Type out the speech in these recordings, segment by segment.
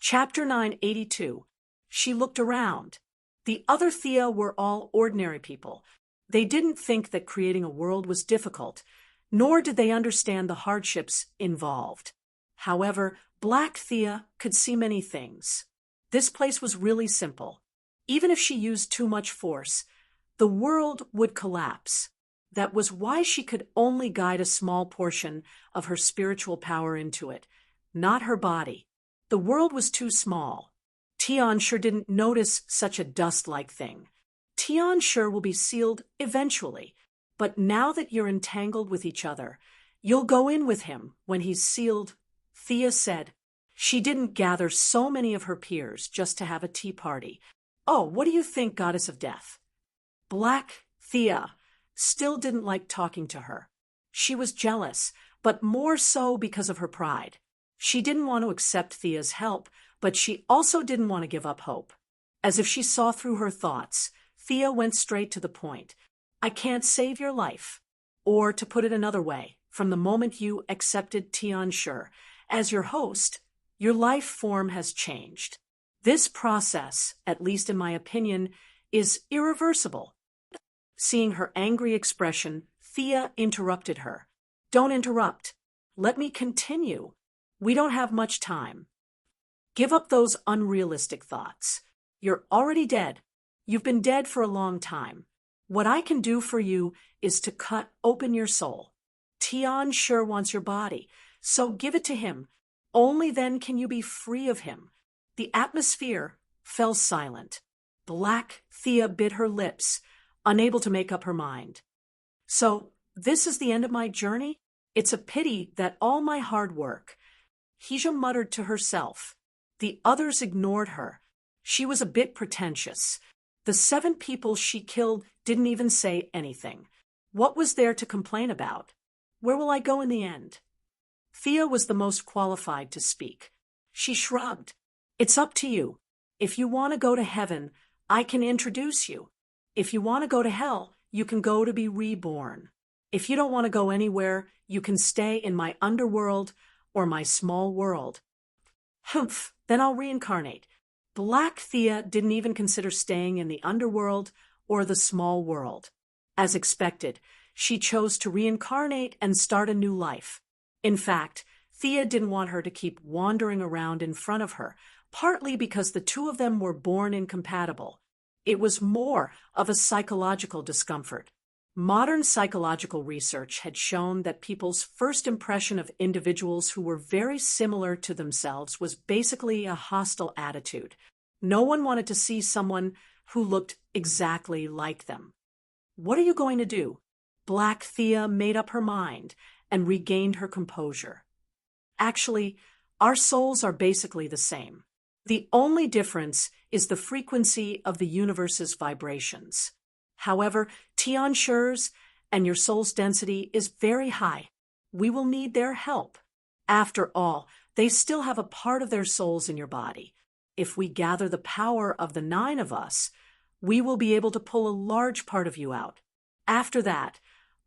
Chapter 982. She looked around. The other Thea were all ordinary people. They didn't think that creating a world was difficult, nor did they understand the hardships involved. However, Black Thea could see many things. This place was really simple. Even if she used too much force, the world would collapse. That was why she could only guide a small portion of her spiritual power into it, not her body. The world was too small. Tian sure didn't notice such a dust-like thing. Tian sure will be sealed eventually, but now that you're entangled with each other, you'll go in with him when he's sealed, Thea said. She didn't gather so many of her peers just to have a tea party. Oh, what do you think, Goddess of Death? Black Thea still didn't like talking to her. She was jealous, but more so because of her pride. She didn't want to accept Thea's help, but she also didn't want to give up hope. As if she saw through her thoughts, Thea went straight to the point. I can't save your life. Or, to put it another way, from the moment you accepted Tian Sher as your host, your life form has changed. This process, at least in my opinion, is irreversible. Seeing her angry expression, Thea interrupted her. Don't interrupt. Let me continue. We don't have much time. Give up those unrealistic thoughts. You're already dead. You've been dead for a long time. What I can do for you is to cut open your soul. Tian sure wants your body, so give it to him. Only then can you be free of him. The atmosphere fell silent. Black Thea bit her lips, unable to make up her mind. So, this is the end of my journey? It's a pity that all my hard work. Hija muttered to herself. The others ignored her. She was a bit pretentious. The 7 people she killed didn't even say anything. What was there to complain about? Where will I go in the end? Thea was the most qualified to speak. She shrugged. It's up to you. If you want to go to heaven, I can introduce you. If you want to go to hell, you can go to be reborn. If you don't want to go anywhere, you can stay in my underworld or my small world. Humph, then I'll reincarnate. Black Thea didn't even consider staying in the underworld or the small world. As expected, she chose to reincarnate and start a new life. In fact, Thea didn't want her to keep wandering around in front of her, partly because the two of them were born incompatible. It was more of a psychological discomfort. Modern psychological research had shown that people's first impression of individuals who were very similar to themselves was basically a hostile attitude. No one wanted to see someone who looked exactly like them. What are you going to do? Black Thea made up her mind and regained her composure. Actually, our souls are basically the same. The only difference is the frequency of the universe's vibrations. However, Tian Sher's and your soul's density is very high. We will need their help. After all, they still have a part of their souls in your body. If we gather the power of the 9 of us, we will be able to pull a large part of you out. After that,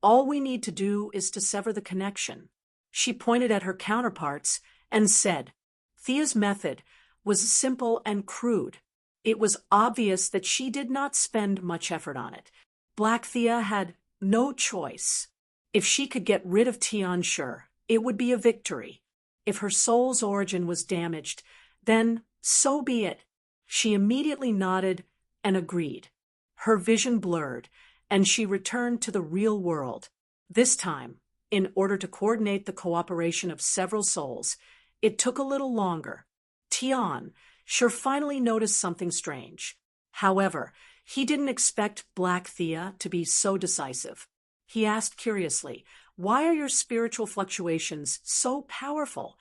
all we need to do is to sever the connection. She pointed at her counterparts and said, Thea's method was simple and crude. It was obvious that she did not spend much effort on it. Black Thea had no choice. If she could get rid of Tian Sher, it would be a victory. If her soul's origin was damaged, then so be it. She immediately nodded and agreed. Her vision blurred, and she returned to the real world. This time, in order to coordinate the cooperation of several souls, it took a little longer. Tian Sher finally noticed something strange. However, he didn't expect Black Thea to be so decisive. He asked curiously, why are your spiritual fluctuations so powerful?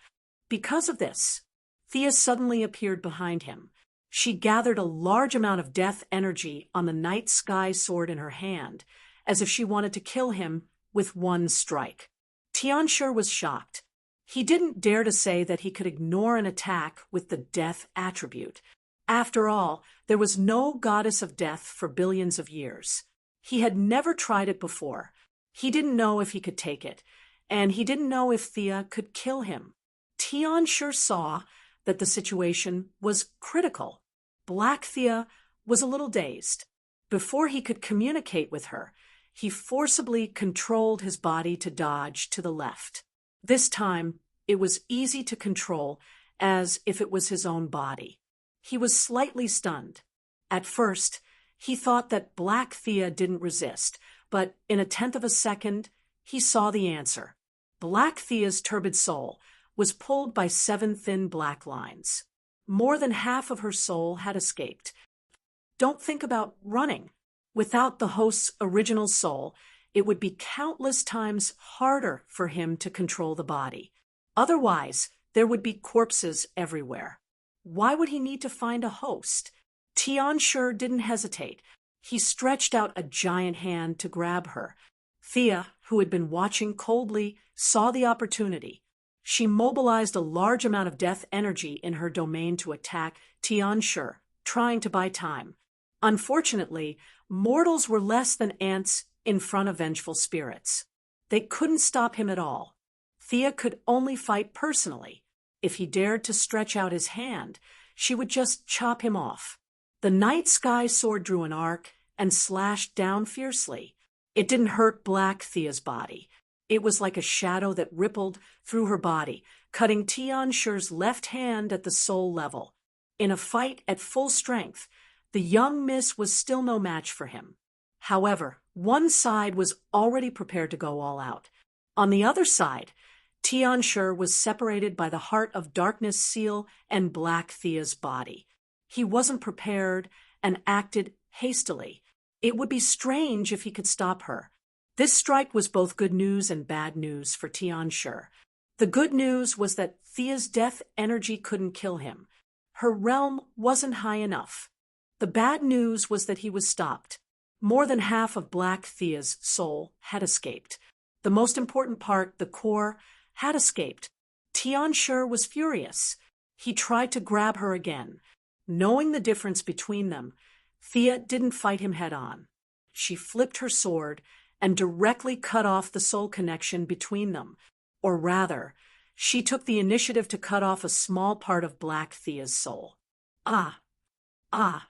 Because of this. Thea suddenly appeared behind him. She gathered a large amount of death energy on the night sky sword in her hand, as if she wanted to kill him with one strike. Tian Sher was shocked. He didn't dare to say that he could ignore an attack with the death attribute. After all, there was no goddess of death for billions of years. He had never tried it before. He didn't know if he could take it, and he didn't know if Thea could kill him. Tian Sher saw that the situation was critical. Black Thea was a little dazed. Before he could communicate with her, he forcibly controlled his body to dodge to the left. This time, it was easy to control, as if it was his own body. He was slightly stunned. At first, he thought that Black Thea didn't resist, but in a tenth of a second, he saw the answer. Black Thea's turbid soul was pulled by 7 thin black lines. More than half of her soul had escaped. Don't think about running. Without the host's original soul, it would be countless times harder for him to control the body. Otherwise, there would be corpses everywhere. Why would he need to find a host? Tianshi didn't hesitate. He stretched out a giant hand to grab her. Thea, who had been watching coldly, saw the opportunity. She mobilized a large amount of death energy in her domain to attack Tianshi, trying to buy time. Unfortunately, mortals were less than ants in front of vengeful spirits. They couldn't stop him at all. Thea could only fight personally. If he dared to stretch out his hand, she would just chop him off. The night sky sword drew an arc and slashed down fiercely. It didn't hurt Black Thea's body. It was like a shadow that rippled through her body, cutting Tianshi's left hand at the soul level. In a fight at full strength, the young miss was still no match for him. However, one side was already prepared to go all out. On the other side, Tianshi was separated by the Heart of Darkness seal and Black Thea's body. He wasn't prepared and acted hastily. It would be strange if he could stop her. This strike was both good news and bad news for Tianshi. The good news was that Thea's death energy couldn't kill him. Her realm wasn't high enough. The bad news was that he was stopped. More than half of Black Thea's soul had escaped. The most important part, the core, had escaped. Tianshi was furious. He tried to grab her again. Knowing the difference between them, Thea didn't fight him head-on. She flipped her sword and directly cut off the soul connection between them. Or rather, she took the initiative to cut off a small part of Black Thea's soul. Ah! Ah!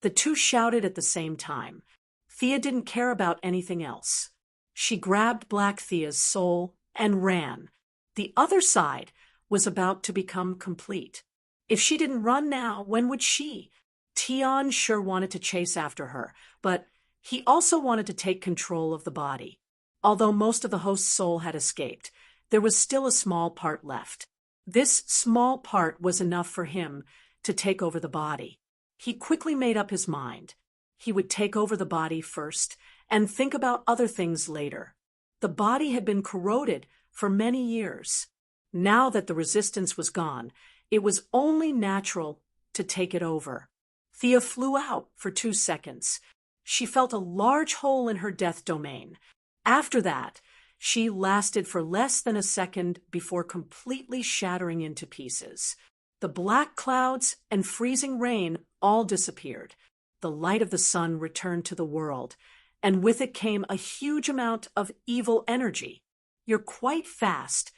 The two shouted at the same time. Thea didn't care about anything else. She grabbed Black Thea's soul and ran. The other side was about to become complete. If she didn't run now, when would she? Tianshi wanted to chase after her, but he also wanted to take control of the body. Although most of the host's soul had escaped, there was still a small part left. This small part was enough for him to take over the body. He quickly made up his mind. He would take over the body first and think about other things later. The body had been corroded for many years. Now that the resistance was gone, it was only natural to take it over. Thea flew out for 2 seconds. She felt a large hole in her death domain. After that, she lasted for less than a second before completely shattering into pieces. The black clouds and freezing rain all disappeared. The light of the sun returned to the world, and with it came a huge amount of evil energy. You're quite fast.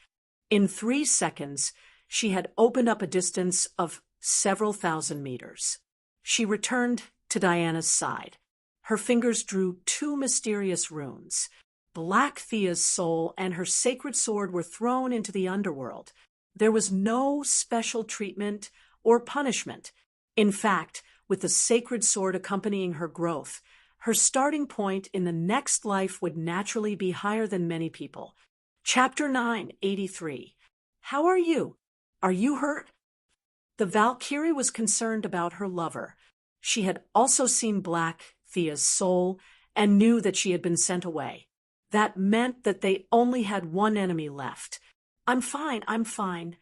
In 3 seconds, she had opened up a distance of several thousand meters. She returned to Diana's side. Her fingers drew 2 mysterious runes. Black Thea's soul and her sacred sword were thrown into the underworld. There was no special treatment or punishment. In fact, with the sacred sword accompanying her growth, her starting point in the next life would naturally be higher than many people. Chapter 983. How are you? Are you hurt? The Valkyrie was concerned about her lover. She had also seen Black Thea's soul and knew that she had been sent away. That meant that they only had one enemy left. I'm fine.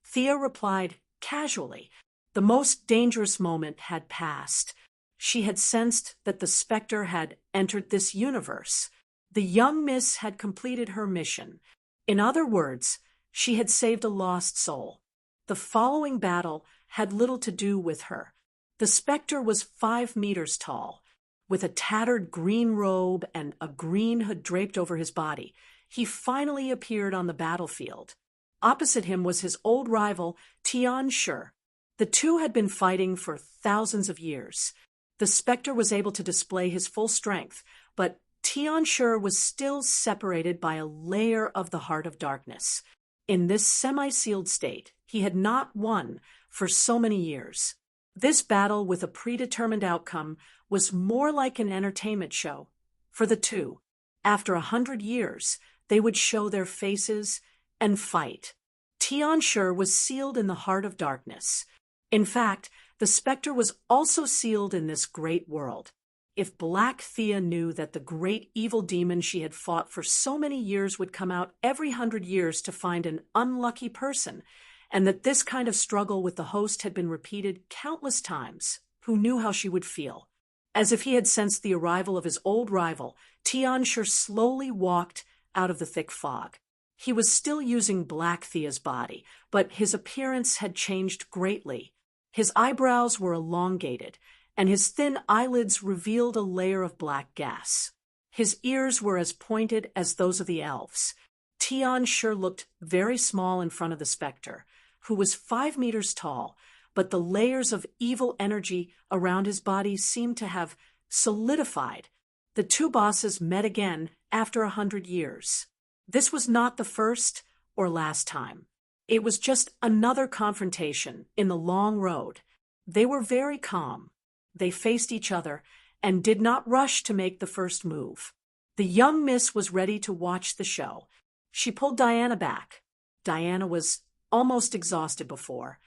Thea replied casually. The most dangerous moment had passed. She had sensed that the specter had entered this universe. The young miss had completed her mission. In other words, she had saved a lost soul. The following battle had little to do with her. The specter was 5 meters tall. With a tattered green robe and a green hood draped over his body, he finally appeared on the battlefield. Opposite him was his old rival, Tianshi. The two had been fighting for thousands of years. The Spectre was able to display his full strength, but Tianshi was still separated by a layer of the Heart of Darkness. In this semi-sealed state, he had not won for so many years. This battle with a predetermined outcome was more like an entertainment show for the two. After 100 years, they would show their faces and fight. Tianshi was sealed in the Heart of Darkness. In fact, the Spectre was also sealed in this great world. If Black Thea knew that the great evil demon she had fought for so many years would come out every 100 years to find an unlucky person, and that this kind of struggle with the host had been repeated countless times, who knew how she would feel? As if he had sensed the arrival of his old rival, Tianshi slowly walked out of the thick fog. He was still using Black Thea's body, but his appearance had changed greatly. His eyebrows were elongated, and his thin eyelids revealed a layer of black gas. His ears were as pointed as those of the elves. Tianshi looked very small in front of the Spectre, who was 5 meters tall, but the layers of evil energy around his body seemed to have solidified. The two bosses met again after 100 years. This was not the first or last time. It was just another confrontation in the long road. They were very calm. They faced each other and did not rush to make the first move. The young miss was ready to watch the show. She pulled Diana back. Diana was almost exhausted before,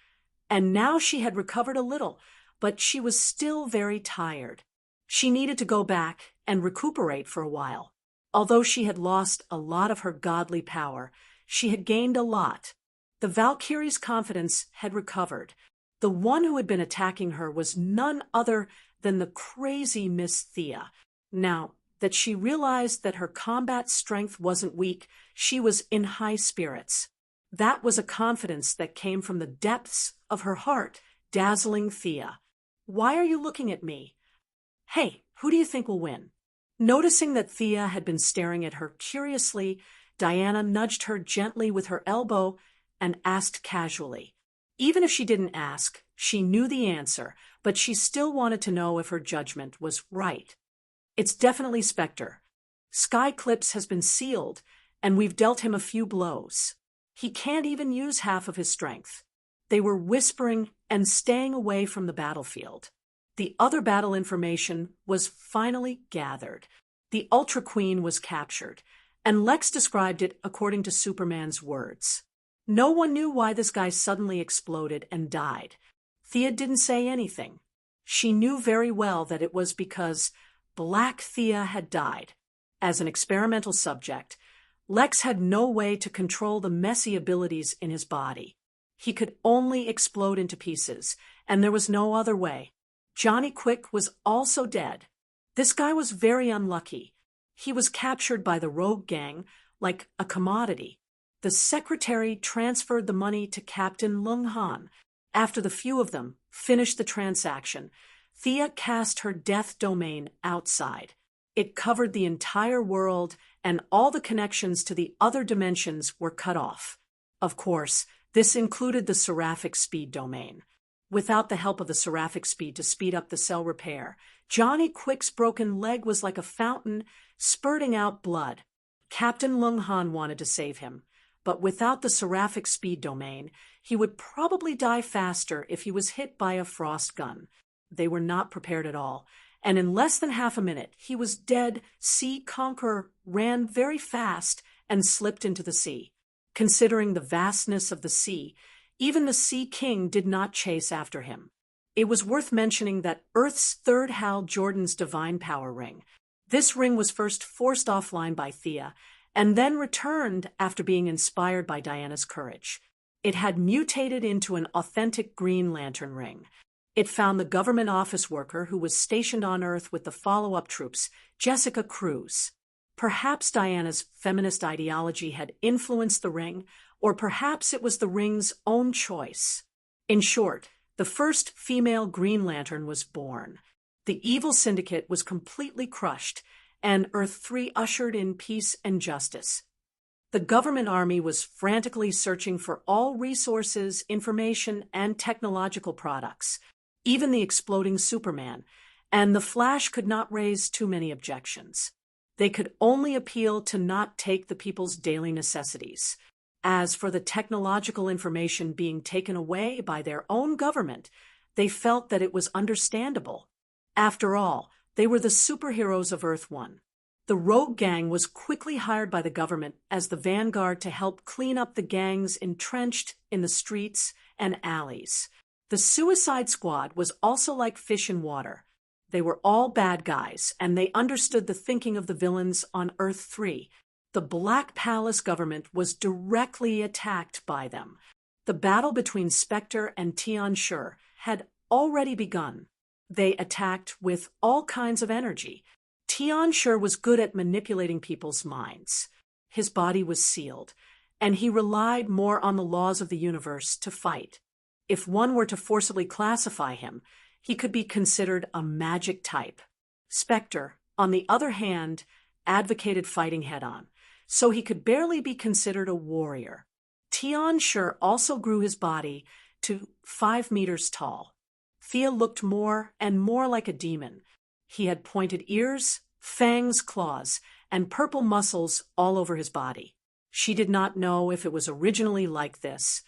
and now she had recovered a little, but she was still very tired. She needed to go back and recuperate for a while. Although she had lost a lot of her godly power, she had gained a lot. The Valkyrie's confidence had recovered. The one who had been attacking her was none other than the crazy Miss Thea. Now that she realized that her combat strength wasn't weak, she was in high spirits. That was a confidence that came from the depths of her heart. Dazzling Thea. Why are you looking at me? Hey, who do you think will win? Noticing that Thea had been staring at her curiously, Diana nudged her gently with her elbow and asked casually. Even if she didn't ask, she knew the answer, but she still wanted to know if her judgment was right. It's definitely Spectre. Skyclips has been sealed, and we've dealt him a few blows. He can't even use half of his strength. They were whispering and staying away from the battlefield. The other battle information was finally gathered. The Ultra Queen was captured, and Lex described it according to Superman's words. No one knew why this guy suddenly exploded and died. Thea didn't say anything. She knew very well that it was because Black Thea had died. As an experimental subject, Lex had no way to control the messy abilities in his body. He could only explode into pieces, and there was no other way. Johnny Quick was also dead. This guy was very unlucky. He was captured by the rogue gang like a commodity. The secretary transferred the money to Captain Lung Han. After the few of them finished the transaction, Thea cast her death domain outside. It covered the entire world, and all the connections to the other dimensions were cut off. Of course, this included the seraphic speed domain. Without the help of the seraphic speed to speed up the cell repair, Johnny Quick's broken leg was like a fountain spurting out blood. Captain Lung Han wanted to save him, but without the seraphic speed domain, he would probably die faster if he was hit by a frost gun. They were not prepared at all, and in less than half a minute, he was dead. Sea Conqueror ran very fast and slipped into the sea. Considering the vastness of the sea, even the Sea King did not chase after him. It was worth mentioning that Earth's third Hal Jordan's divine power ring. This ring was first forced offline by Thea, and then returned after being inspired by Diana's courage. It had mutated into an authentic Green Lantern ring. It found the government office worker who was stationed on Earth with the follow-up troops, Jessica Cruz. Perhaps Diana's feminist ideology had influenced the ring, or perhaps it was the ring's own choice. In short, the first female Green Lantern was born. The evil syndicate was completely crushed, and Earth 3 ushered in peace and justice. The government army was frantically searching for all resources, information, and technological products, even the exploding Superman, and the Flash could not raise too many objections. They could only appeal to not take the people's daily necessities. As for the technological information being taken away by their own government, they felt that it was understandable. After all, they were the superheroes of Earth-1. The rogue gang was quickly hired by the government as the vanguard to help clean up the gangs entrenched in the streets and alleys. The Suicide Squad was also like fish in water. They were all bad guys, and they understood the thinking of the villains on Earth-3. The Black Palace government was directly attacked by them. The battle between Spectre and Tian Shur had already begun. They attacked with all kinds of energy. Tian Shur was good at manipulating people's minds. His body was sealed, and he relied more on the laws of the universe to fight. If one were to forcibly classify him, he could be considered a magic type. Spectre, on the other hand, advocated fighting head-on, so he could barely be considered a warrior. Tian Shur also grew his body to 5 meters tall. Thea looked more and more like a demon. He had pointed ears, fangs, claws, and purple muscles all over his body. She did not know if it was originally like this,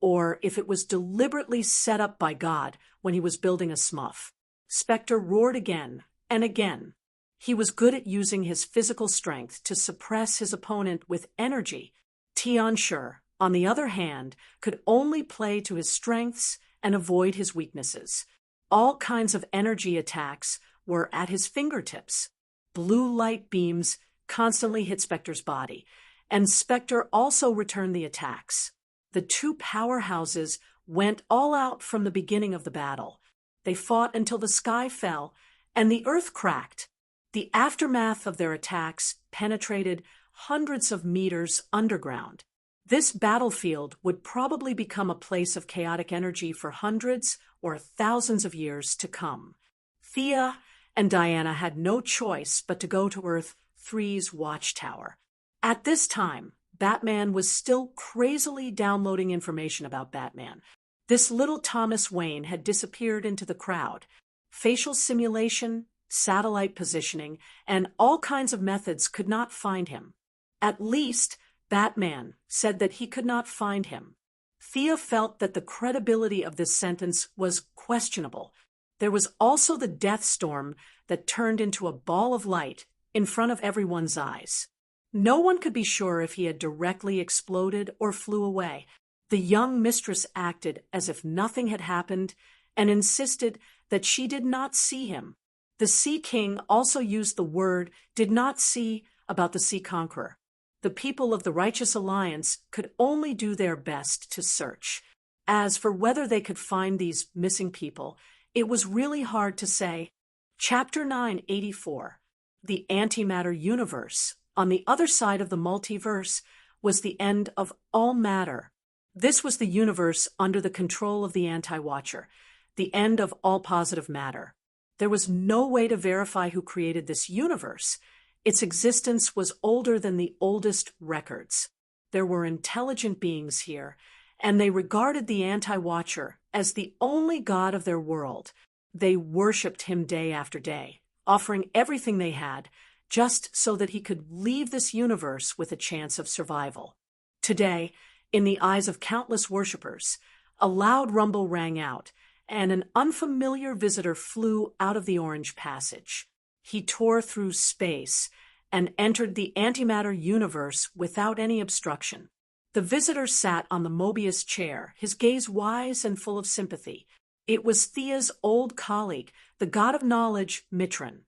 or if it was deliberately set up by God when he was building a Smurf. Spectre roared again and again. He was good at using his physical strength to suppress his opponent with energy. Tian Shur, on the other hand, could only play to his strengths and avoid his weaknesses. All kinds of energy attacks were at his fingertips. Blue light beams constantly hit Spectre's body, and Spectre also returned the attacks. The two powerhouses went all out from the beginning of the battle. They fought until the sky fell and the earth cracked. The aftermath of their attacks penetrated hundreds of meters underground. This battlefield would probably become a place of chaotic energy for hundreds or thousands of years to come. Thea and Diana had no choice but to go to Earth-3's watchtower. At this time, Batman was still crazily downloading information about Batman. This little Thomas Wayne had disappeared into the crowd. Facial simulation, satellite positioning, and all kinds of methods could not find him. At least, Batman said that he could not find him. Thea felt that the credibility of this sentence was questionable. There was also the death storm that turned into a ball of light in front of everyone's eyes. No one could be sure if he had directly exploded or flew away. The young mistress acted as if nothing had happened and insisted that she did not see him. The Sea King also used the word did not see about the Sea Conqueror. The people of the Righteous Alliance could only do their best to search. As for whether they could find these missing people, it was really hard to say. Chapter 984, The Antimatter Universe, on the other side of the multiverse, was the end of all matter. This was the universe under the control of the Anti-Watcher, the end of all positive matter. There was no way to verify who created this universe. Its existence was older than the oldest records. There were intelligent beings here, and they regarded the Anti-Watcher as the only god of their world. They worshipped him day after day, offering everything they had, just so that he could leave this universe with a chance of survival. Today, in the eyes of countless worshippers, a loud rumble rang out, and an unfamiliar visitor flew out of the Orange Passage. He tore through space and entered the antimatter universe without any obstruction. The visitor sat on the Mobius chair, his gaze wise and full of sympathy. It was Thea's old colleague, the god of knowledge, Mitron.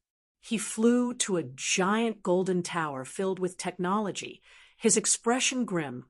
He flew to a giant golden tower filled with technology, his expression grim,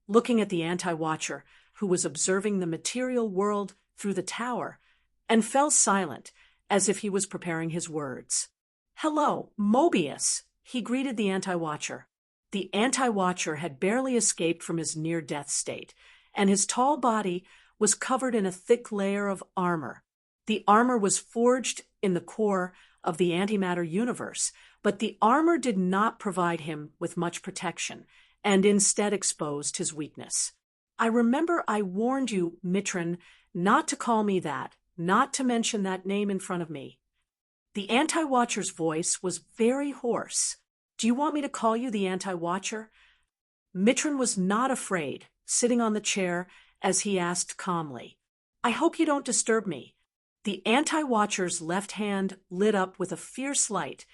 looking at the Anti-Watcher, who was observing the material world through the tower, and fell silent, as if he was preparing his words. "Hello, Mobius," he greeted the Anti-Watcher. The Anti-Watcher had barely escaped from his near-death state, and his tall body was covered in a thick layer of armor. The armor was forged in the core of the antimatter universe, but the armor did not provide him with much protection, and instead exposed his weakness. I remember I warned you, Mitron, not to call me that, not to mention that name in front of me. The Anti-Watcher's voice was very hoarse. Do you want me to call you the Anti-Watcher? Mitron was not afraid, sitting on the chair as he asked calmly. I hope you don't disturb me. The Anti-Watcher's left hand lit up with a fierce light,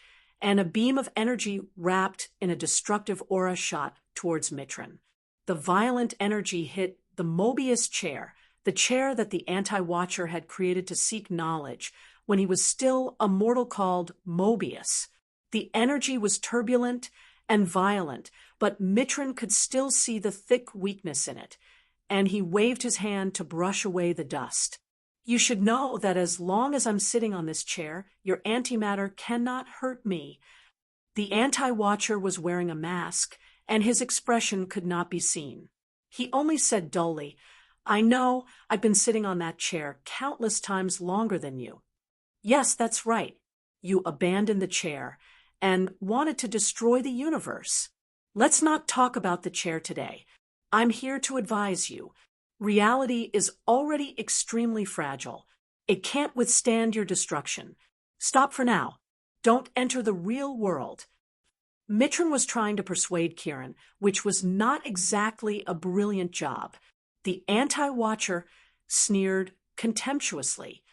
and a beam of energy wrapped in a destructive aura shot towards Mitron. The violent energy hit the Mobius chair, the chair that the Anti-Watcher had created to seek knowledge when he was still a mortal called Mobius. The energy was turbulent and violent, but Mitron could still see the thick weakness in it, and he waved his hand to brush away the dust. You should know that as long as I'm sitting on this chair, your antimatter cannot hurt me. The Anti-Watcher was wearing a mask, and his expression could not be seen. He only said dully, I know I've been sitting on that chair countless times longer than you. Yes, that's right. You abandoned the chair and wanted to destroy the universe. Let's not talk about the chair today. I'm here to advise you. Reality is already extremely fragile. It can't withstand your destruction. Stop for now. Don't enter the real world. Mitron was trying to persuade Kieran, which was not exactly a brilliant job. The Anti-Watcher sneered contemptuously.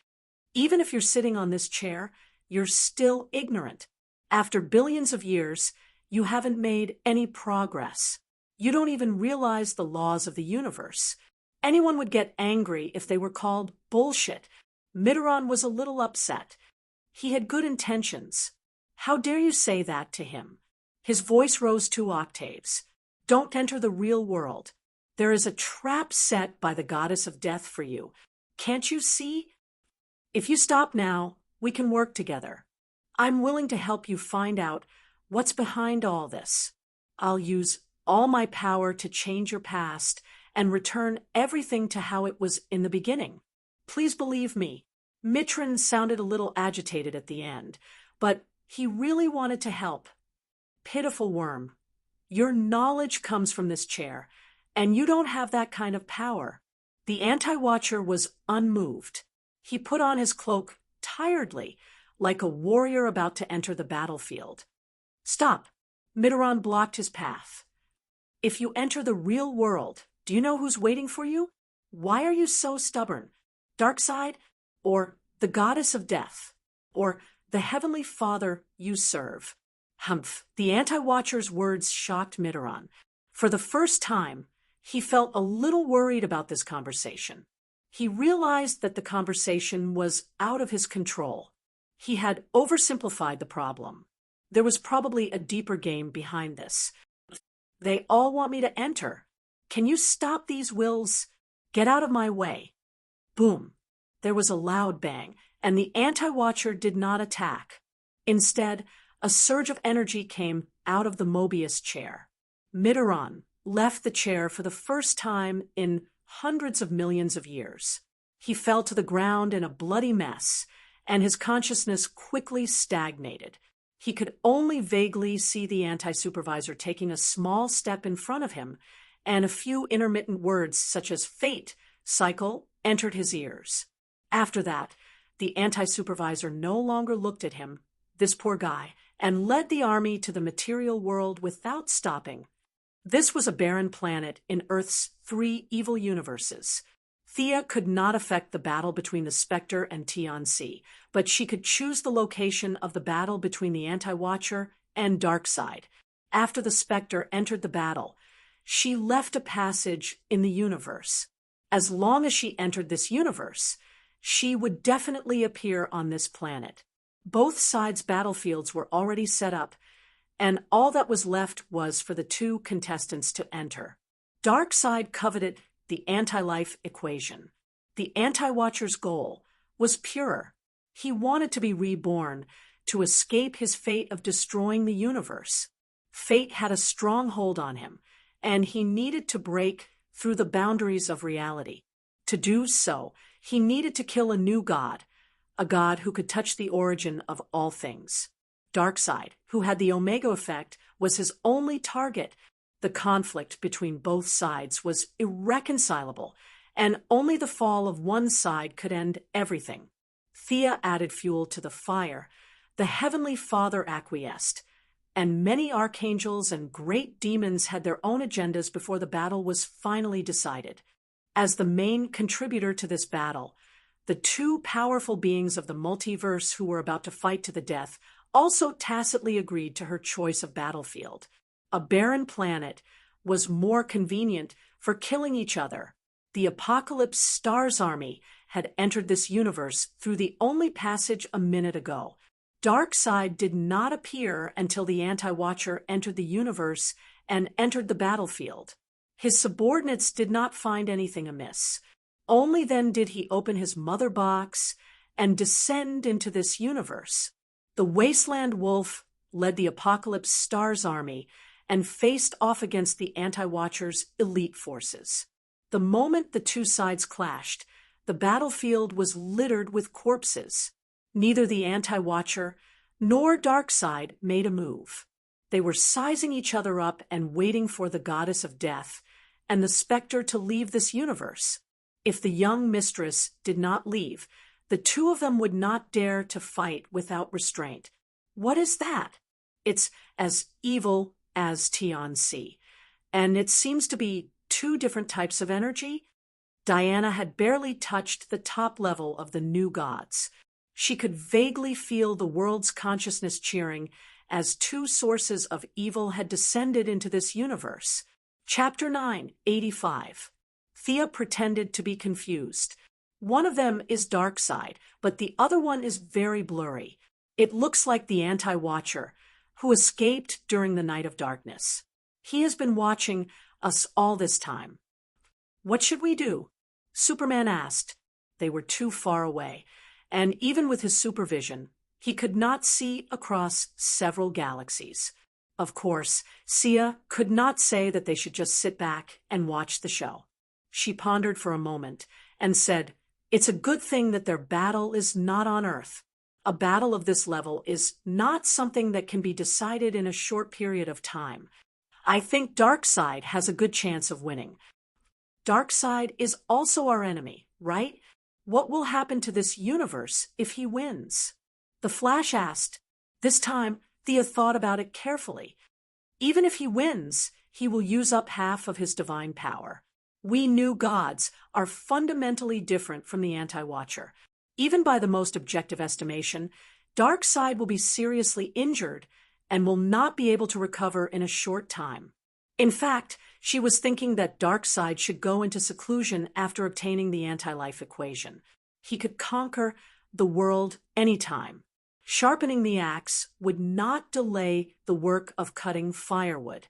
Even if you're sitting on this chair, you're still ignorant. After billions of years, you haven't made any progress. You don't even realize the laws of the universe. Anyone would get angry if they were called bullshit. Mitron was a little upset. He had good intentions. How dare you say that to him? His voice rose 2 octaves. Don't enter the real world. There is a trap set by the goddess of death for you. Can't you see? If you stop now, we can work together. I'm willing to help you find out what's behind all this. I'll use all my power to change your past and return everything to how it was in the beginning. Please believe me. Mitron sounded a little agitated at the end, but he really wanted to help. Pitiful worm. Your knowledge comes from this chair, and you don't have that kind of power. The Anti-Watcher was unmoved. He put on his cloak tiredly, like a warrior about to enter the battlefield. Stop. Mitron blocked his path. If you enter the real world, do you know who's waiting for you? Why are you so stubborn? Darkseid? Or the goddess of death? Or the heavenly father you serve? Humph. The Anti-Watcher's words shocked Mitron. For the first time, he felt a little worried about this conversation. He realized that the conversation was out of his control. He had oversimplified the problem. There was probably a deeper game behind this. They all want me to enter. Can you stop these wills? Get out of my way. Boom. There was a loud bang, and the Anti-Watcher did not attack. Instead, a surge of energy came out of the Mobius chair. Mitron left the chair for the first time in hundreds of millions of years. He fell to the ground in a bloody mess, and his consciousness quickly stagnated. He could only vaguely see the anti-supervisor taking a small step in front of him, and a few intermittent words such as fate, cycle, entered his ears. After that, the anti-supervisor no longer looked at him, this poor guy, and led the army to the material world without stopping. This was a barren planet in Earth's 3 evil universes. Thea could not affect the battle between the Spectre and Tianxi, but she could choose the location of the battle between the Anti-Watcher and Darkseid. After the Spectre entered the battle, she left a passage in the universe. As long as she entered this universe, she would definitely appear on this planet. Both sides' battlefields were already set up, and all that was left was for the 2 contestants to enter. Darkseid coveted the anti-life equation. The Anti-Watcher's goal was pure. He wanted to be reborn, to escape his fate of destroying the universe. Fate had a strong hold on him, and he needed to break through the boundaries of reality. To do so, he needed to kill a new god, a god who could touch the origin of all things. Darkseid, who had the Omega effect, was his only target, The conflict between both sides was irreconcilable, and only the fall of one side could end everything. Thea added fuel to the fire. The Heavenly Father acquiesced, and many archangels and great demons had their own agendas before the battle was finally decided. As the main contributor to this battle, the two powerful beings of the multiverse who were about to fight to the death also tacitly agreed to her choice of battlefield. A barren planet was more convenient for killing each other. The Apocalypse Stars army had entered this universe through the only passage a minute ago. Darkseid did not appear until the Anti-Watcher entered the universe and entered the battlefield. His subordinates did not find anything amiss. Only then did he open his mother box and descend into this universe. The Wasteland Wolf led the Apocalypse Stars army and faced off against the Anti-Watcher's elite forces. The moment the two sides clashed, the battlefield was littered with corpses. Neither the Anti-Watcher nor Darkseid made a move. They were sizing each other up and waiting for the goddess of death and the specter to leave this universe. If the young mistress did not leave, the two of them would not dare to fight without restraint. What is that? It's as evil as T-on-C, and it seems to be two different types of energy. Diana had barely touched the top level of the new gods. She could vaguely feel the world's consciousness cheering as two sources of evil had descended into this universe. Chapter 9, 85. Thea pretended to be confused. One of them is Darkseid, but the other one is very blurry. It looks like the Anti-Watcher, who escaped during the Night of Darkness. He has been watching us all this time. What should we do? Superman asked. They were too far away, and even with his supervision, he could not see across several galaxies. Of course, Sia could not say that they should just sit back and watch the show. She pondered for a moment and said, "It's a good thing that their battle is not on Earth. A battle of this level is not something that can be decided in a short period of time. I think Darkseid has a good chance of winning." Darkseid is also our enemy, right? What will happen to this universe if he wins? The Flash asked. This time, Thea thought about it carefully. Even if he wins, he will use up half of his divine power. We new gods are fundamentally different from the Anti-Watcher. Even by the most objective estimation, Darkseid will be seriously injured and will not be able to recover in a short time. In fact, she was thinking that Darkseid should go into seclusion after obtaining the anti-life equation. He could conquer the world anytime. Sharpening the axe would not delay the work of cutting firewood.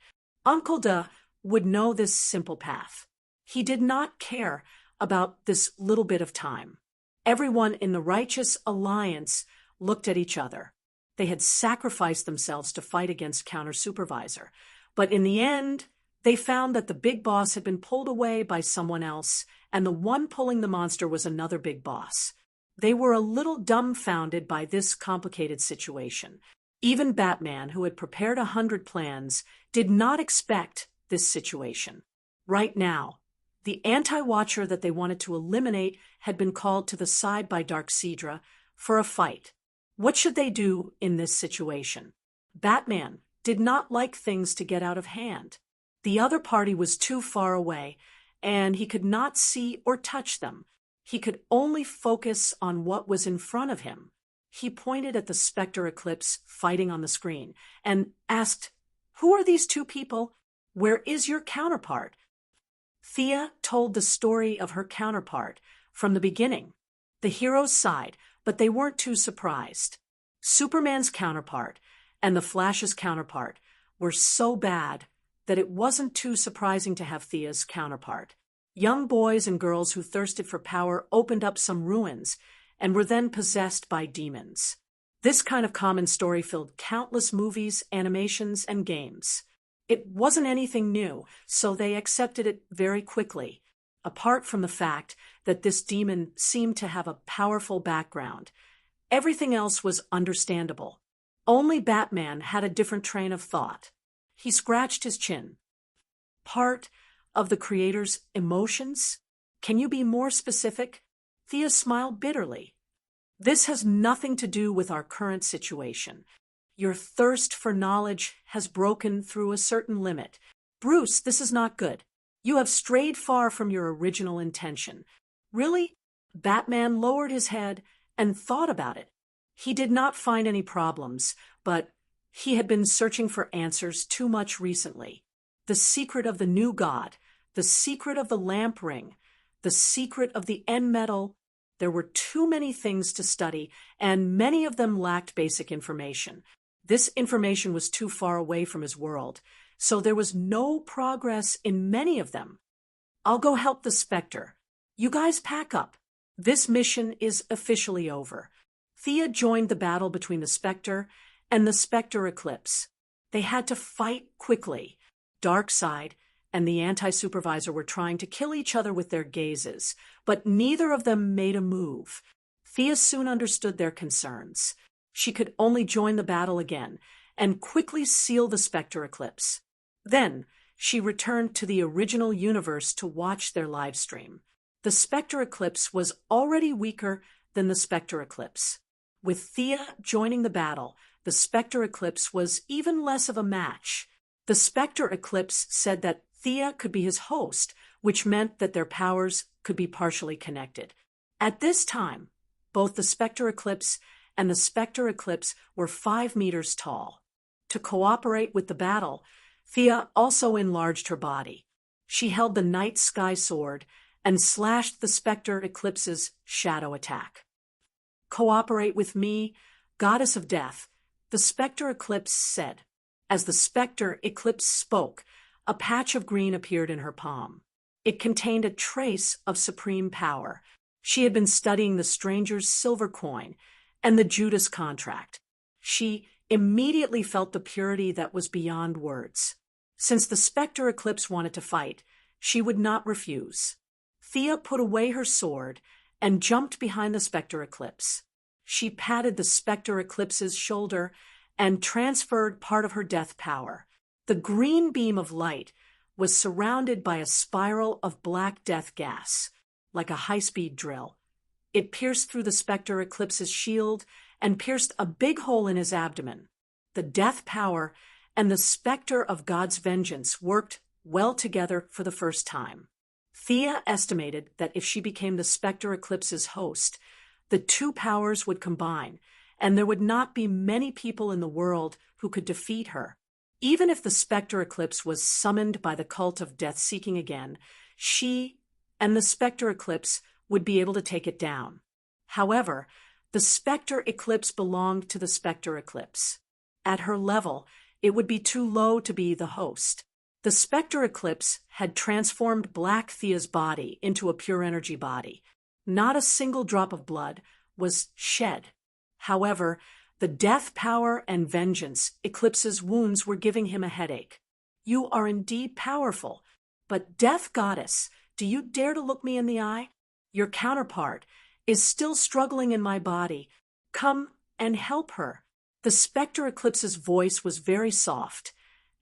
Uncle Da would know this simple path. He did not care about this little bit of time. Everyone in the Righteous Alliance looked at each other. They had sacrificed themselves to fight against Counter-Supervisor, but in the end, they found that the big boss had been pulled away by someone else, and the one pulling the monster was another big boss. They were a little dumbfounded by this complicated situation. Even Batman, who had prepared 100 plans, did not expect this situation. Right now, the Anti-Watcher that they wanted to eliminate had been called to the side by Darkseidra for a fight. What should they do in this situation? Batman did not like things to get out of hand. The other party was too far away, and he could not see or touch them. He could only focus on what was in front of him. He pointed at the Spectre Eclipse fighting on the screen and asked, "Who are these two people? Where is your counterpart?" Thea told the story of her counterpart from the beginning. The heroes sighed, but they weren't too surprised. Superman's counterpart and the Flash's counterpart were so bad that it wasn't too surprising to have Thea's counterpart. Young boys and girls who thirsted for power opened up some ruins and were then possessed by demons. This kind of common story filled countless movies, animations, and games. It wasn't anything new, so they accepted it very quickly, apart from the fact that this demon seemed to have a powerful background. Everything else was understandable. Only Batman had a different train of thought. He scratched his chin. part of the creator's emotions? Can you be more specific? Thea smiled bitterly. This has nothing to do with our current situation. Your thirst for knowledge has broken through a certain limit. Bruce, this is not good. You have strayed far from your original intention. Really? Batman lowered his head and thought about it. He did not find any problems, but he had been searching for answers too much recently. The secret of the new god, the secret of the lamp ring, the secret of the end metal. There were too many things to study, and many of them lacked basic information. This information was too far away from his world, so there was no progress in many of them. I'll go help the Spectre. You guys pack up. This mission is officially over. Thea joined the battle between the Spectre and the Spectre Eclipse. They had to fight quickly. Darkseid and the anti-supervisor were trying to kill each other with their gazes, but neither of them made a move. Thea soon understood their concerns. She could only join the battle again and quickly seal the Spectre Eclipse. Then she returned to the original universe to watch their live stream. The Spectre Eclipse was already weaker than the Spectre Eclipse. With Thea joining the battle, the Spectre Eclipse was even less of a match. The Spectre Eclipse said that Thea could be his host, which meant that their powers could be partially connected. At this time, both the Spectre Eclipse and the Spectre Eclipse were 5 meters tall. To cooperate with the battle, Thea also enlarged her body. She held the Night Sky Sword and slashed the Spectre Eclipse's shadow attack. Cooperate with me, Goddess of Death, the Spectre Eclipse said. As the Spectre Eclipse spoke, a patch of green appeared in her palm. It contained a trace of supreme power. She had been studying the stranger's silver coin and the Judas contract. She immediately felt the purity that was beyond words. Since the Spectre Eclipse wanted to fight, she would not refuse. Thea put away her sword and jumped behind the Spectre Eclipse. She patted the Spectre Eclipse's shoulder and transferred part of her death power. The green beam of light was surrounded by a spiral of black death gas, like a high-speed drill. It pierced through the Spectre Eclipse's shield and pierced a big hole in his abdomen. The death power and the Spectre of God's vengeance worked well together for the first time. Thea estimated that if she became the Spectre Eclipse's host, the two powers would combine, and there would not be many people in the world who could defeat her. Even if the Spectre Eclipse was summoned by the cult of death-seeking again, she and the Spectre Eclipse would be able to take it down. However, the Spectre Eclipse belonged to the Spectre Eclipse. At her level, it would be too low to be the host. The Spectre Eclipse had transformed Black Thea's body into a pure energy body. Not a single drop of blood was shed. However, the death power and vengeance Eclipse's wounds were giving him a headache. You are indeed powerful, but Death Goddess, do you dare to look me in the eye? Your counterpart is still struggling in my body. Come and help her. The Spectre Eclipse's voice was very soft,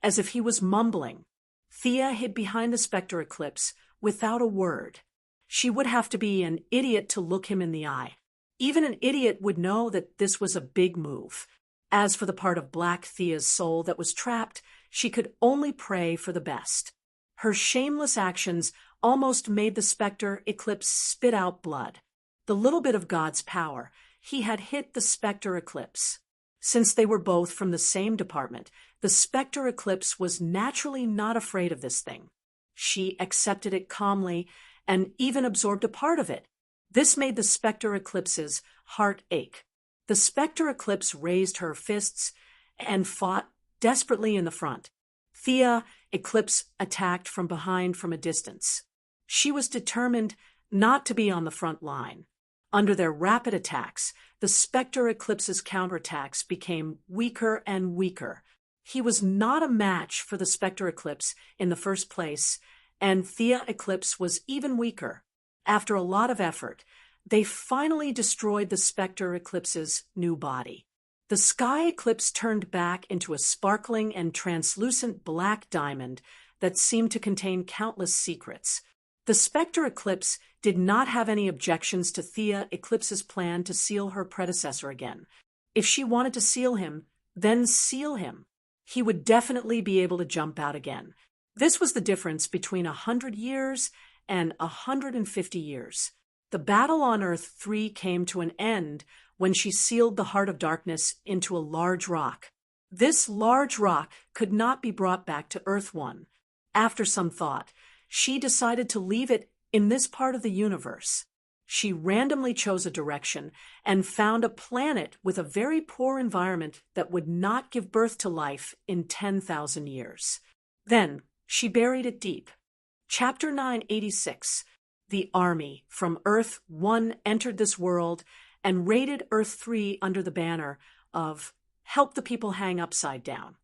as if he was mumbling. Thea hid behind the Spectre Eclipse without a word. She would have to be an idiot to look him in the eye. Even an idiot would know that this was a big move. As for the part of Black Thea's soul that was trapped, she could only pray for the best. Her shameless actions almost made the Spectre Eclipse spit out blood. The little bit of God's power, he had hit the Spectre Eclipse. Since they were both from the same department, the Spectre Eclipse was naturally not afraid of this thing. She accepted it calmly and even absorbed a part of it. This made the Spectre Eclipse's heart ache. The Spectre Eclipse raised her fists and fought desperately in the front. Thea Eclipse attacked from behind from a distance. She was determined not to be on the front line. Under their rapid attacks, the Spectre Eclipse's counterattacks became weaker and weaker. He was not a match for the Spectre Eclipse in the first place, and Thea Eclipse was even weaker. After a lot of effort, they finally destroyed the Spectre Eclipse's new body. The Sky Eclipse turned back into a sparkling and translucent black diamond that seemed to contain countless secrets. The Spectre Eclipse did not have any objections to Thea Eclipse's plan to seal her predecessor again. If she wanted to seal him, then seal him. He would definitely be able to jump out again. This was the difference between 100 years and 150 years. The battle on Earth 3 came to an end when she sealed the Heart of Darkness into a large rock. This large rock could not be brought back to Earth 1. After some thought, she decided to leave it in this part of the universe. She randomly chose a direction and found a planet with a very poor environment that would not give birth to life in 10,000 years. Then she buried it deep. Chapter 986. The army from Earth 1 entered this world and raided Earth 3 under the banner of "Help the people hang upside down."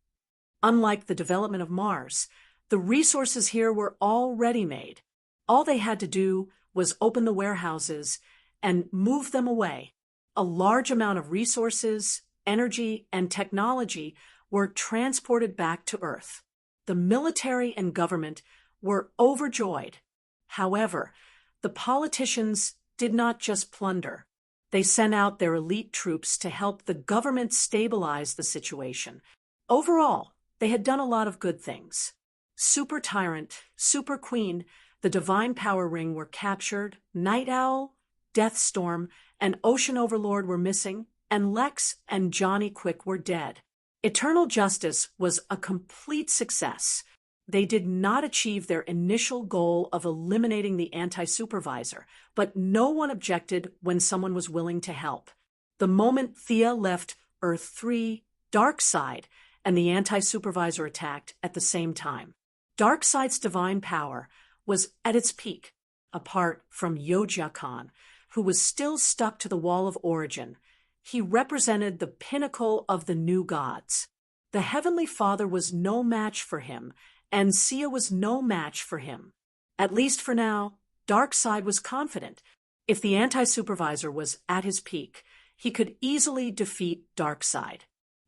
Unlike the development of Mars, the resources here were already made. All they had to do was open the warehouses and move them away. A large amount of resources, energy, and technology were transported back to Earth. The military and government were overjoyed. However, the politicians did not just plunder. They sent out their elite troops to help the government stabilize the situation. Overall, they had done a lot of good things. Super Tyrant, Super Queen, the Divine Power Ring were captured, Night Owl, Deathstorm, and Ocean Overlord were missing, and Lex and Johnny Quick were dead. Eternal Justice was a complete success. They did not achieve their initial goal of eliminating the anti-supervisor, but no one objected when someone was willing to help. The moment Thea left Earth 3, Darkseid and the anti-supervisor attacked at the same time. Darkseid's divine power was at its peak, apart from Yojia Khan, who was still stuck to the Wall of Origin. He represented the pinnacle of the new gods. The Heavenly Father was no match for him, and Sia was no match for him. At least for now, Darkseid was confident. If the anti-supervisor was at his peak, he could easily defeat Darkseid.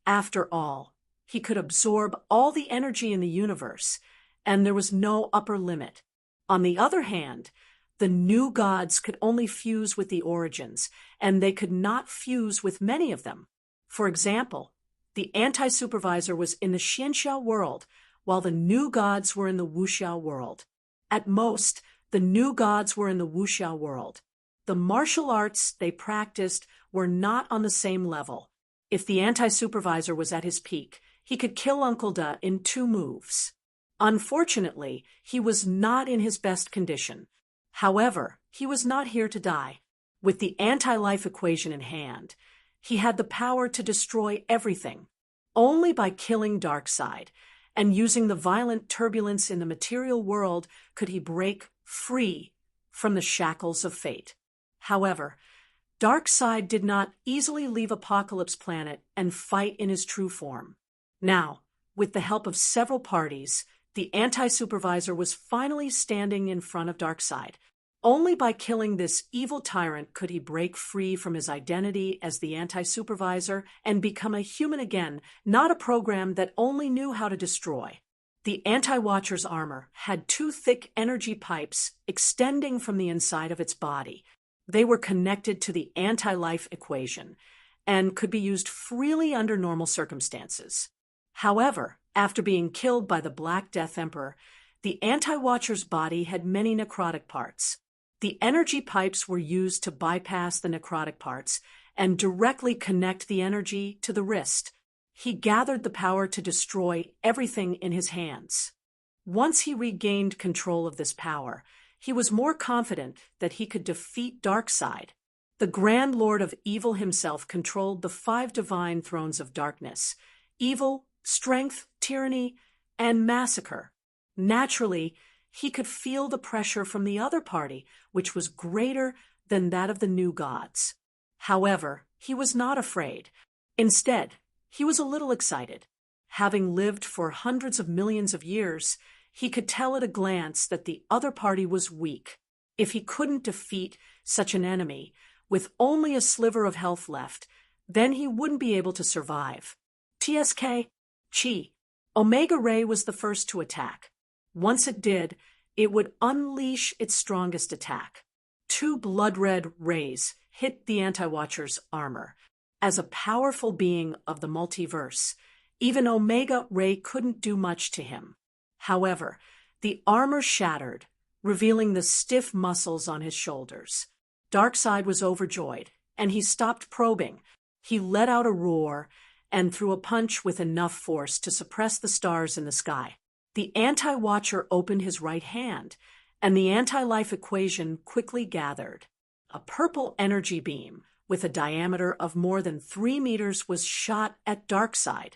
After all, he could absorb all the energy in the universe, and there was no upper limit. On the other hand, the new gods could only fuse with the origins, and they could not fuse with many of them. For example, the anti-supervisor was in the Xianxia world, while the new gods were in the Wuxia world. At most, the new gods were in the Wuxia world. The martial arts they practiced were not on the same level. If the anti-supervisor was at his peak, he could kill Uncle Da in 2 moves. Unfortunately, he was not in his best condition. However, he was not here to die. With the anti-life equation in hand, he had the power to destroy everything. Only by killing Darkseid and using the violent turbulence in the material world could he break free from the shackles of fate. However, Darkseid did not easily leave Apocalypse Planet and fight in his true form. Now, with the help of several parties, the anti-supervisor was finally standing in front of Darkseid. Only by killing this evil tyrant could he break free from his identity as the anti-supervisor and become a human again, not a program that only knew how to destroy. The anti-watcher's armor had 2 thick energy pipes extending from the inside of its body. They were connected to the anti-life equation and could be used freely under normal circumstances. However, after being killed by the Black Death Emperor, the anti-watcher's body had many necrotic parts. The energy pipes were used to bypass the necrotic parts and directly connect the energy to the wrist. He gathered the power to destroy everything in his hands. Once he regained control of this power, he was more confident that he could defeat Darkseid. The Grand Lord of Evil himself controlled the 5 divine thrones of darkness: evil, strength, tyranny, and massacre. Naturally, he could feel the pressure from the other party, which was greater than that of the new gods. However, he was not afraid. Instead, he was a little excited. Having lived for hundreds of millions of years, he could tell at a glance that the other party was weak. If he couldn't defeat such an enemy, with only a sliver of health left, then he wouldn't be able to survive. TSK, Chi. Omega Ray was the first to attack. Once it did, it would unleash its strongest attack. Two blood-red rays hit the Anti-Watcher's armor. As a powerful being of the multiverse, even Omega Ray couldn't do much to him. However, the armor shattered, revealing the stiff muscles on his shoulders. Darkseid was overjoyed, and he stopped probing. He let out a roar and threw a punch with enough force to suppress the stars in the sky. The Anti-Watcher opened his right hand, and the anti-life equation quickly gathered. A purple energy beam with a diameter of more than 3 meters was shot at Darkseid.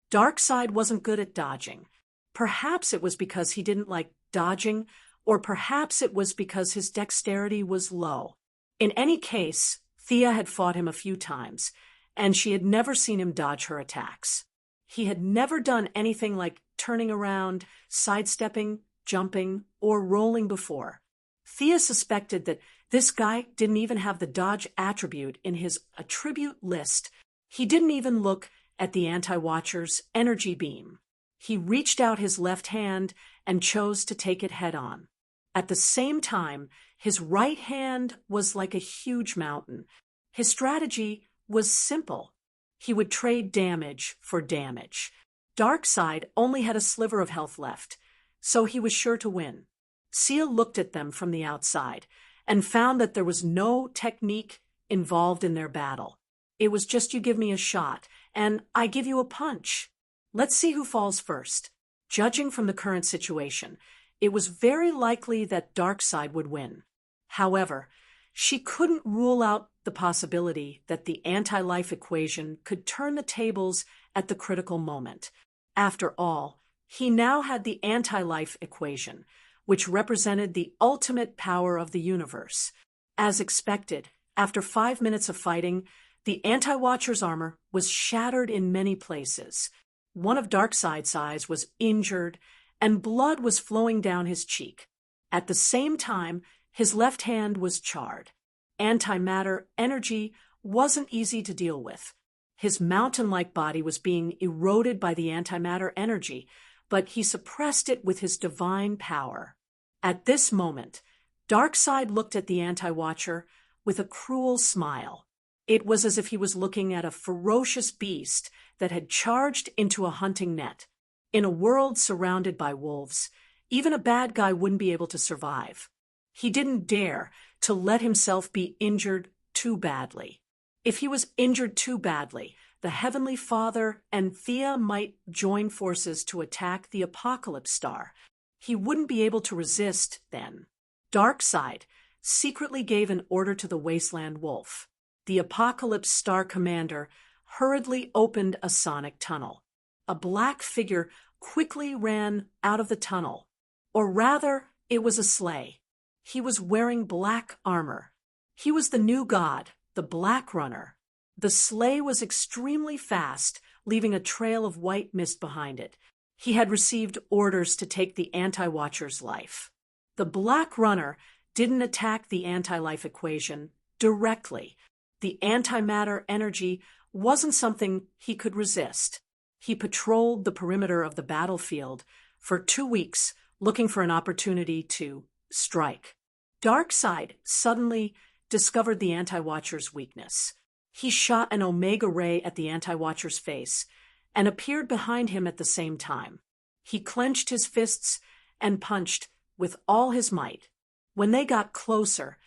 Darkseid wasn't good at dodging. Perhaps it was because he didn't like dodging, or perhaps it was because his dexterity was low. In any case, Thea had fought him a few times, and she had never seen him dodge her attacks. He had never done anything like turning around, sidestepping, jumping, or rolling before. Thea suspected that this guy didn't even have the dodge attribute in his attribute list. He didn't even look at the Anti-Watcher's energy beam. He reached out his left hand and chose to take it head-on. At the same time, his right hand was like a huge mountain. His strategy was simple. He would trade damage for damage. Darkseid only had a sliver of health left, so he was sure to win. Seal looked at them from the outside and found that there was no technique involved in their battle. It was just you give me a shot, and I give you a punch. Let's see who falls first. Judging from the current situation, it was very likely that Darkseid would win. However, she couldn't rule out the possibility that the anti-life equation could turn the tables at the critical moment. After all, he now had the anti-life equation, which represented the ultimate power of the universe. As expected, after 5 minutes of fighting, the Anti-Watcher's armor was shattered in many places. One of Darkseid's eyes was injured, and blood was flowing down his cheek. At the same time, his left hand was charred. Antimatter energy wasn't easy to deal with. His mountain-like body was being eroded by the antimatter energy, but he suppressed it with his divine power. At this moment, Darkseid looked at the Anti-Watcher with a cruel smile. It was as if he was looking at a ferocious beast that had charged into a hunting net. In a world surrounded by wolves, even a bad guy wouldn't be able to survive. He didn't dare to let himself be injured too badly. If he was injured too badly, the Heavenly Father and Thea might join forces to attack the Apocalypse Star. He wouldn't be able to resist then. Darkseid secretly gave an order to the Wasteland Wolf. The Apocalypse Star commander hurriedly opened a sonic tunnel. A black figure quickly ran out of the tunnel. Or rather, it was a sleigh. He was wearing black armor. He was the new god, the Black Runner. The sleigh was extremely fast, leaving a trail of white mist behind it. He had received orders to take the Anti-Watcher's life. The Black Runner didn't attack the anti-life equation directly. The antimatter energy wasn't something he could resist. He patrolled the perimeter of the battlefield for 2 weeks, looking for an opportunity to strike. Darkseid suddenly discovered the Anti-Watcher's weakness. He shot an Omega Ray at the Anti-Watcher's face and appeared behind him at the same time. He clenched his fists and punched with all his might. When they got closer,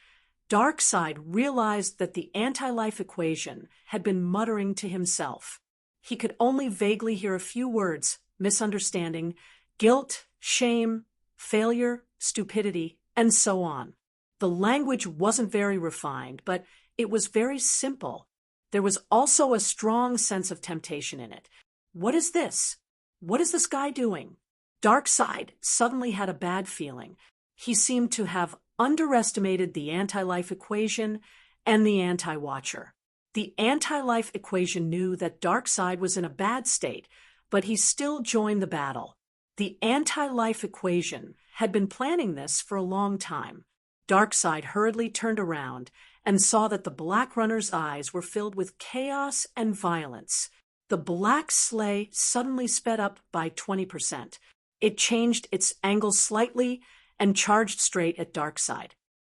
Darkseid realized that the anti-life equation had been muttering to himself. He could only vaguely hear a few words: misunderstanding, guilt, shame, failure, stupidity, and so on. The language wasn't very refined, but it was very simple. There was also a strong sense of temptation in it. What is this? What is this guy doing? Darkseid suddenly had a bad feeling. He seemed to have underestimated the anti-life equation and the Anti-Watcher. The anti-life equation knew that Darkseid was in a bad state, but he still joined the battle. The anti-life equation had been planning this for a long time. Darkseid hurriedly turned around and saw that the Black Runner's eyes were filled with chaos and violence. The black sleigh suddenly sped up by 20%. It changed its angle slightly and charged straight at Darkseid.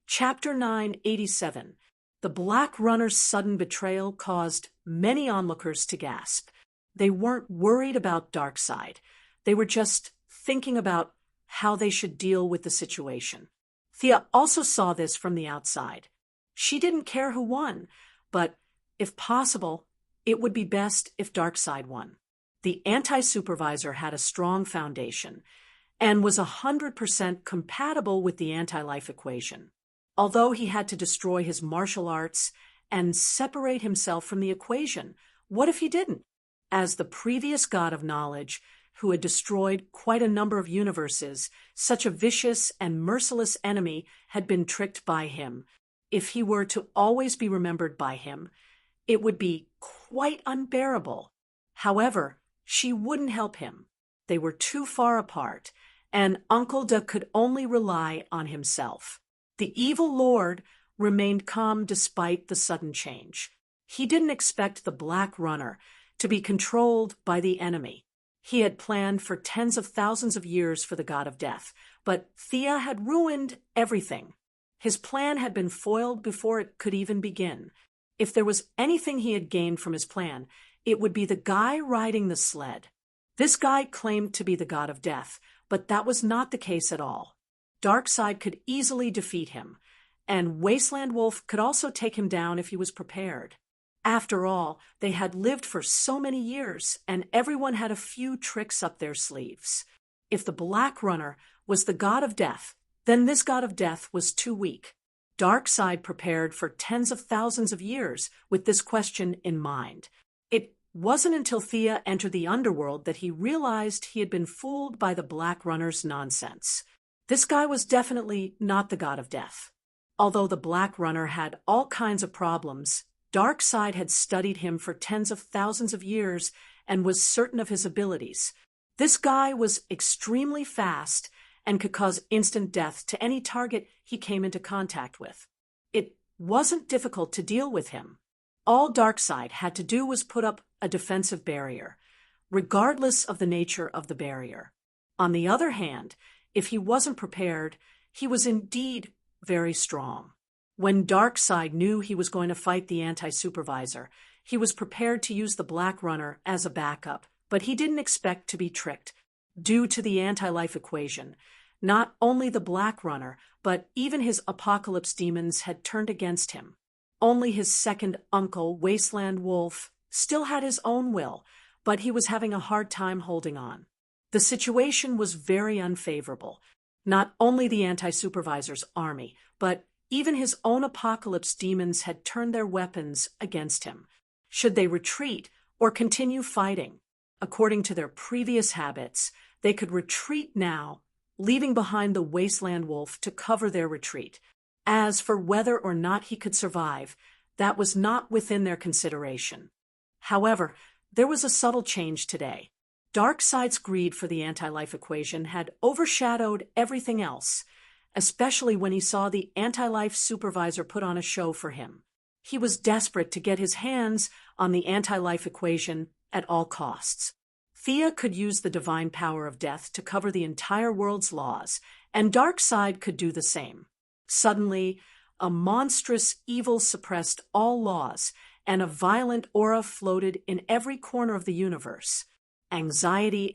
Chapter 987. The Black Runner's sudden betrayal caused many onlookers to gasp. They weren't worried about Darkseid. They were just thinking about how they should deal with the situation. Thea also saw this from the outside. She didn't care who won, but if possible, it would be best if Darkseid won. The anti-supervisor had a strong foundation and was 100% compatible with the anti-life equation. Although he had to destroy his martial arts and separate himself from the equation, what if he didn't? As the previous god of knowledge, who had destroyed quite a number of universes, such a vicious and merciless enemy had been tricked by him. If he were to always be remembered by him, it would be quite unbearable. However, she wouldn't help him. They were too far apart, and Uncle De could only rely on himself. The evil lord remained calm despite the sudden change. He didn't expect the Black Runner to be controlled by the enemy. He had planned for tens of thousands of years for the god of death, but Thea had ruined everything. His plan had been foiled before it could even begin. If there was anything he had gained from his plan, it would be the guy riding the sled. This guy claimed to be the god of death, but that was not the case at all. Darkseid could easily defeat him, and Wasteland Wolf could also take him down if he was prepared. After all, they had lived for so many years, and everyone had a few tricks up their sleeves. If the Black Runner was the god of death, then this god of death was too weak. Darkseid prepared for tens of thousands of years with this question in mind. It wasn't until Thea entered the underworld that he realized he had been fooled by the Black Runner's nonsense. This guy was definitely not the god of death. Although the Black Runner had all kinds of problems, Darkseid had studied him for tens of thousands of years and was certain of his abilities. This guy was extremely fast and could cause instant death to any target he came into contact with. It wasn't difficult to deal with him. All Darkseid had to do was put up a defensive barrier, regardless of the nature of the barrier. On the other hand, if he wasn't prepared, he was indeed very strong. When Darkseid knew he was going to fight the anti-supervisor, he was prepared to use the Black Runner as a backup, but he didn't expect to be tricked. Due to the anti-life equation, not only the Black Runner, but even his apocalypse demons had turned against him. Only his second uncle, Wasteland Wolf, still had his own will, but he was having a hard time holding on. The situation was very unfavorable. Not only the anti-supervisor's army, but even his own apocalypse demons had turned their weapons against him. Should they retreat or continue fighting? According to their previous habits, they could retreat now, leaving behind the Wasteland Wolf to cover their retreat. As for whether or not he could survive, that was not within their consideration. However, there was a subtle change today. Darkseid's greed for the anti-life equation had overshadowed everything else, especially when he saw the anti-life supervisor put on a show for him. He was desperate to get his hands on the anti-life equation at all costs. Thea could use the divine power of death to cover the entire world's laws, and Darkseid could do the same. Suddenly, a monstrous evil suppressed all laws, and a violent aura floated in every corner of the universe. Anxiety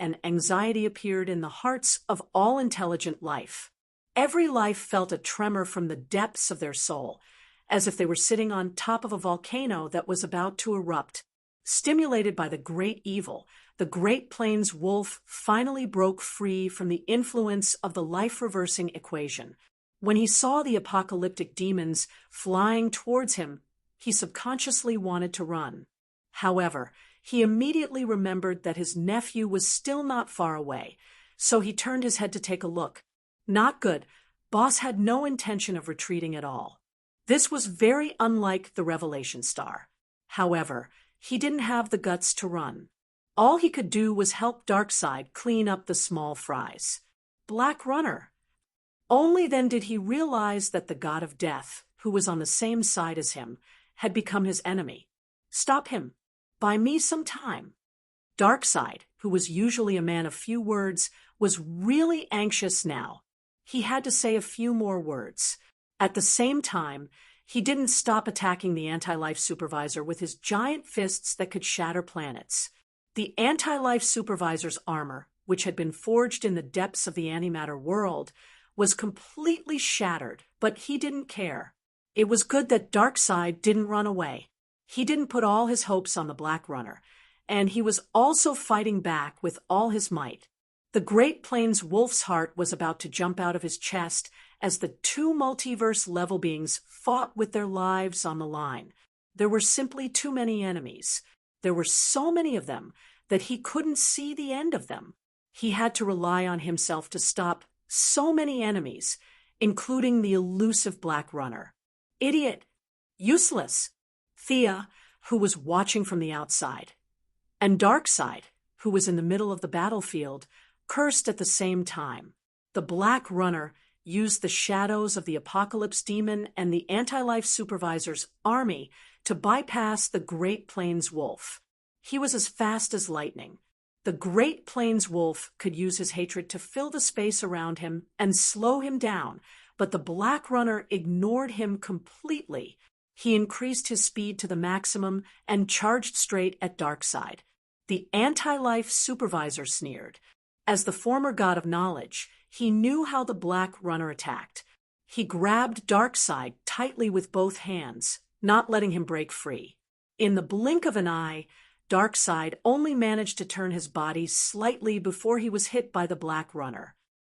appeared in the hearts of all intelligent life. Every life felt a tremor from the depths of their soul, as if they were sitting on top of a volcano that was about to erupt. Stimulated by the great evil, the Great Plains wolf finally broke free from the influence of the life-reversing equation. When he saw the apocalyptic demons flying towards him, he subconsciously wanted to run. However, he immediately remembered that his nephew was still not far away, so he turned his head to take a look. Not good. Boss had no intention of retreating at all. This was very unlike the Revelation Star. However, he didn't have the guts to run. All he could do was help Darkseid clean up the small fries. Black Runner. Only then did he realize that the god of death, who was on the same side as him, had become his enemy. Stop him. Buy me some time. Darkseid, who was usually a man of few words, was really anxious now. He had to say a few more words. At the same time, he didn't stop attacking the anti-life supervisor with his giant fists that could shatter planets. The anti-life supervisor's armor, which had been forged in the depths of the antimatter world, was completely shattered, but he didn't care. It was good that Darkseid didn't run away. He didn't put all his hopes on the Black Runner, and he was also fighting back with all his might. The Great Plains Wolf's heart was about to jump out of his chest as the two multiverse-level beings fought with their lives on the line. There were simply too many enemies. There were so many of them that he couldn't see the end of them. He had to rely on himself to stop so many enemies, including the elusive Black Runner. Idiot! Useless! Thea, who was watching from the outside, and Darkseid, who was in the middle of the battlefield, cursed at the same time. The Black Runner used the shadows of the Apocalypse Demon and the Anti-Life Supervisor's army to bypass the Great Plains Wolf. He was as fast as lightning. The Great Plains Wolf could use his hatred to fill the space around him and slow him down, but the Black Runner ignored him completely. He increased his speed to the maximum and charged straight at Darkseid. The Anti-Life Supervisor sneered. As the former god of knowledge, he knew how the Black Runner attacked. He grabbed Darkseid tightly with both hands, not letting him break free. In the blink of an eye, Darkseid only managed to turn his body slightly before he was hit by the Black Runner.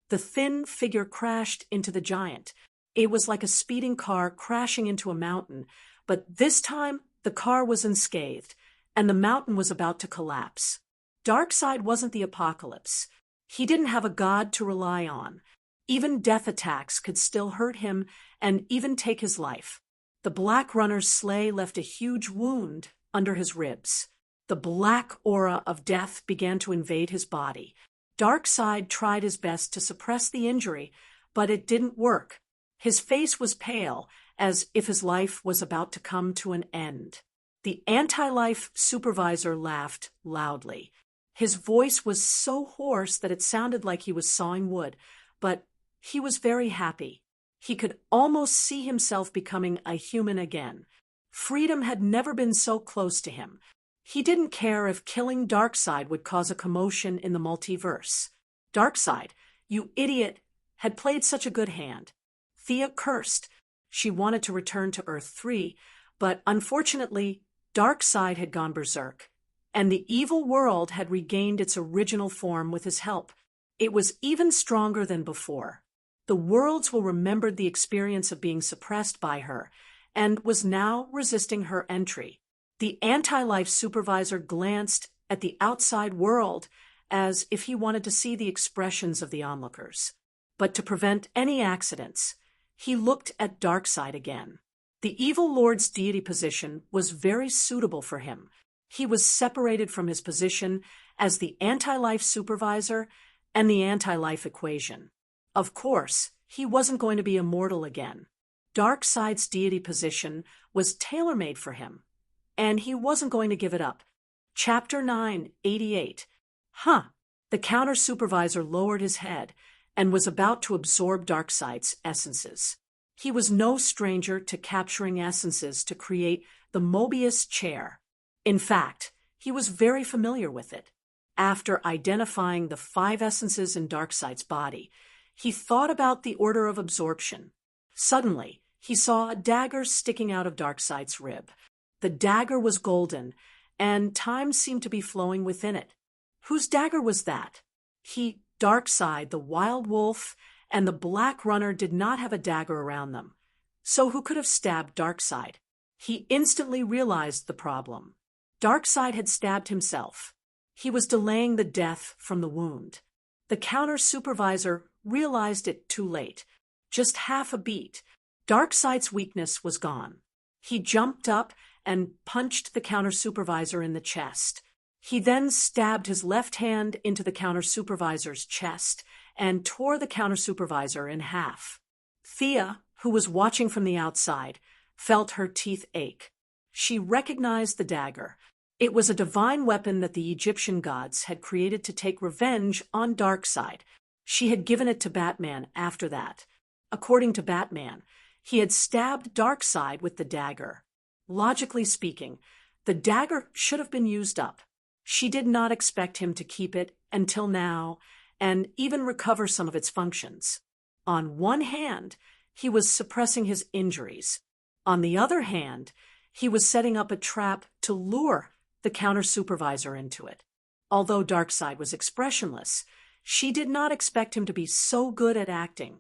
The thin figure crashed into the giant. It was like a speeding car crashing into a mountain, but this time the car was unscathed, and the mountain was about to collapse. Darkseid wasn't the Apocalypse. He didn't have a god to rely on. Even death attacks could still hurt him and even take his life. The Black Runner's sleigh left a huge wound under his ribs. The black aura of death began to invade his body. Darkseid tried his best to suppress the injury, but it didn't work. His face was pale, as if his life was about to come to an end. The Anti-Life Supervisor laughed loudly. His voice was so hoarse that it sounded like he was sawing wood, but he was very happy. He could almost see himself becoming a human again. Freedom had never been so close to him. He didn't care if killing Darkseid would cause a commotion in the multiverse. Darkseid, you idiot, had played such a good hand. Thea cursed. She wanted to return to Earth 3, but unfortunately, Darkseid had gone berserk, and the evil world had regained its original form with his help. It was even stronger than before. The worlds will remember the experience of being suppressed by her, and was now resisting her entry. The Anti-Life Supervisor glanced at the outside world as if he wanted to see the expressions of the onlookers. But to prevent any accidents, he looked at Darkseid again. The Evil Lord's deity position was very suitable for him. He was separated from his position as the Anti-Life Supervisor and the Anti-Life Equation. Of course, he wasn't going to be immortal again. Darkseid's deity position was tailor-made for him, and he wasn't going to give it up. Chapter 988. The counter-supervisor lowered his head and was about to absorb Darkseid's essences. He was no stranger to capturing essences to create the Mobius chair. In fact, he was very familiar with it. After identifying the 5 essences in Darkseid's body, he thought about the order of absorption. Suddenly, he saw a dagger sticking out of Darkseid's rib. The dagger was golden, and time seemed to be flowing within it. Whose dagger was that? Darkseid, the Wild Wolf, and the Black Runner did not have a dagger around them. So who could have stabbed Darkseid? He instantly realized the problem. Darkseid had stabbed himself. He was delaying the death from the wound. The counter-supervisor realized it too late. Just half a beat. Darkseid's weakness was gone. He jumped up and punched the counter-supervisor in the chest. He then stabbed his left hand into the counter-supervisor's chest and tore the counter-supervisor in half. Thea, who was watching from the outside, felt her teeth ache. She recognized the dagger. It was a divine weapon that the Egyptian gods had created to take revenge on Darkseid. She had given it to Batman after that. According to Batman, he had stabbed Darkseid with the dagger. Logically speaking, the dagger should have been used up. She did not expect him to keep it until now and even recover some of its functions. On one hand, he was suppressing his injuries. On the other hand, he was setting up a trap to lure the counter-supervisor into it. Although Darkseid was expressionless, she did not expect him to be so good at acting.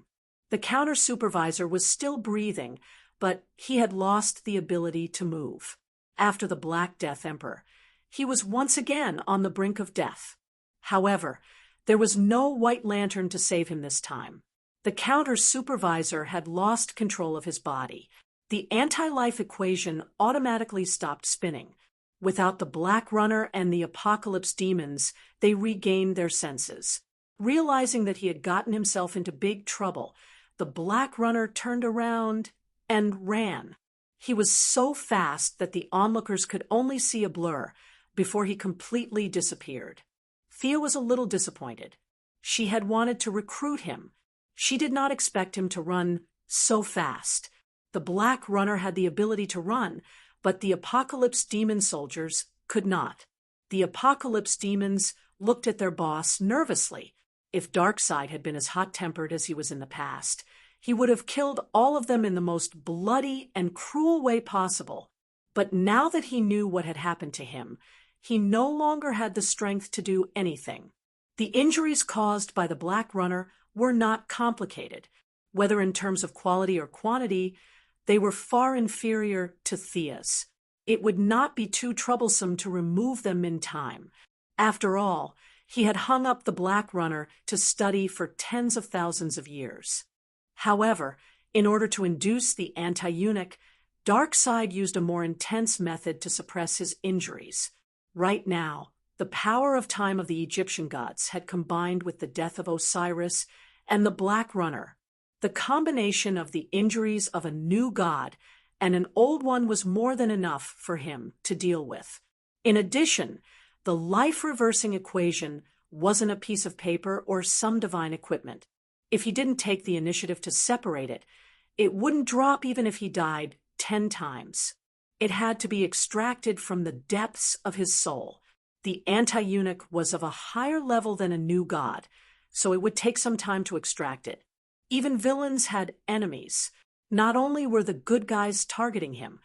The counter-supervisor was still breathing, but he had lost the ability to move. After the Black Death Emperor, he was once again on the brink of death. However, there was no White Lantern to save him this time. The counter-supervisor had lost control of his body. The anti-life equation automatically stopped spinning. Without the Black Runner and the Apocalypse demons, they regained their senses. Realizing that he had gotten himself into big trouble, the Black Runner turned around and ran. He was so fast that the onlookers could only see a blur before he completely disappeared. Thea was a little disappointed. She had wanted to recruit him. She did not expect him to run so fast. The Black Runner had the ability to run, but the Apocalypse demon soldiers could not. The Apocalypse demons looked at their boss nervously. If Darkseid had been as hot-tempered as he was in the past, he would have killed all of them in the most bloody and cruel way possible. But now that he knew what had happened to him, he no longer had the strength to do anything. The injuries caused by the Black Runner were not complicated. Whether in terms of quality or quantity, they were far inferior to Thea's. It would not be too troublesome to remove them in time. After all, he had hung up the Black Runner to study for tens of thousands of years. However, in order to induce the anti-eunuch, Darkseid used a more intense method to suppress his injuries. Right now, the power of time of the Egyptian gods had combined with the death of Osiris and the Black Runner. The combination of the injuries of a new god and an old one was more than enough for him to deal with. In addition, the life-reversing equation wasn't a piece of paper or some divine equipment. If he didn't take the initiative to separate it, it wouldn't drop even if he died 10 times. It had to be extracted from the depths of his soul. The anti-eunuch was of a higher level than a new god, so it would take some time to extract it. Even villains had enemies. Not only were the good guys targeting him,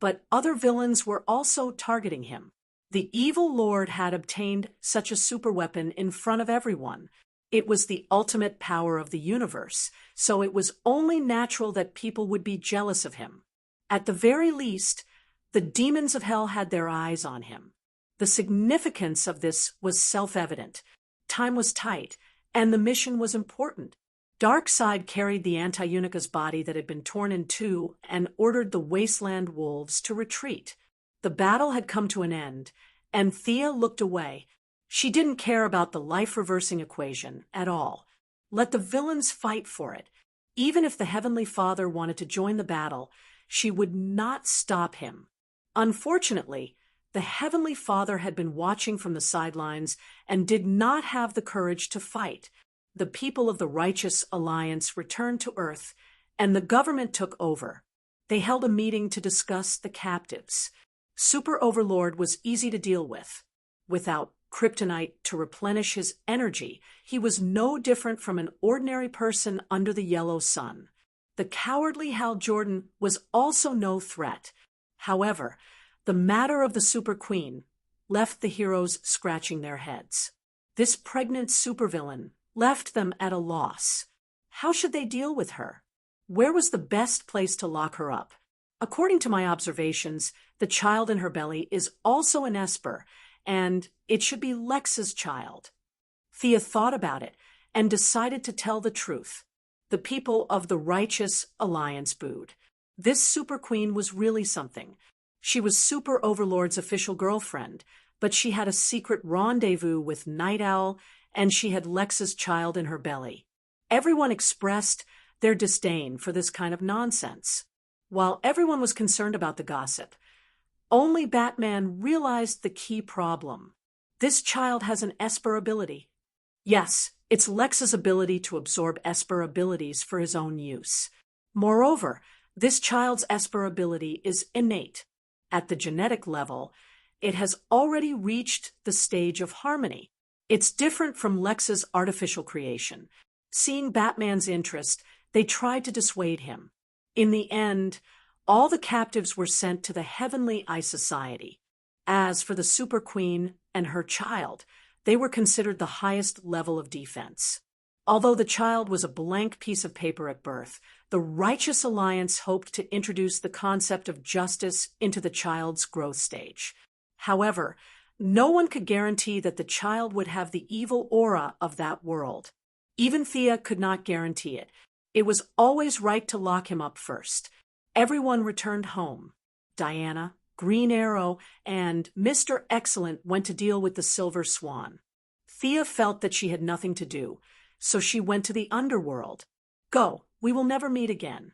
but other villains were also targeting him. The evil lord had obtained such a superweapon in front of everyone. It was the ultimate power of the universe, so it was only natural that people would be jealous of him. At the very least, the demons of hell had their eyes on him. The significance of this was self-evident. Time was tight, and the mission was important. Darkseid carried the anti-eunuch's body that had been torn in two and ordered the wasteland wolves to retreat. The battle had come to an end, and Thea looked away. She didn't care about the life-reversing equation at all. Let the villains fight for it. Even if the Heavenly Father wanted to join the battle, she would not stop him. Unfortunately, the Heavenly Father had been watching from the sidelines and did not have the courage to fight. The people of the Righteous Alliance returned to Earth, and the government took over. They held a meeting to discuss the captives. Super Overlord was easy to deal with. Without kryptonite to replenish his energy, he was no different from an ordinary person under the yellow sun. The cowardly Hal Jordan was also no threat. However, the matter of the Super Queen left the heroes scratching their heads. This pregnant supervillain left them at a loss. How should they deal with her? Where was the best place to lock her up? According to my observations, the child in her belly is also an Esper, and it should be Lex's child. Thea thought about it and decided to tell the truth. The people of the Righteous Alliance booed. This Super Queen was really something. She was Super Overlord's official girlfriend, but she had a secret rendezvous with Night Owl, and she had Lex's child in her belly. Everyone expressed their disdain for this kind of nonsense. While everyone was concerned about the gossip, Only Batman realized the key problem. This child has an Esper ability. Yes, it's Lex's ability to absorb Esper abilities for his own use. Moreover, this child's Esper ability is innate. At the genetic level, it has already reached the stage of harmony. It's different from Lex's artificial creation. Seeing Batman's interest, they tried to dissuade him. In the end, all the captives were sent to the Heavenly Eye Society. As for the Super Queen and her child, they were considered the highest level of defense. Although the child was a blank piece of paper at birth, the Righteous Alliance hoped to introduce the concept of justice into the child's growth stage. However, no one could guarantee that the child would have the evil aura of that world. Even Thea could not guarantee it. It was always right to lock him up first. Everyone returned home. Diana, Green Arrow, and Mr. Excellent went to deal with the Silver Swan. Thea felt that she had nothing to do, so she went to the underworld. "Go, we will never meet again,"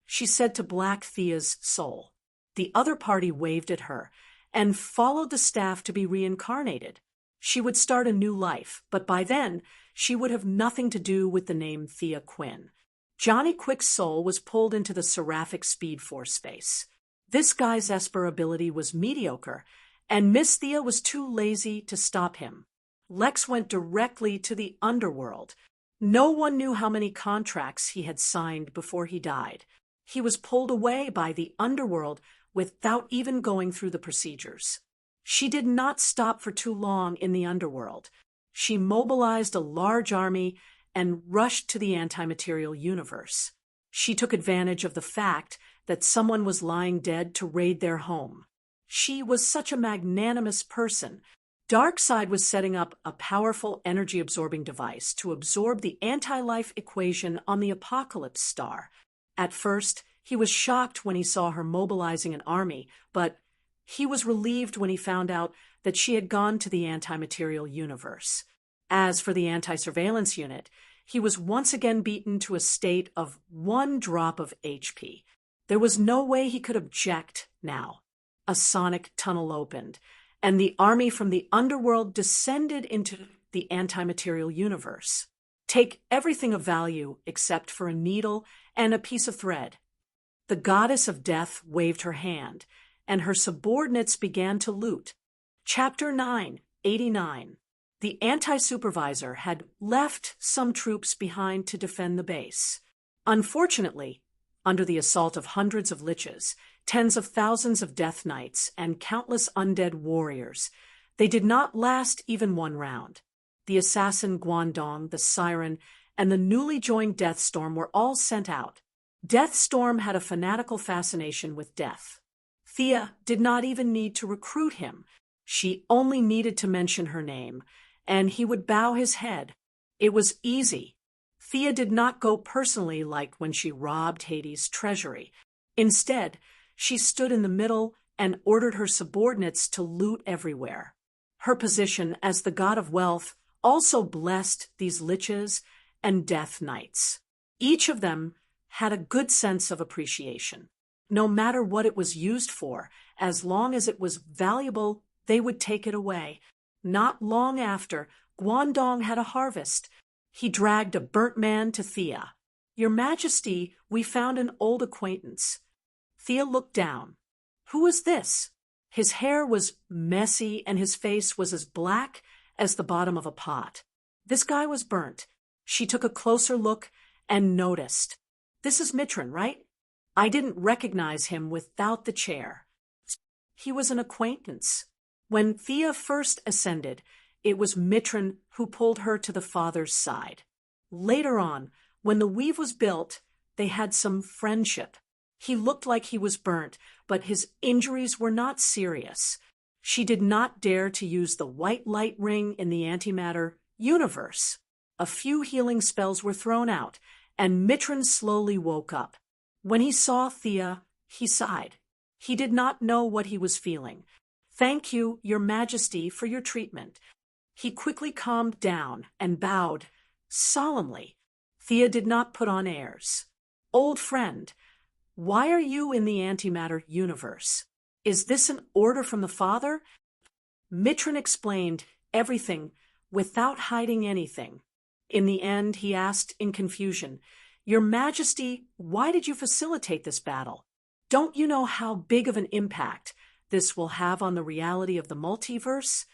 she said to Black Thea's soul. The other party waved at her and followed the staff to be reincarnated. She would start a new life, but by then, she would have nothing to do with the name Thea Quinn. Johnny Quick's soul was pulled into the Seraphic Speed Force space. This guy's Esper ability was mediocre, and Miss Thea was too lazy to stop him. Lex went directly to the underworld. No one knew how many contracts he had signed before he died. He was pulled away by the underworld without even going through the procedures. She did not stop for too long in the underworld. She mobilized a large army and rushed to the anti-material universe. She took advantage of the fact that someone was lying dead to raid their home. She was such a magnanimous person. Darkseid was setting up a powerful energy-absorbing device to absorb the anti-life equation on the Apocalypse Star. At first, he was shocked when he saw her mobilizing an army, but he was relieved when he found out that she had gone to the anti-material universe. As for the anti-surveillance unit, he was once again beaten to a state of 1 drop of HP. There was no way he could object now. A sonic tunnel opened, and the army from the underworld descended into the anti-material universe. Take everything of value except for a needle and a piece of thread. The goddess of death waved her hand, and her subordinates began to loot. Chapter 9, 89. The anti-supervisor had left some troops behind to defend the base. Unfortunately, under the assault of hundreds of liches, tens of thousands of death knights, and countless undead warriors, they did not last even 1 round. The assassin Guangdong, the Siren, and the newly joined Deathstorm were all sent out. Deathstorm had a fanatical fascination with death. Thea did not even need to recruit him. She only needed to mention her name, and he would bow his head. It was easy. Thea did not go personally like when she robbed Hades' treasury. Instead, she stood in the middle and ordered her subordinates to loot everywhere. Her position as the god of wealth also blessed these liches and death knights. Each of them had a good sense of appreciation. No matter what it was used for, as long as it was valuable, they would take it away. Not long after, Guangdong had a harvest. He dragged a burnt man to Thea. "Your Majesty, we found an old acquaintance." Thea looked down. Who was this? His hair was messy and his face was as black as the bottom of a pot. This guy was burnt. She took a closer look and noticed. "This is Mitron, right? I didn't recognize him without the chair." He was an acquaintance. When Thea first ascended, it was Mitron who pulled her to the father's side. Later on, when the weave was built, they had some friendship. He looked like he was burnt, but his injuries were not serious. She did not dare to use the white light ring in the antimatter universe. A few healing spells were thrown out, and Mitron slowly woke up. When he saw Thea, he sighed. He did not know what he was feeling. "Thank you, Your Majesty, for your treatment." He quickly calmed down and bowed solemnly. Thea did not put on airs. "Old friend, why are you in the antimatter universe?" Is this an order from the father? Mitran explained everything without hiding anything. In the end, he asked in confusion, Your Majesty, why did you facilitate this battle? Don't you know how big of an impact this will have on the reality of the multiverse?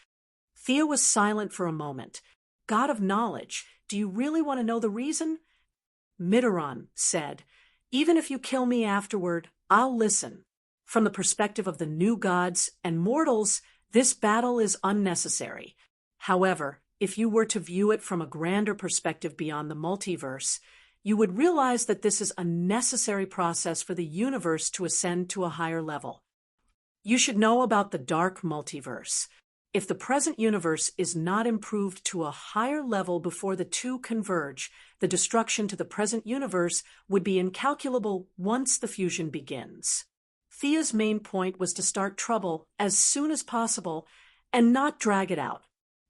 Thea was silent for a moment. God of knowledge, do you really want to know the reason? Mitran said, Even if you kill me afterward, I'll listen. From the perspective of the new gods and mortals, this battle is unnecessary. However, if you were to view it from a grander perspective beyond the multiverse, you would realize that this is a necessary process for the universe to ascend to a higher level. You should know about the dark multiverse. If the present universe is not improved to a higher level before the two converge, the destruction to the present universe would be incalculable once the fusion begins. Thea's main point was to start trouble as soon as possible and not drag it out.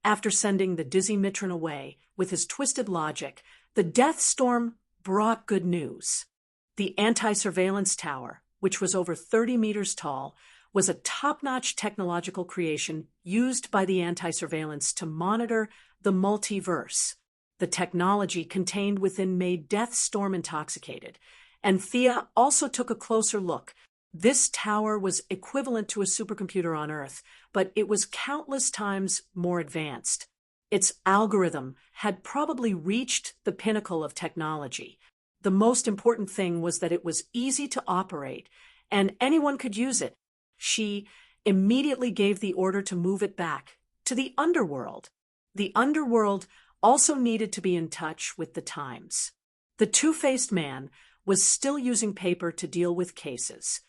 After sending the dizzy Mitran away with his twisted logic, the Death Storm brought good news. The anti-surveillance tower, which was over 30 meters tall, was a top-notch technological creation used by the anti-surveillance to monitor the multiverse. The technology contained within made Death Storm intoxicated, and Thea also took a closer look. This tower was equivalent to a supercomputer on Earth, but it was countless times more advanced. Its algorithm had probably reached the pinnacle of technology. The most important thing was that it was easy to operate, and anyone could use it. She immediately gave the order to move it back to the underworld. The underworld also needed to be in touch with the times. The two-faced man was still using paper to deal with cases.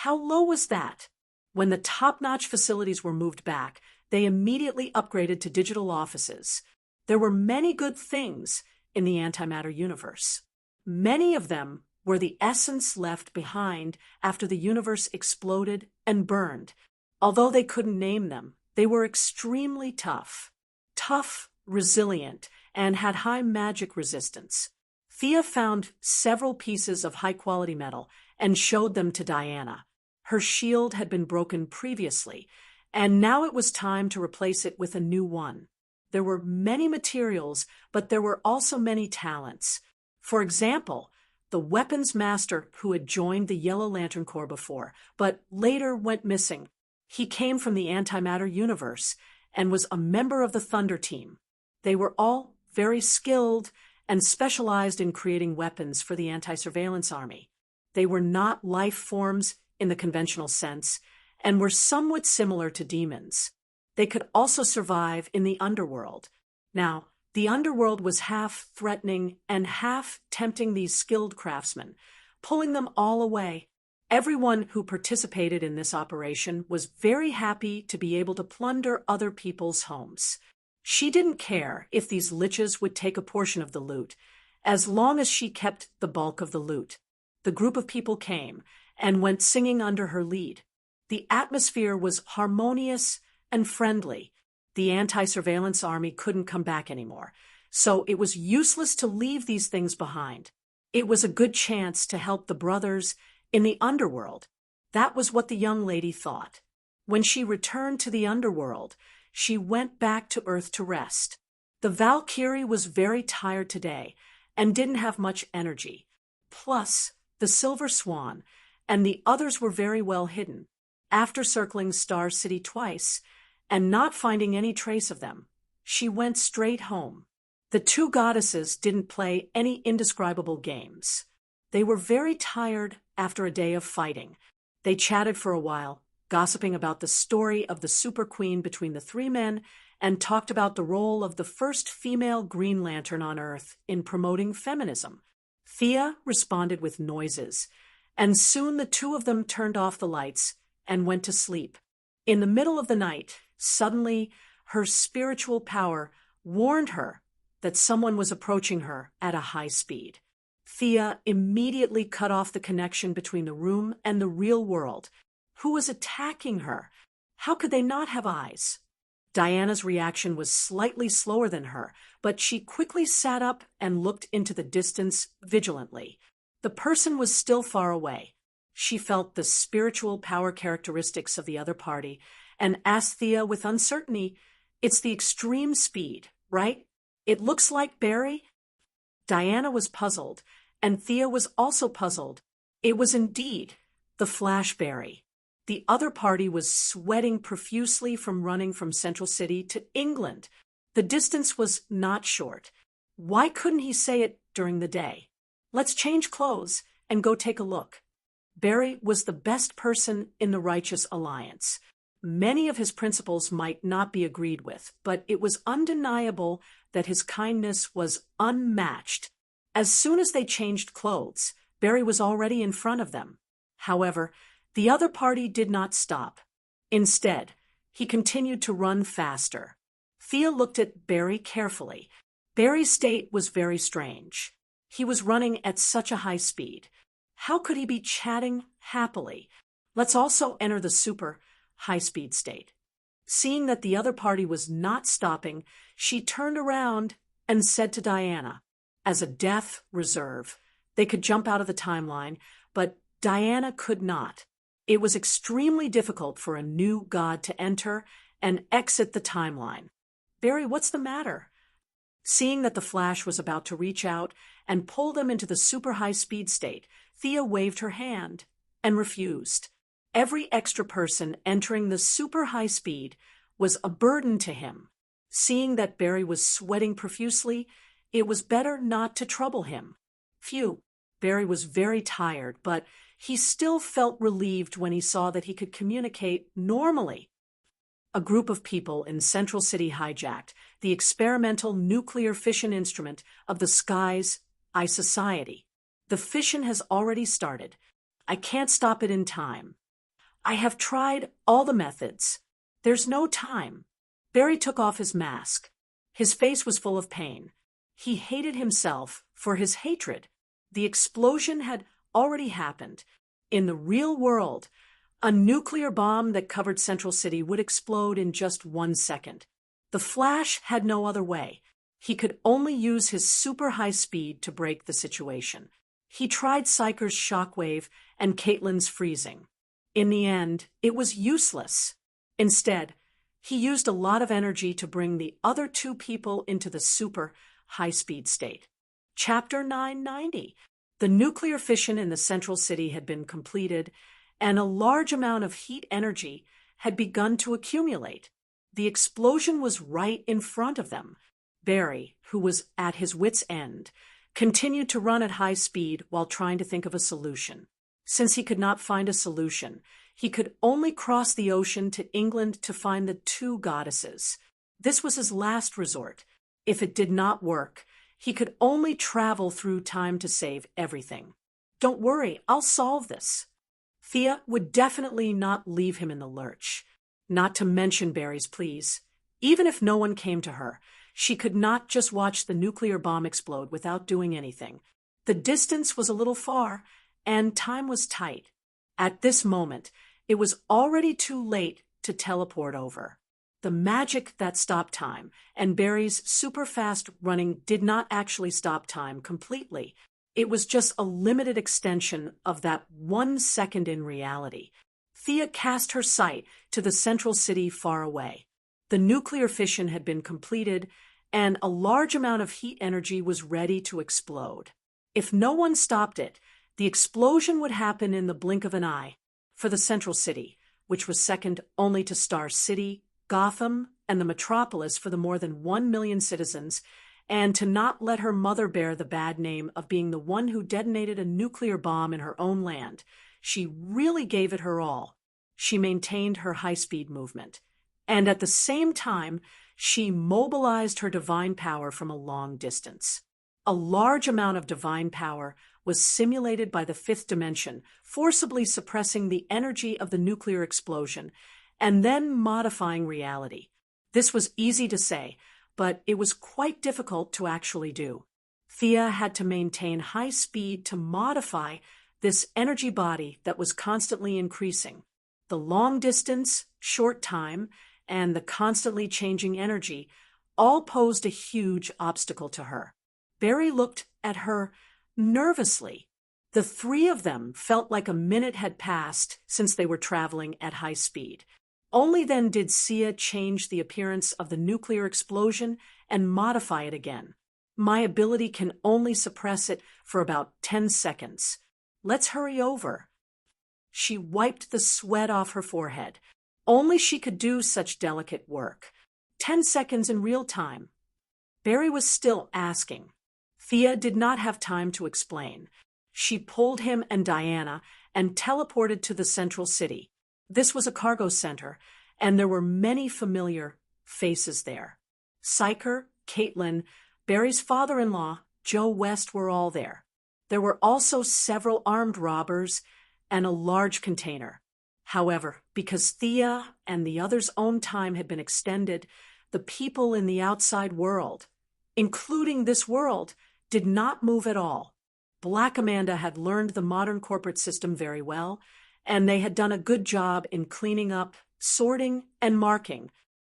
How low was that? When the top-notch facilities were moved back, they immediately upgraded to digital offices. There were many good things in the antimatter universe. Many of them were the essence left behind after the universe exploded and burned. Although they couldn't name them, they were extremely tough. Tough, resilient, and had high magic resistance. Thea found several pieces of high-quality metal and showed them to Diana. Her shield had been broken previously, and now it was time to replace it with a new one. There were many materials, but there were also many talents. For example, the weapons master who had joined the Yellow Lantern Corps before, but later went missing. He came from the antimatter universe and was a member of the Thunder Team. They were all very skilled and specialized in creating weapons for the anti-surveillance army. They were not life forms in the conventional sense, and were somewhat similar to demons. They could also survive in the underworld. Now, the underworld was half threatening and half tempting these skilled craftsmen, pulling them all away. Everyone who participated in this operation was very happy to be able to plunder other people's homes. She didn't care if these liches would take a portion of the loot, as long as she kept the bulk of the loot. The group of people came and went singing under her lead. The atmosphere was harmonious and friendly. The anti-surveillance army couldn't come back anymore, so it was useless to leave these things behind. It was a good chance to help the brothers in the underworld. That was what the young lady thought. When she returned to the underworld, she went back to Earth to rest. The Valkyrie was very tired today and didn't have much energy. Plus, the Silver Swan and the others were very well hidden. After circling Star City twice and not finding any trace of them, she went straight home. The two goddesses didn't play any indescribable games. They were very tired after a day of fighting. They chatted for a while, gossiping about the story of the Super Queen between the three men, and talked about the role of the first female Green Lantern on Earth in promoting feminism. Thea responded with noises, and soon the two of them turned off the lights and went to sleep. In the middle of the night, suddenly, her spiritual power warned her that someone was approaching her at a high speed. Thea immediately cut off the connection between the room and the real world. Who was attacking her? How could they not have eyes? Diana's reaction was slightly slower than her, but she quickly sat up and looked into the distance vigilantly. The person was still far away. she felt the spiritual power characteristics of the other party and asked Thea with uncertainty, "It's the extreme speed, right? It looks like Barry?" Diana was puzzled, and Thea was also puzzled. It was indeed the Flash Barry. The other party was sweating profusely from running from Central City to England. The distance was not short. Why couldn't he say it during the day? "Let's change clothes and go take a look." Barry was the best person in the Righteous Alliance. Many of his principles might not be agreed with, but it was undeniable that his kindness was unmatched. As soon as they changed clothes, Barry was already in front of them. However, the other party did not stop. Instead, he continued to run faster. Thea looked at Barry carefully. Barry's state was very strange. He was running at such a high speed. How could he be chatting happily? "Let's also enter the super high-speed state." Seeing that the other party was not stopping, she turned around and said to Diana, as a death reserve, they could jump out of the timeline, but Diana could not. It was extremely difficult for a new god to enter and exit the timeline. "Barry, what's the matter?" Seeing that the Flash was about to reach out and pull them into the super high-speed state, Thea waved her hand and refused. Every extra person entering the super high speed was a burden to him. Seeing that Barry was sweating profusely, it was better not to trouble him. Phew, Barry was very tired, but he still felt relieved when he saw that he could communicate normally. A group of people in Central City hijacked the experimental nuclear fission instrument of the Sky's Eye Society. "The fission has already started. I can't stop it in time. I have tried all the methods. There's no time." Barry took off his mask. His face was full of pain. He hated himself for his hatred. The explosion had already happened. In the real world, a nuclear bomb that covered Central City would explode in just 1 second. The Flash had no other way. He could only use his super high speed to break the situation. He tried Psyker's shockwave and Caitlin's freezing. In the end, it was useless. Instead, he used a lot of energy to bring the other two people into the super high-speed state. Chapter 990. The nuclear fission in the Central City had been completed, and a large amount of heat energy had begun to accumulate. The explosion was right in front of them. Barry, who was at his wit's end, continued to run at high speed while trying to think of a solution. Since he could not find a solution, he could only cross the ocean to England to find the two goddesses. This was his last resort. If it did not work, he could only travel through time to save everything. "Don't worry, I'll solve this." Thea would definitely not leave him in the lurch. Not to mention Barry's pleas. Even if no one came to her, she could not just watch the nuclear bomb explode without doing anything. The distance was a little far, and time was tight. At this moment, it was already too late to teleport over. The magic that stopped time, and Barry's super-fast running did not actually stop time completely. It was just a limited extension of that 1 second in reality. Thea cast her sight to the Central City far away. The nuclear fission had been completed, and a large amount of heat energy was ready to explode. If no one stopped it, the explosion would happen in the blink of an eye. For the Central City, which was second only to Star City, Gotham, and the metropolis for the more than 1 million citizens, and to not let her mother bear the bad name of being the one who detonated a nuclear bomb in her own land, she really gave it her all. She maintained her high-speed movement. And at the same time, she mobilized her divine power from a long distance. A large amount of divine power was simulated by the fifth dimension, forcibly suppressing the energy of the nuclear explosion and then modifying reality. This was easy to say, but it was quite difficult to actually do. Thea had to maintain high speed to modify this energy body that was constantly increasing. The long distance, short time, and the constantly changing energy all posed a huge obstacle to her. Barry looked at her nervously. The three of them felt like a minute had passed since they were traveling at high speed. Only then did Sia change the appearance of the nuclear explosion and modify it again. My ability can only suppress it for about 10 seconds. Let's hurry over. She wiped the sweat off her forehead. Only she could do such delicate work. 10 seconds in real time. Barry was still asking. Thea did not have time to explain. She pulled him and Diana and teleported to the central city. This was a cargo center, and there were many familiar faces there. Syker, Caitlin, Barry's father-in-law, Joe West were all there. There were also several armed robbers and a large container. However, because Thea and the others' own time had been extended, the people in the outside world, including this world, did not move at all. Black Amanda had learned the modern corporate system very well, and they had done a good job in cleaning up, sorting, and marking.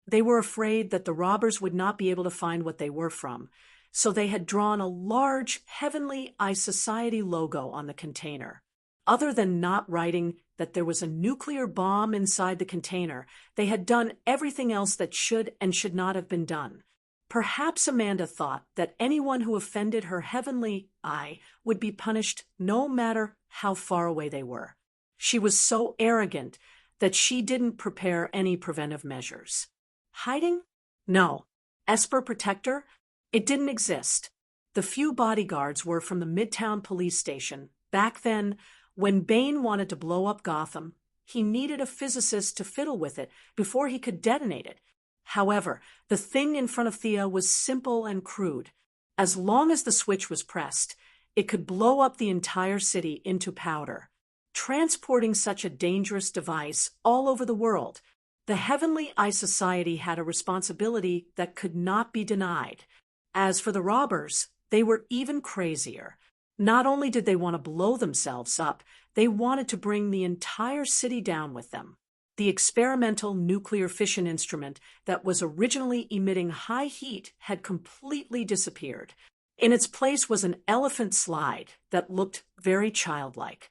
They were afraid that the robbers would not be able to find what they were from, so they had drawn a large Heavenly Eye Society logo on the container. Other than not writing that there was a nuclear bomb inside the container, they had done everything else that should and should not have been done. Perhaps Amanda thought that anyone who offended her Heavenly Eye would be punished no matter how far away they were. She was so arrogant that she didn't prepare any preventive measures. Hiding? No. Esper Protector? It didn't exist. The few bodyguards were from the Midtown police station. Back then, when Bane wanted to blow up Gotham, he needed a physicist to fiddle with it before he could detonate it. However, the thing in front of Thea was simple and crude. As long as the switch was pressed, it could blow up the entire city into powder. Transporting such a dangerous device all over the world, the Heavenly Eye Society had a responsibility that could not be denied. As for the robbers, they were even crazier. Not only did they want to blow themselves up, they wanted to bring the entire city down with them. The experimental nuclear fission instrument that was originally emitting high heat had completely disappeared. In its place was an elephant slide that looked very childlike.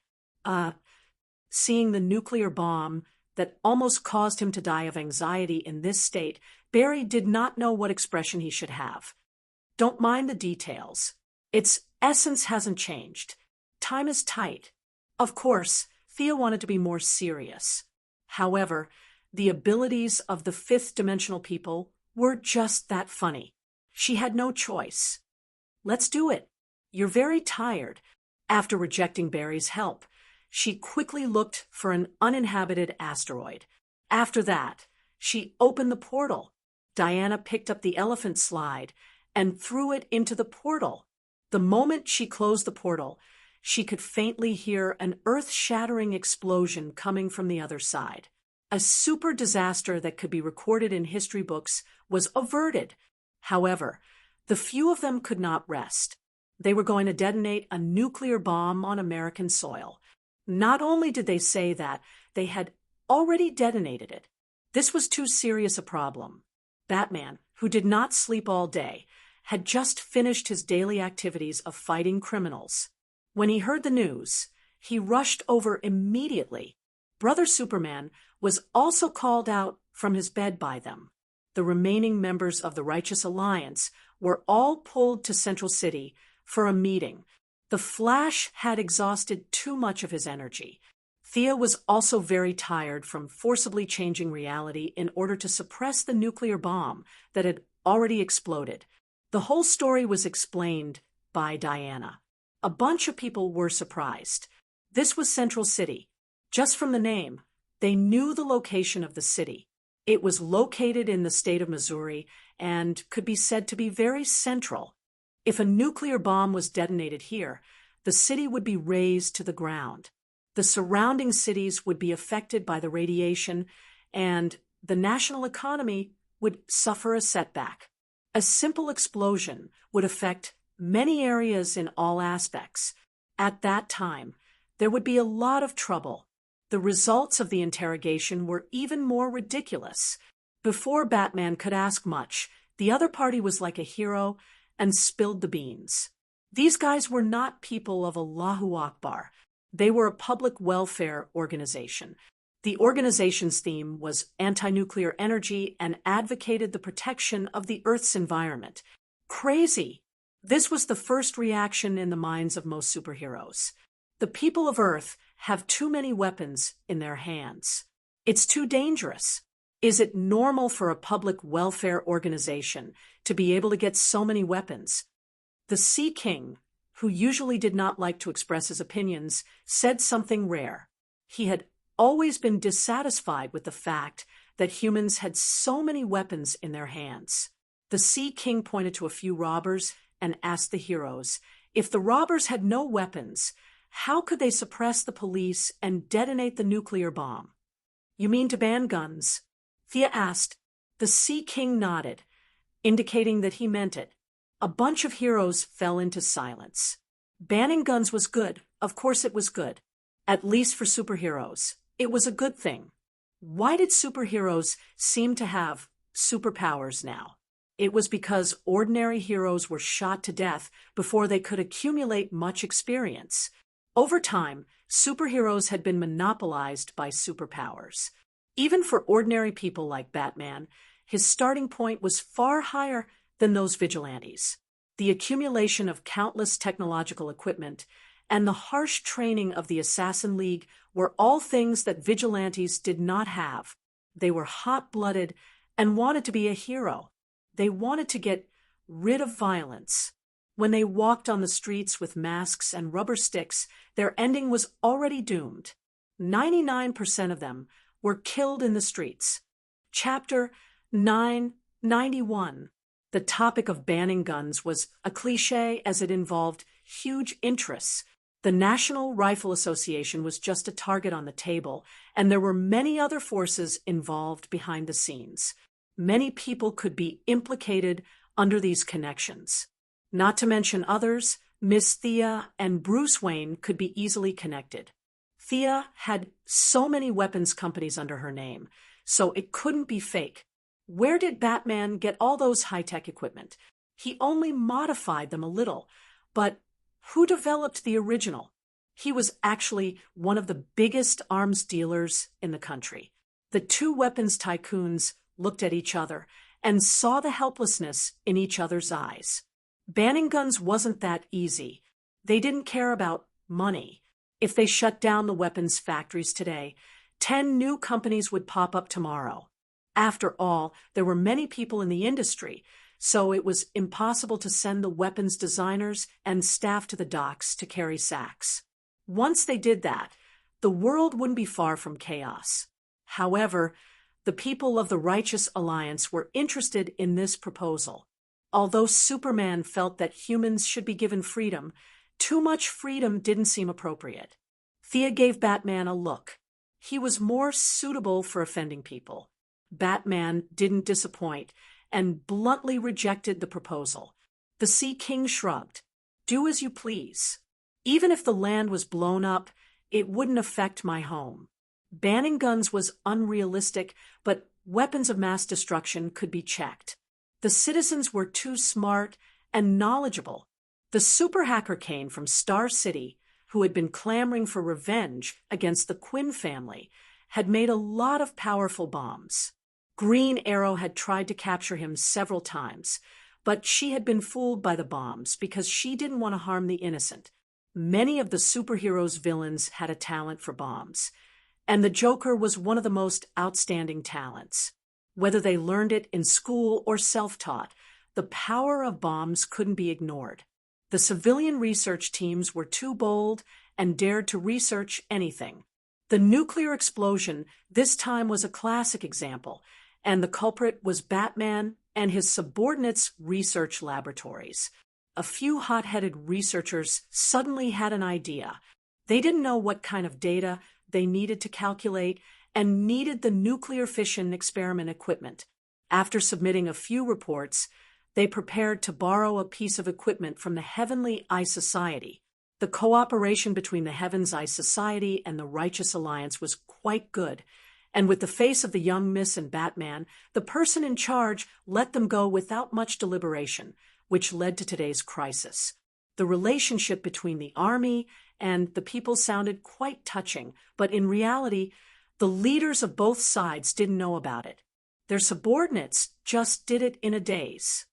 Seeing the nuclear bomb that almost caused him to die of anxiety in this state, Barry did not know what expression he should have. Don't mind the details. Its essence hasn't changed. Time is tight. Of course, Thea wanted to be more serious. However, the abilities of the fifth-dimensional people were just that funny. She had no choice. Let's do it. You're very tired. After rejecting Barry's help, she quickly looked for an uninhabited asteroid. After that, she opened the portal. Diana picked up the elephant slide and threw it into the portal. The moment she closed the portal, she could faintly hear an earth-shattering explosion coming from the other side. A super disaster that could be recorded in history books was averted. However, the few of them could not rest. They were going to detonate a nuclear bomb on American soil. Not only did they say that, they had already detonated it. This was too serious a problem. Batman, who did not sleep all day, had just finished his daily activities of fighting criminals. When he heard the news, he rushed over immediately. Brother Superman was also called out from his bed by them. The remaining members of the Righteous Alliance were all pulled to Central City for a meeting. The Flash had exhausted too much of his energy. Thea was also very tired from forcibly changing reality in order to suppress the nuclear bomb that had already exploded. The whole story was explained by Diana. A bunch of people were surprised. This was Central City. Just from the name, they knew the location of the city. It was located in the state of Missouri and could be said to be very central. If a nuclear bomb was detonated here, the city would be razed to the ground. The surrounding cities would be affected by the radiation, and the national economy would suffer a setback. A simple explosion would affect many areas in all aspects. At that time, there would be a lot of trouble. The results of the interrogation were even more ridiculous. Before Batman could ask much, the other party was like a hero and spilled the beans. These guys were not people of Allahu Akbar. They were a public welfare organization. The organization's theme was anti-nuclear energy and advocated the protection of the Earth's environment. Crazy! This was the first reaction in the minds of most superheroes. The people of Earth have too many weapons in their hands. It's too dangerous. Is it normal for a public welfare organization to be able to get so many weapons? The Sea King, who usually did not like to express his opinions, said something rare. He had always been dissatisfied with the fact that humans had so many weapons in their hands. The Sea King pointed to a few robbers and asked the heroes, if the robbers had no weapons, how could they suppress the police and detonate the nuclear bomb? You mean to ban guns? Thea asked. The Sea King nodded, indicating that he meant it. A bunch of heroes fell into silence. Banning guns was good. Of course it was good. At least for superheroes. It was a good thing. Why did superheroes seem to have superpowers now? It was because ordinary heroes were shot to death before they could accumulate much experience. Over time, superheroes had been monopolized by superpowers. Even for ordinary people like Batman, his starting point was far higher than those vigilantes. The accumulation of countless technological equipment and the harsh training of the Assassin League were all things that vigilantes did not have. They were hot-blooded and wanted to be a hero. They wanted to get rid of violence. When they walked on the streets with masks and rubber sticks, their ending was already doomed. 99% of them were killed in the streets. Chapter 991. The topic of banning guns was a cliché as it involved huge interests. The National Rifle Association was just a target on the table, and there were many other forces involved behind the scenes. Many people could be implicated under these connections. Not to mention others, Miss Thea and Bruce Wayne could be easily connected. Thea had so many weapons companies under her name, so it couldn't be fake. Where did Batman get all those high-tech equipment? He only modified them a little, but who developed the original? He was actually one of the biggest arms dealers in the country. The two weapons tycoons looked at each other and saw the helplessness in each other's eyes. Banning guns wasn't that easy. They didn't care about money. If they shut down the weapons factories today, 10 new companies would pop up tomorrow. After all, there were many people in the industry, so it was impossible to send the weapons designers and staff to the docks to carry sacks. Once they did that, the world wouldn't be far from chaos. However, the people of the Righteous Alliance were interested in this proposal. Although Superman felt that humans should be given freedom, too much freedom didn't seem appropriate. Thea gave Batman a look. He was more suitable for offending people. Batman didn't disappoint and bluntly rejected the proposal. The Sea King shrugged. Do as you please. Even if the land was blown up, it wouldn't affect my home. Banning guns was unrealistic, but weapons of mass destruction could be checked. The citizens were too smart and knowledgeable. The super hacker Kane from Star City, who had been clamoring for revenge against the Quinn family, had made a lot of powerful bombs. Green Arrow had tried to capture him several times, but she had been fooled by the bombs because she didn't want to harm the innocent. Many of the superheroes' villains had a talent for bombs, and the Joker was one of the most outstanding talents. Whether they learned it in school or self-taught, the power of bombs couldn't be ignored. The civilian research teams were too bold and dared to research anything. The nuclear explosion this time was a classic example, and the culprit was Batman and his subordinates' research laboratories. A few hot-headed researchers suddenly had an idea. They didn't know what kind of data they needed to calculate and needed the nuclear fission experiment equipment. After submitting a few reports, they prepared to borrow a piece of equipment from the Heavenly Eye Society. The cooperation between the Heaven's Eye Society and the Righteous Alliance was quite good, and with the face of the young miss and Batman, the person in charge let them go without much deliberation, which led to today's crisis. The relationship between the army and the people sounded quite touching, but in reality, the leaders of both sides didn't know about it. Their subordinates just did it in a daze.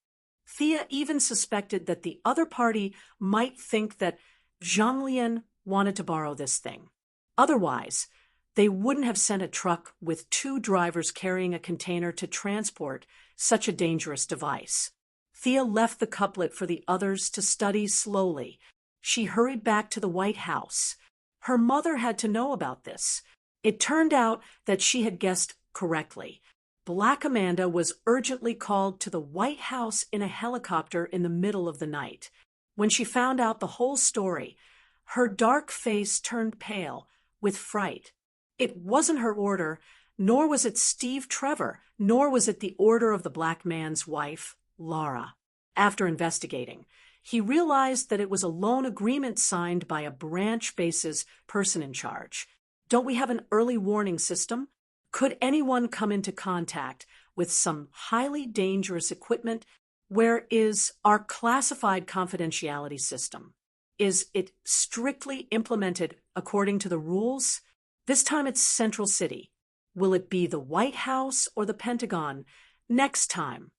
Thea even suspected that the other party might think that Zhang Lian wanted to borrow this thing. Otherwise, they wouldn't have sent a truck with 2 drivers carrying a container to transport such a dangerous device. Thea left the couplet for the others to study slowly. She hurried back to the White House. Her mother had to know about this. It turned out that she had guessed correctly. Black Amanda was urgently called to the White House in a helicopter in the middle of the night. When she found out the whole story, her dark face turned pale with fright. It wasn't her order, nor was it Steve Trevor, nor was it the order of the black man's wife, Laura. After investigating, he realized that it was a loan agreement signed by a branch base's person in charge. Don't we have an early warning system? Could anyone come into contact with some highly dangerous equipment? Where is our classified confidentiality system? Is it strictly implemented according to the rules? This time it's Central City. Will it be the White House or the Pentagon next time?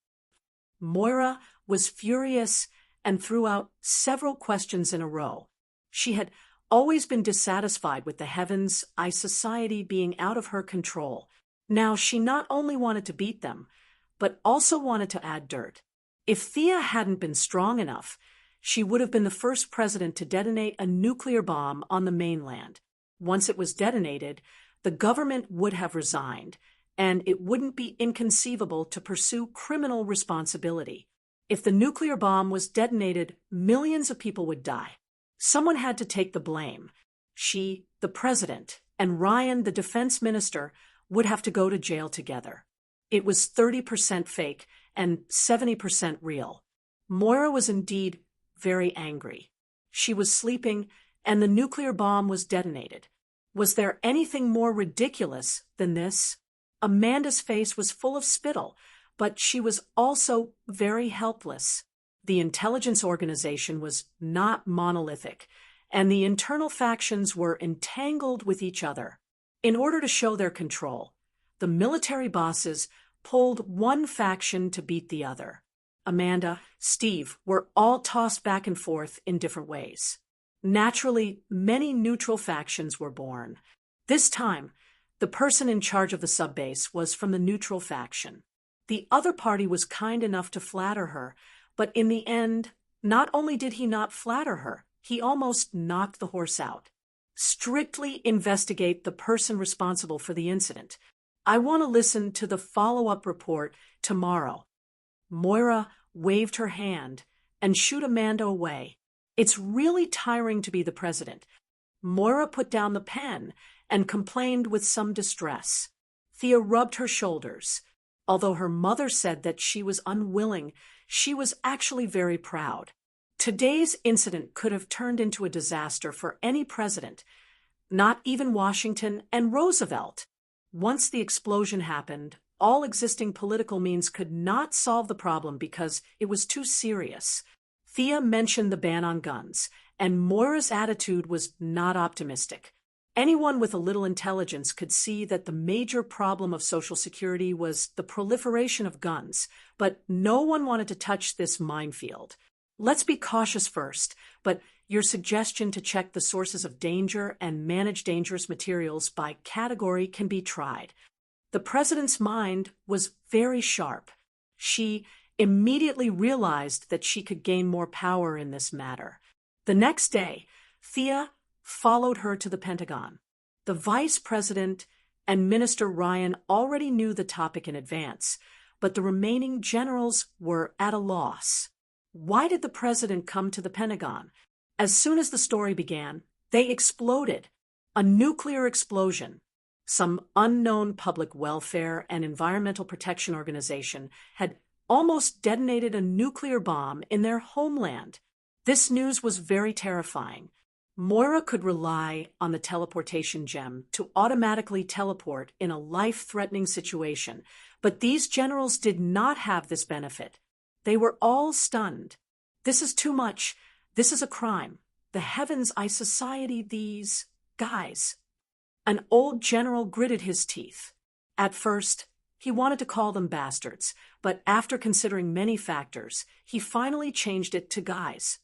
Moira was furious and threw out several questions in a row. She had always been dissatisfied with the Heavens Eye Society being out of her control. Now she not only wanted to beat them, but also wanted to add dirt. If Thea hadn't been strong enough, she would have been the first president to detonate a nuclear bomb on the mainland. Once it was detonated, the government would have resigned, and it wouldn't be inconceivable to pursue criminal responsibility. If the nuclear bomb was detonated, millions of people would die. Someone had to take the blame. She, the president, and Ryan, the defense minister, would have to go to jail together. It was 30% fake and 70% real. Moira was indeed very angry. She was sleeping, and the nuclear bomb was detonated. Was there anything more ridiculous than this? Amanda's face was full of spittle, but she was also very helpless. The intelligence organization was not monolithic, and the internal factions were entangled with each other. In order to show their control, the military bosses pulled one faction to beat the other. Amanda, Steve were all tossed back and forth in different ways. Naturally, many neutral factions were born. This time, the person in charge of the subbase was from the neutral faction. The other party was kind enough to flatter her, but in the end, not only did he not flatter her, he almost knocked the horse out. Strictly investigate the person responsible for the incident. I want to listen to the follow-up report tomorrow. Moira waved her hand and shooed Amanda away. It's really tiring to be the president. Moira put down the pen and complained with some distress. Thea rubbed her shoulders. Although her mother said that she was unwilling, she was actually very proud. Today's incident could have turned into a disaster for any president, not even Washington and Roosevelt. Once the explosion happened, all existing political means could not solve the problem because it was too serious. Thea mentioned the ban on guns, and Moira's attitude was not optimistic. Anyone with a little intelligence could see that the major problem of Social Security was the proliferation of guns, but no one wanted to touch this minefield. Let's be cautious first, but your suggestion to check the sources of danger and manage dangerous materials by category can be tried. The president's mind was very sharp. She immediately realized that she could gain more power in this matter. The next day, Thea followed her to the Pentagon. The vice president and Minister Ryan already knew the topic in advance, but the remaining generals were at a loss. Why did the president come to the Pentagon? As soon as the story began, they exploded. A nuclear explosion. Some unknown public welfare and environmental protection organization had almost detonated a nuclear bomb in their homeland. This news was very terrifying. Moira could rely on the teleportation gem to automatically teleport in a life-threatening situation, but these generals did not have this benefit. They were all stunned. This is too much. This is a crime. The heavens I society these guys. An old general gritted his teeth. At first, he wanted to call them bastards, but after considering many factors, he finally changed it to guys.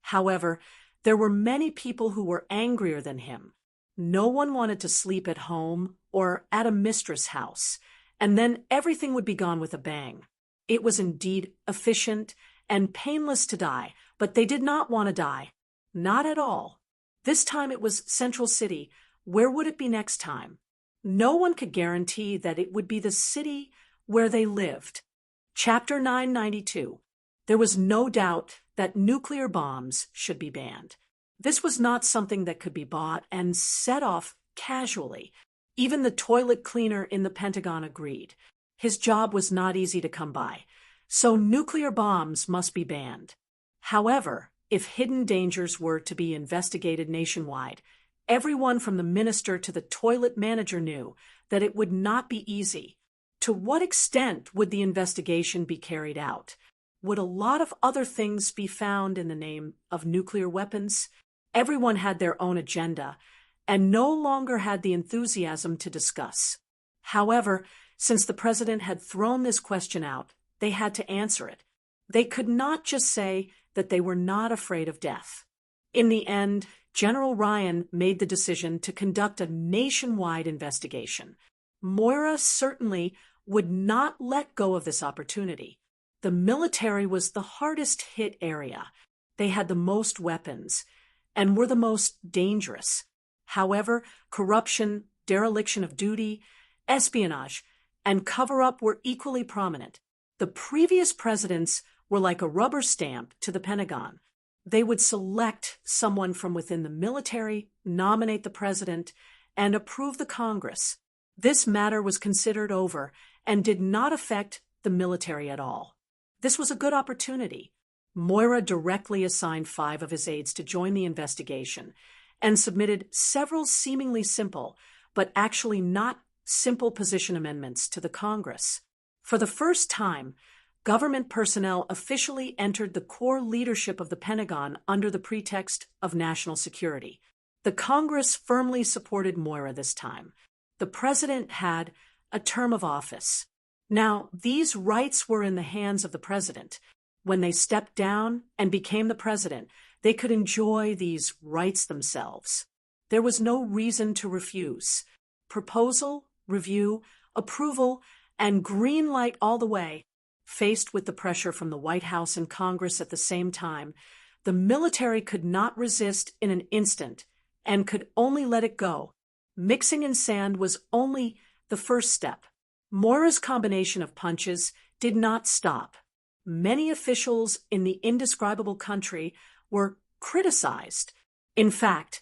However, there were many people who were angrier than him. No one wanted to sleep at home or at a mistress' house, and then everything would be gone with a bang. It was indeed efficient and painless to die, but they did not want to die. Not at all. This time it was Central City. Where would it be next time? No one could guarantee that it would be the city where they lived. Chapter 992. There was no doubt that nuclear bombs should be banned. This was not something that could be bought and set off casually. Even the toilet cleaner in the Pentagon agreed. His job was not easy to come by. So nuclear bombs must be banned. However, if hidden dangers were to be investigated nationwide, everyone from the minister to the toilet manager knew that it would not be easy. To what extent would the investigation be carried out? Would a lot of other things be found in the name of nuclear weapons? Everyone had their own agenda, and no longer had the enthusiasm to discuss. However, since the president had thrown this question out, they had to answer it. They could not just say that they were not afraid of death. In the end, General Ryan made the decision to conduct a nationwide investigation. Moira certainly would not let go of this opportunity. The military was the hardest hit area. They had the most weapons and were the most dangerous. However, corruption, dereliction of duty, espionage, and cover-up were equally prominent. The previous presidents were like a rubber stamp to the Pentagon. They would select someone from within the military, nominate the president, and approve the Congress. This matter was considered over and did not affect the military at all. This was a good opportunity. Moira directly assigned 5 of his aides to join the investigation and submitted several seemingly simple, but actually not simple position amendments to the Congress. For the first time, government personnel officially entered the core leadership of the Pentagon under the pretext of national security. The Congress firmly supported Moira this time. The president had a term of office. Now, these rights were in the hands of the president. When they stepped down and became the president, they could enjoy these rights themselves. There was no reason to refuse. Proposal, review, approval, and green light all the way. Faced with the pressure from the White House and Congress at the same time, the military could not resist in an instant and could only let it go. Mixing in sand was only the first step. Moira's combination of punches did not stop. Many officials in the indescribable country were criticized. In fact,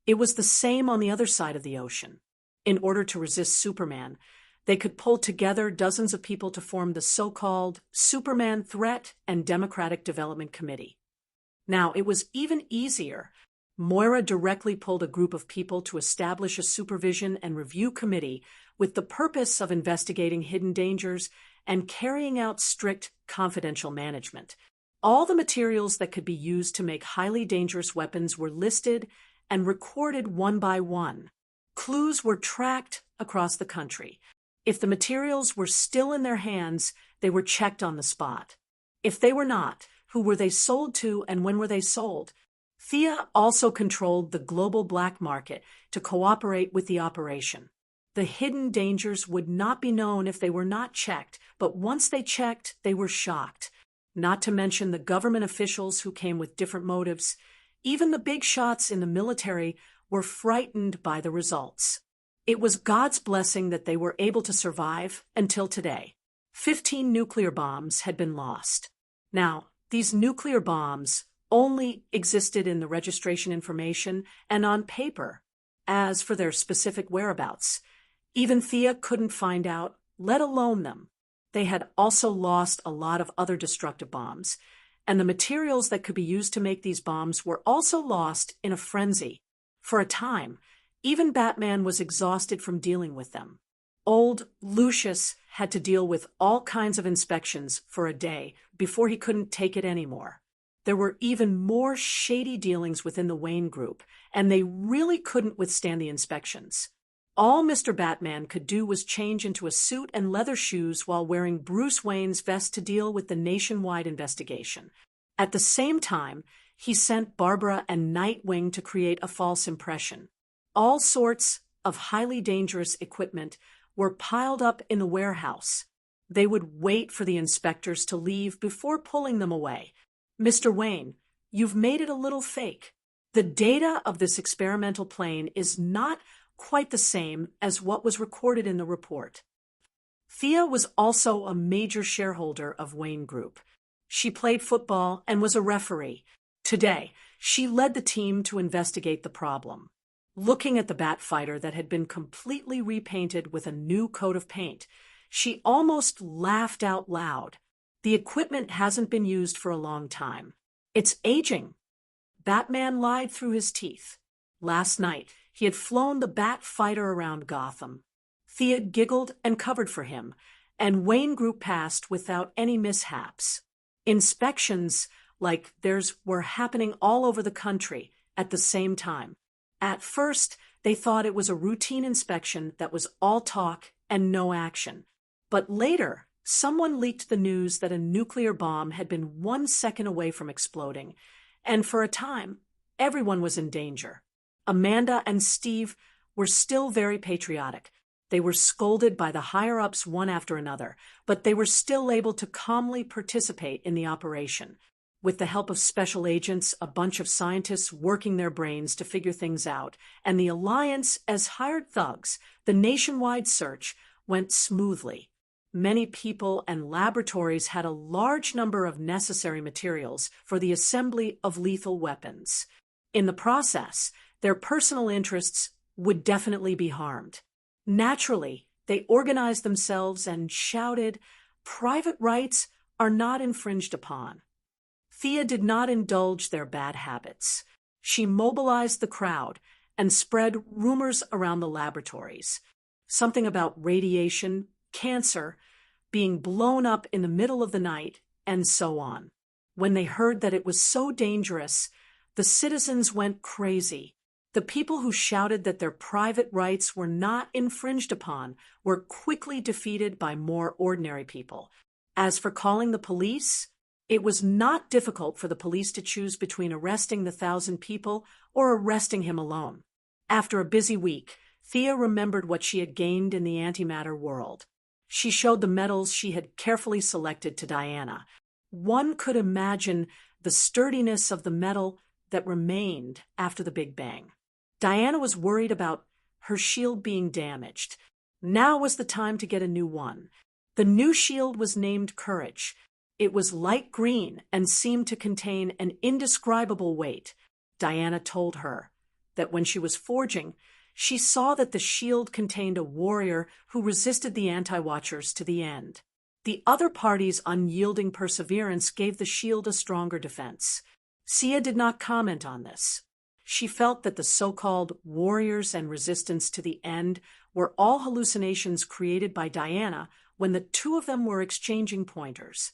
it was the same on the other side of the ocean. In order to resist Superman, they could pull together dozens of people to form the so-called Superman Threat and Democratic Development Committee. Now, it was even easier. Moira directly pulled a group of people to establish a supervision and review committee with the purpose of investigating hidden dangers and carrying out strict confidential management. All the materials that could be used to make highly dangerous weapons were listed and recorded one by one. Clues were tracked across the country. If the materials were still in their hands, they were checked on the spot. If they were not, who were they sold to and when were they sold? Thea also controlled the global black market to cooperate with the operation. The hidden dangers would not be known if they were not checked, but once they checked, they were shocked. Not to mention the government officials who came with different motives. Even the big shots in the military were frightened by the results. It was God's blessing that they were able to survive until today. 15 nuclear bombs had been lost. Now, these nuclear bombs only existed in the registration information and on paper. As for their specific whereabouts, even Thea couldn't find out, let alone them. They had also lost a lot of other destructive bombs, and the materials that could be used to make these bombs were also lost in a frenzy. For a time, even Batman was exhausted from dealing with them. Old Lucius had to deal with all kinds of inspections for a day before he couldn't take it anymore. There were even more shady dealings within the Wayne Group, and they really couldn't withstand the inspections. All Mr. Batman could do was change into a suit and leather shoes while wearing Bruce Wayne's vest to deal with the nationwide investigation. At the same time, he sent Barbara and Nightwing to create a false impression. All sorts of highly dangerous equipment were piled up in the warehouse. They would wait for the inspectors to leave before pulling them away. Mr. Wayne, you've made it a little fake. The data of this experimental plane is not quite the same as what was recorded in the report. Thea was also a major shareholder of Wayne Group. She played football and was a referee. Today, she led the team to investigate the problem. Looking at the Batfighter that had been completely repainted with a new coat of paint, she almost laughed out loud. The equipment hasn't been used for a long time. It's aging. Batman lied through his teeth. Last night, he had flown the Batfighter around Gotham. Thea giggled and covered for him, and Wayne Group passed without any mishaps. Inspections like theirs were happening all over the country at the same time. At first, they thought it was a routine inspection that was all talk and no action. But later, someone leaked the news that a nuclear bomb had been 1 second away from exploding, and for a time, everyone was in danger. Amanda and Steve were still very patriotic. They were scolded by the higher-ups one after another, but they were still able to calmly participate in the operation. With the help of special agents, a bunch of scientists working their brains to figure things out, and the Alliance as hired thugs, the nationwide search went smoothly. Many people and laboratories had a large number of necessary materials for the assembly of lethal weapons. In the process, their personal interests would definitely be harmed. Naturally, they organized themselves and shouted, "Private rights are not infringed upon." Thea did not indulge their bad habits. She mobilized the crowd and spread rumors around the laboratories. Something about radiation, cancer, being blown up in the middle of the night, and so on. When they heard that it was so dangerous, the citizens went crazy. The people who shouted that their private rights were not infringed upon were quickly defeated by more ordinary people. As for calling the police, it was not difficult for the police to choose between arresting the 1,000 people or arresting him alone. After a busy week, Thea remembered what she had gained in the antimatter world. She showed the metals she had carefully selected to Diana. One could imagine the sturdiness of the metal that remained after the Big Bang. Diana was worried about her shield being damaged. Now was the time to get a new one. The new shield was named Courage. It was light green and seemed to contain an indescribable weight. Diana told her that when she was forging, she saw that the shield contained a warrior who resisted the anti-watchers to the end. The other party's unyielding perseverance gave the shield a stronger defense. Sia did not comment on this. She felt that the so-called warriors and resistance to the end were all hallucinations created by Diana when the two of them were exchanging pointers.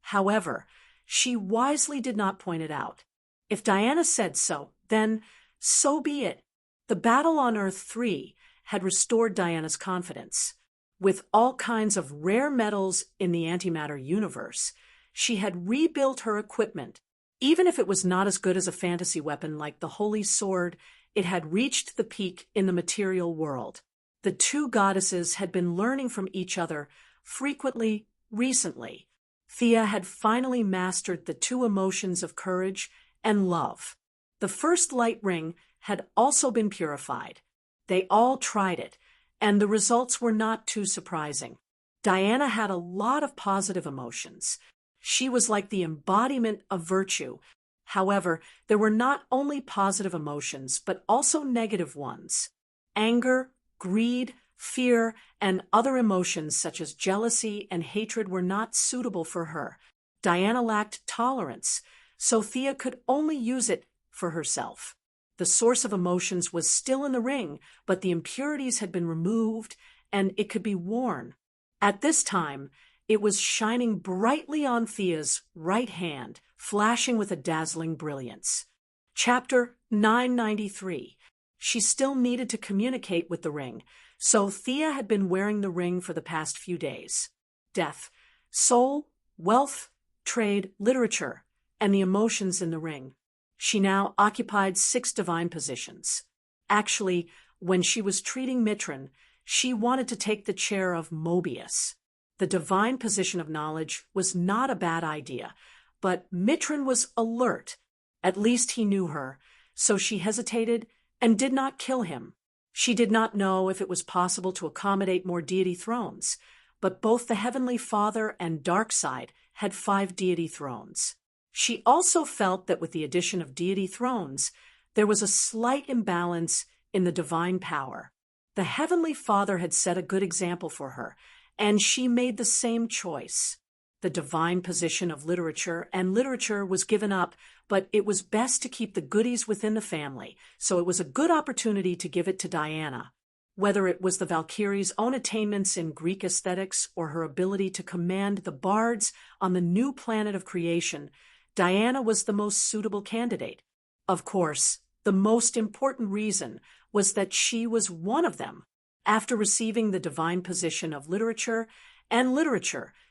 However, she wisely did not point it out. If Diana said so, then so be it. The battle on Earth 3 had restored Diana's confidence. With all kinds of rare metals in the antimatter universe, she had rebuilt her equipment. Even if it was not as good as a fantasy weapon like the Holy Sword, it had reached the peak in the material world. The two goddesses had been learning from each other frequently recently. Thea had finally mastered the two emotions of courage and love. The first light ring had also been purified. They all tried it, and the results were not too surprising. Diana had a lot of positive emotions. She was like the embodiment of virtue. However, there were not only positive emotions, but also negative ones. Anger, greed, fear, and other emotions such as jealousy and hatred were not suitable for her. Diana lacked tolerance, so Thea could only use it for herself. The source of emotions was still in the ring, but the impurities had been removed, and it could be worn. At this time, It was shining brightly on Thea's right hand, flashing with a dazzling brilliance. Chapter 993. She still needed to communicate with the ring, so Thea had been wearing the ring for the past few days. Death, soul, wealth, trade, literature, and the emotions in the ring. She now occupied 6 divine positions. Actually, when she was treating Mitran, she wanted to take the chair of Mobius. The divine position of knowledge was not a bad idea, but Mitran was alert. At least he knew her, so she hesitated and did not kill him. She did not know if it was possible to accommodate more deity thrones, but both the Heavenly Father and Darkside had 5 deity thrones. She also felt that with the addition of deity thrones, there was a slight imbalance in the divine power. The Heavenly Father had set a good example for her, and she made the same choice. The divine position of literature was given up, but it was best to keep the goodies within the family, so it was a good opportunity to give it to Diana. Whether it was the Valkyrie's own attainments in Greek aesthetics or her ability to command the bards on the new planet of creation, Diana was the most suitable candidate. Of course, the most important reason was that she was one of them. After receiving the divine position of literature,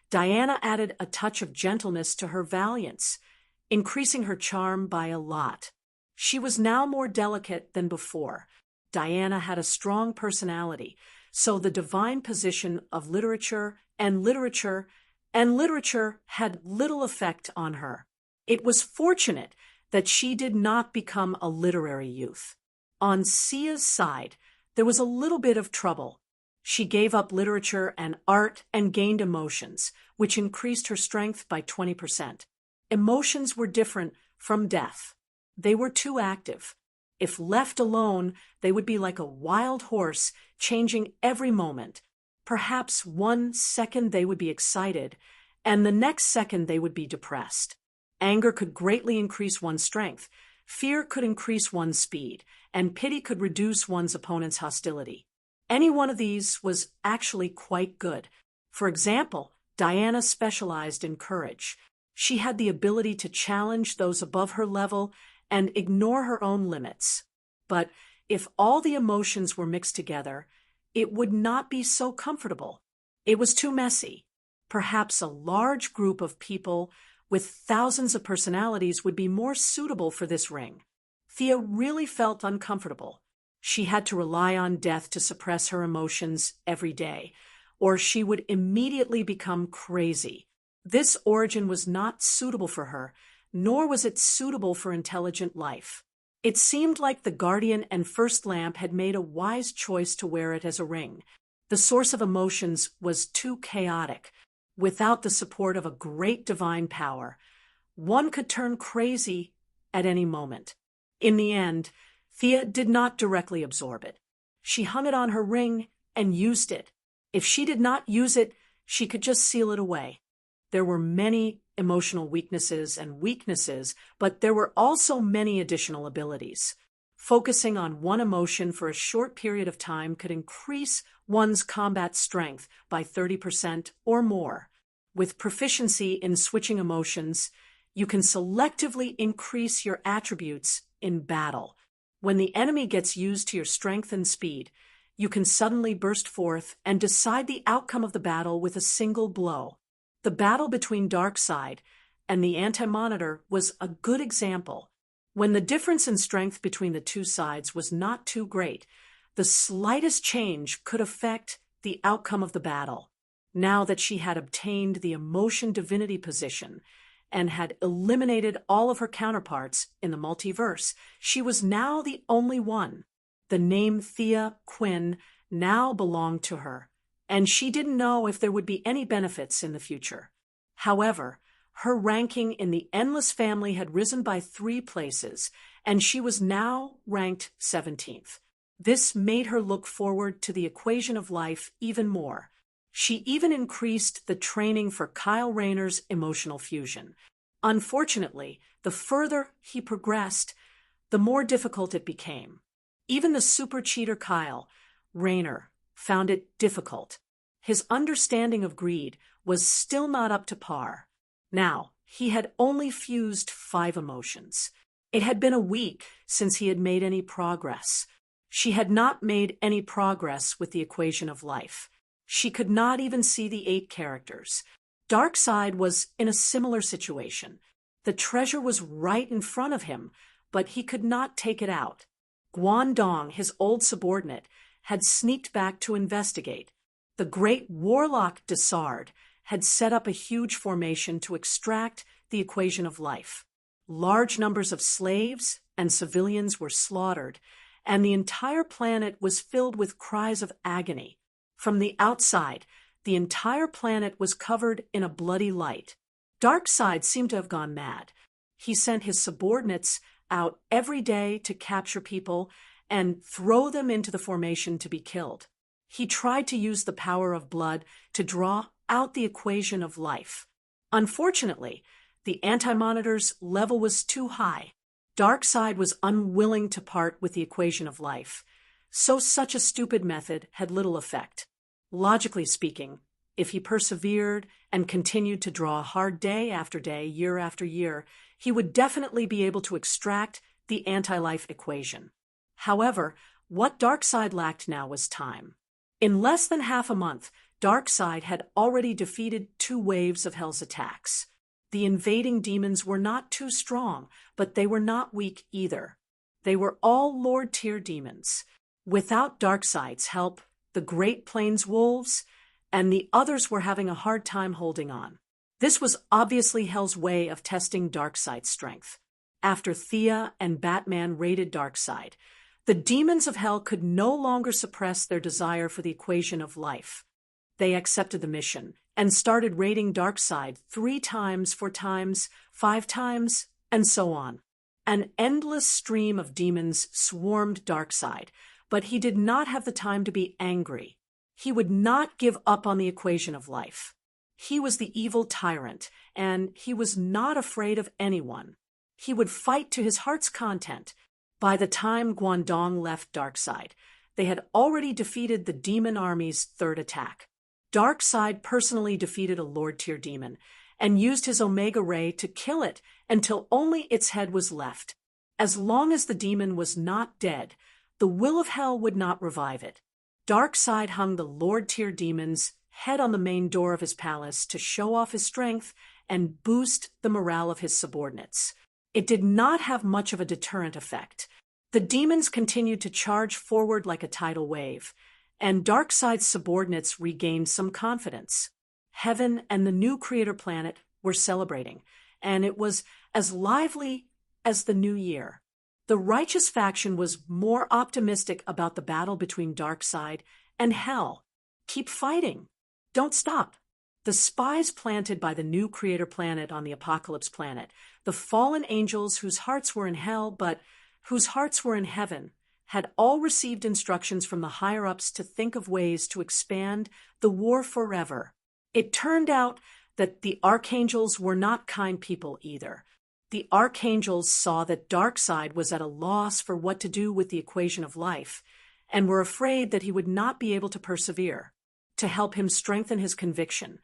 Diana added a touch of gentleness to her valiance, increasing her charm by a lot. She was now more delicate than before. Diana had a strong personality, so the divine position of literature had little effect on her. It was fortunate that she did not become a literary youth. On Sia's side, there was a little bit of trouble. She gave up literature and art and gained emotions, which increased her strength by 20%. Emotions were different from death. They were too active. If left alone, they would be like a wild horse, changing every moment. Perhaps 1 second they would be excited, and the next second they would be depressed. Anger could greatly increase one's strength, fear could increase one's speed, and pity could reduce one's opponent's hostility. Any one of these was actually quite good. For example, Diana specialized in courage. She had the ability to challenge those above her level and ignore her own limits. But if all the emotions were mixed together, it would not be so comfortable. It was too messy. Perhaps a large group of people with thousands of personalities would be more suitable for this ring. Thea really felt uncomfortable. She had to rely on death to suppress her emotions every day, or she would immediately become crazy. This origin was not suitable for her, nor was it suitable for intelligent life. It seemed like the Guardian and First Lamp had made a wise choice to wear it as a ring. The source of emotions was too chaotic. Without the support of a great divine power, one could turn crazy at any moment. In the end, Thea did not directly absorb it. She hung it on her ring and used it. If she did not use it, she could just seal it away. There were many emotional weaknesses, but there were also many additional abilities. Focusing on one emotion for a short period of time could increase one's combat strength by 30% or more. With proficiency in switching emotions, you can selectively increase your attributes in battle. When the enemy gets used to your strength and speed, you can suddenly burst forth and decide the outcome of the battle with a single blow. The battle between Darkside and the Anti-Monitor was a good example. When the difference in strength between the two sides was not too great, the slightest change could affect the outcome of the battle. Now that she had obtained the emotion divinity position and had eliminated all of her counterparts in the multiverse, she was now the only one. The name Thea Quinn now belonged to her, and she didn't know if there would be any benefits in the future. However, her ranking in the Endless family had risen by 3 places, and she was now ranked 17th. This made her look forward to the equation of life even more. She even increased the training for Kyle Rayner's emotional fusion. Unfortunately, the further he progressed, the more difficult it became. Even the super cheater Kyle Rayner found it difficult. his understanding of greed was still not up to par. Now, he had only fused 5 emotions. It had been a week since he had made any progress. She had not made any progress with the equation of life. She could not even see the 8 characters. Darkseid was in a similar situation. The treasure was right in front of him, but he could not take it out. Guangdong, his old subordinate, had sneaked back to investigate. The great warlock Desard had set up a huge formation to extract the equation of life. Large numbers of slaves and civilians were slaughtered, and the entire planet was filled with cries of agony. From the outside, the entire planet was covered in a bloody light. Darkseid seemed to have gone mad. He sent his subordinates out every day to capture people and throw them into the formation to be killed. He tried to use the power of blood to draw out the equation of life. Unfortunately, the anti-monitor's level was too high. Darkseid was unwilling to part with the equation of life, so such a stupid method had little effect. Logically speaking, if he persevered and continued to draw hard day after day, year after year, he would definitely be able to extract the anti-life equation. However, what Darkseid lacked now was time. In less than half a month, Darkseid had already defeated 2 waves of Hell's attacks. The invading demons were not too strong, but they were not weak either. They were all Lord-tier demons. Without Darkseid's help, the Great Plains Wolves and the others were having a hard time holding on. This was obviously Hell's way of testing Darkseid's strength. After Thea and Batman raided Darkseid, the demons of Hell could no longer suppress their desire for the equation of life. They accepted the mission and started raiding Darkseid 3 times, 4 times, 5 times, and so on. An endless stream of demons swarmed Darkseid, but he did not have the time to be angry. He would not give up on the equation of life. He was the evil tyrant, and he was not afraid of anyone. He would fight to his heart's content. By the time Guangdong left Darkseid, they had already defeated the demon army's 3rd attack. Darkseid personally defeated a Lord-tier demon and used his Omega Ray to kill it until only its head was left. As long as the demon was not dead, the will of Hell would not revive it. Darkseid hung the Lord-tier demon's head on the main door of his palace to show off his strength and boost the morale of his subordinates. It did not have much of a deterrent effect. The demons continued to charge forward like a tidal wave, and Darkseid's subordinates regained some confidence. Heaven and the new creator planet were celebrating, and it was as lively as the new year. The righteous faction was more optimistic about the battle between Darkseid and Hell. Keep fighting. Don't stop. The spies planted by the new creator planet on the Apocalypse planet, the fallen angels whose hearts were in hell but whose hearts were in heaven, had all received instructions from the higher-ups to think of ways to expand the war forever. It turned out that the archangels were not kind people either. The archangels saw that Darkseid was at a loss for what to do with the equation of life, and were afraid that he would not be able to persevere. To help him strengthen his conviction,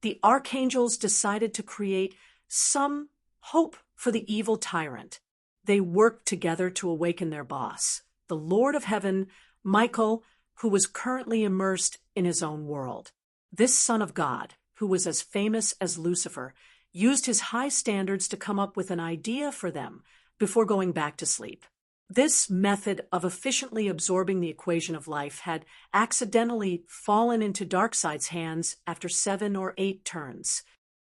the archangels decided to create some hope for the evil tyrant. They worked together to awaken their boss, the Lord of Heaven, Michael, who was currently immersed in his own world. This son of God, who was as famous as Lucifer, used his high standards to come up with an idea for them before going back to sleep. This method of efficiently absorbing the equation of life had accidentally fallen into Darkseid's hands after 7 or 8 turns.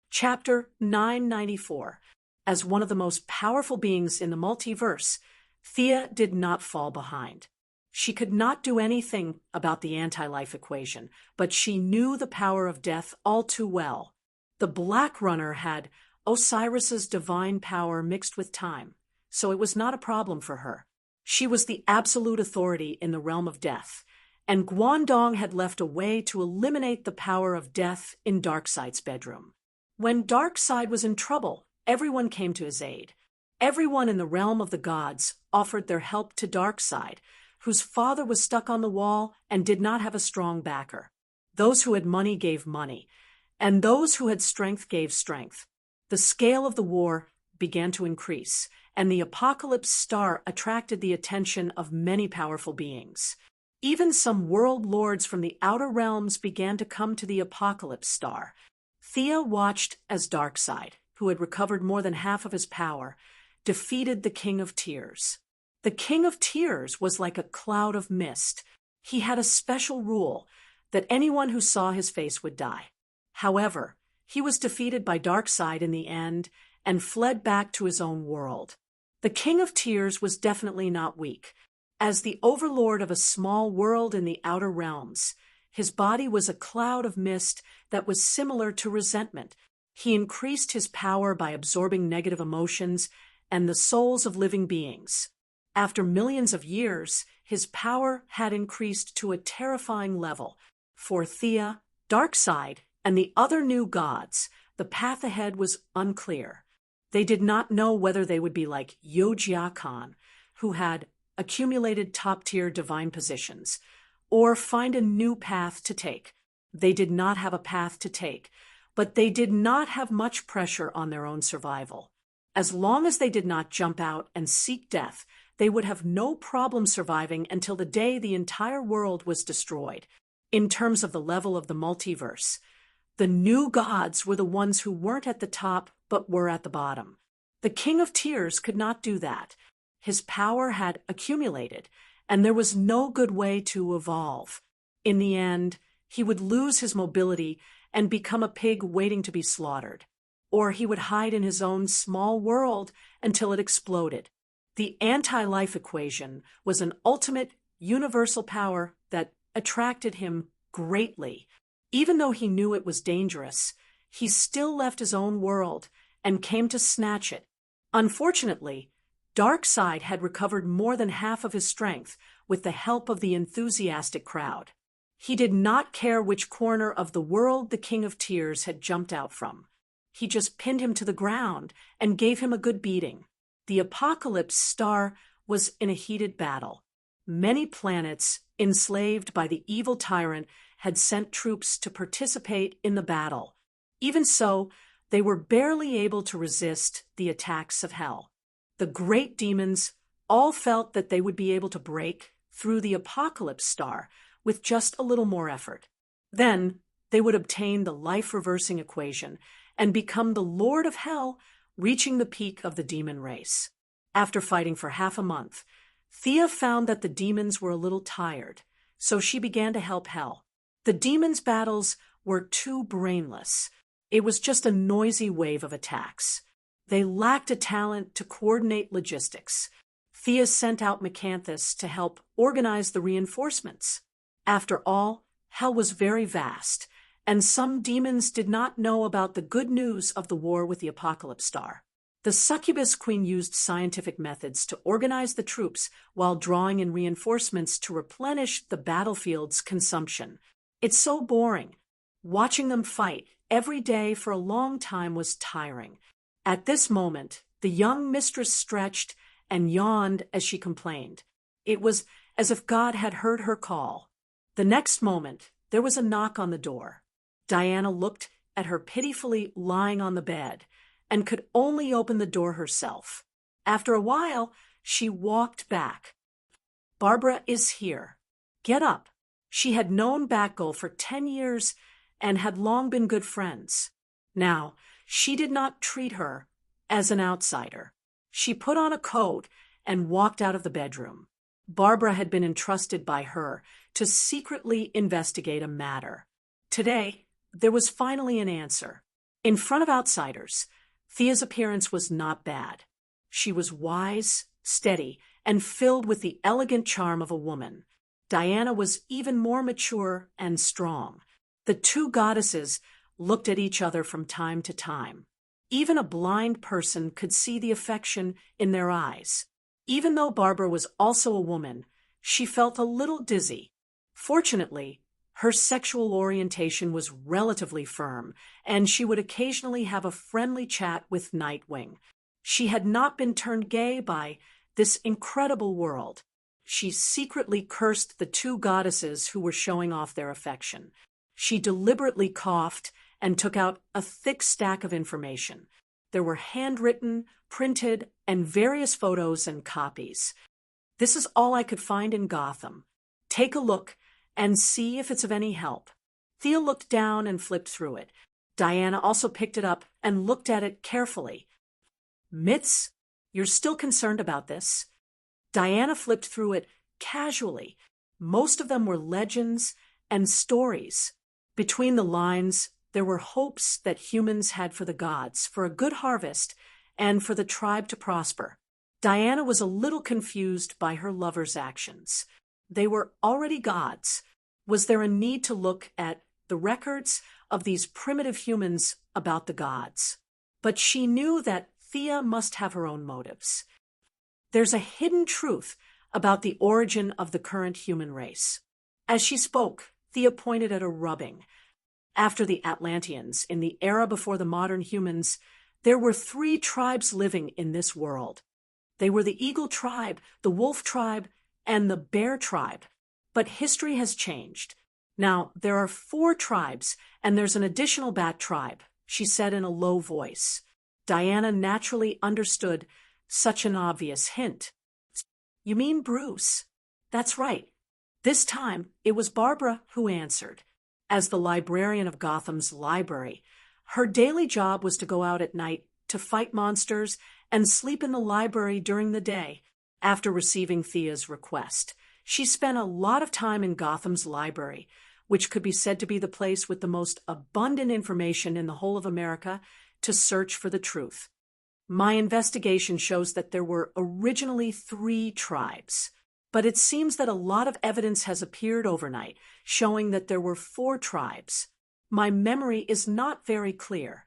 Chapter 994. As one of the most powerful beings in the multiverse, Thea did not fall behind. She could not do anything about the anti-life equation, but she knew the power of death all too well. The Black Runner had Osiris's divine power mixed with time, so it was not a problem for her. She was the absolute authority in the realm of death, and Guangdong had left a way to eliminate the power of death in Darkseid's bedroom. When Darkseid was in trouble, everyone came to his aid. Everyone in the realm of the gods offered their help to Darkseid, whose father was stuck on the wall and did not have a strong backer. Those who had money gave money, and those who had strength gave strength. The scale of the war began to increase, and the apocalypse star attracted the attention of many powerful beings. Even some world lords from the outer realms began to come to the apocalypse star. Thea watched as Darkseid, who had recovered more than half of his power, defeated the King of Tears. The King of Tears was like a cloud of mist. He had a special rule that anyone who saw his face would die. However, he was defeated by Darkseid in the end and fled back to his own world. The King of Tears was definitely not weak. As the overlord of a small world in the outer realms, his body was a cloud of mist that was similar to resentment. He increased his power by absorbing negative emotions and the souls of living beings. After millions of years, his power had increased to a terrifying level. For Thea, Darkseid, and the other new gods, the path ahead was unclear. They did not know whether they would be like Yojia Khan, who had accumulated top-tier divine positions, or find a new path to take. They did not have a path to take, but they did not have much pressure on their own survival. As long as they did not jump out and seek death, they would have no problem surviving until the day the entire world was destroyed. In terms of the level of the multiverse, the new gods were the ones who weren't at the top but were at the bottom. The King of Tears could not do that. His power had accumulated, and there was no good way to evolve. In the end, he would lose his mobility and become a pig waiting to be slaughtered. Or he would hide in his own small world until it exploded. The anti-life equation was an ultimate universal power that attracted him greatly. Even though he knew it was dangerous, he still left his own world and came to snatch it. Unfortunately, Darkseid had recovered more than half of his strength with the help of the enthusiastic crowd. He did not care which corner of the world the King of Tears had jumped out from. He just pinned him to the ground and gave him a good beating. The apocalypse star was in a heated battle. Many planets, enslaved by the evil tyrant, had sent troops to participate in the battle. Even so, they were barely able to resist the attacks of hell. The great demons all felt that they would be able to break through the apocalypse star with just a little more effort. Then they would obtain the life-reversing equation and become the Lord of Hell, reaching the peak of the demon race. After fighting for half a month, Thea found that the demons were a little tired, so she began to help Hell. The demons' battles were too brainless. It was just a noisy wave of attacks. They lacked a talent to coordinate logistics. Thea sent out Macanthus to help organize the reinforcements. After all, Hell was very vast, and some demons did not know about the good news of the war with the Apocalypse Star. The Succubus Queen used scientific methods to organize the troops while drawing in reinforcements to replenish the battlefield's consumption. It's so boring. Watching them fight every day for a long time was tiring. At this moment, the young mistress stretched and yawned as she complained. It was as if God had heard her call. The next moment, there was a knock on the door. Diana looked at her pitifully lying on the bed and could only open the door herself. After a while, she walked back. Barbara is here. Get up. She had known Batgirl for 10 years and had long been good friends. Now, she did not treat her as an outsider. She put on a coat and walked out of the bedroom. Barbara had been entrusted by her to secretly investigate a matter. Today, there was finally an answer. In front of outsiders, Thea's appearance was not bad. She was wise, steady, and filled with the elegant charm of a woman. Diana was even more mature and strong. The two goddesses looked at each other from time to time. Even a blind person could see the affection in their eyes. Even though Barbara was also a woman, she felt a little dizzy. Fortunately, her sexual orientation was relatively firm, and she would occasionally have a friendly chat with Nightwing. She had not been turned gay by this incredible world. She secretly cursed the two goddesses who were showing off their affection. She deliberately coughed and took out a thick stack of information. There were handwritten, printed, and various photos and copies. This is all I could find in Gotham. Take a look and see if it's of any help. Thea looked down and flipped through it. Diana also picked it up and looked at it carefully. Myths? You're still concerned about this? Diana flipped through it casually. Most of them were legends and stories. Between the lines, there were hopes that humans had for the gods, for a good harvest, and for the tribe to prosper. Diana was a little confused by her lover's actions. They were already gods. Was there a need to look at the records of these primitive humans about the gods? But she knew that Thea must have her own motives. There's a hidden truth about the origin of the current human race. As she spoke, Thea pointed at a rubbing. After the Atlanteans, in the era before the modern humans, there were 3 tribes living in this world. They were the Eagle tribe, the Wolf tribe, and the Bear tribe. But history has changed. Now, there are 4 tribes, and there's an additional Bat tribe, she said in a low voice. Diana naturally understood such an obvious hint. You mean Bruce? That's right. This time, it was Barbara who answered. As the librarian of Gotham's library, her daily job was to go out at night to fight monsters and sleep in the library during the day. After receiving Thea's request, she spent a lot of time in Gotham's library, which could be said to be the place with the most abundant information in the whole of America to search for the truth. My investigation shows that there were originally 3 tribes, but it seems that a lot of evidence has appeared overnight showing that there were 4 tribes. My memory is not very clear.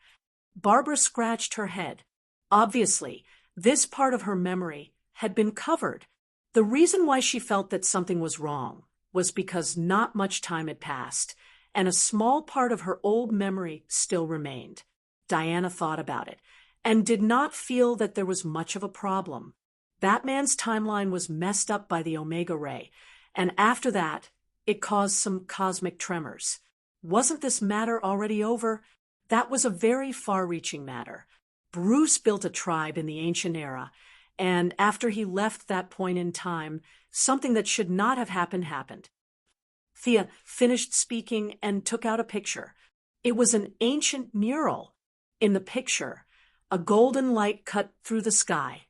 Barbara scratched her head. Obviously, this part of her memory had been covered. The reason why she felt that something was wrong was because not much time had passed, and a small part of her old memory still remained. Diana thought about it, and did not feel that there was much of a problem. Batman's timeline was messed up by the Omega Ray, and after that, it caused some cosmic tremors. Wasn't this matter already over? That was a very far-reaching matter. Bruce built a tribe in the ancient era, and after he left that point in time, something that should not have happened. Thea finished speaking and took out a picture. It was an ancient mural. In the picture, a golden light cut through the sky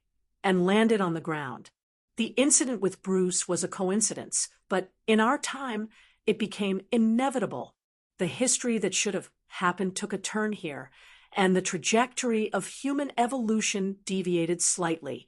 and landed on the ground. The incident with Bruce was a coincidence, but in our time, it became inevitable. The history that should have happened took a turn here, and the trajectory of human evolution deviated slightly.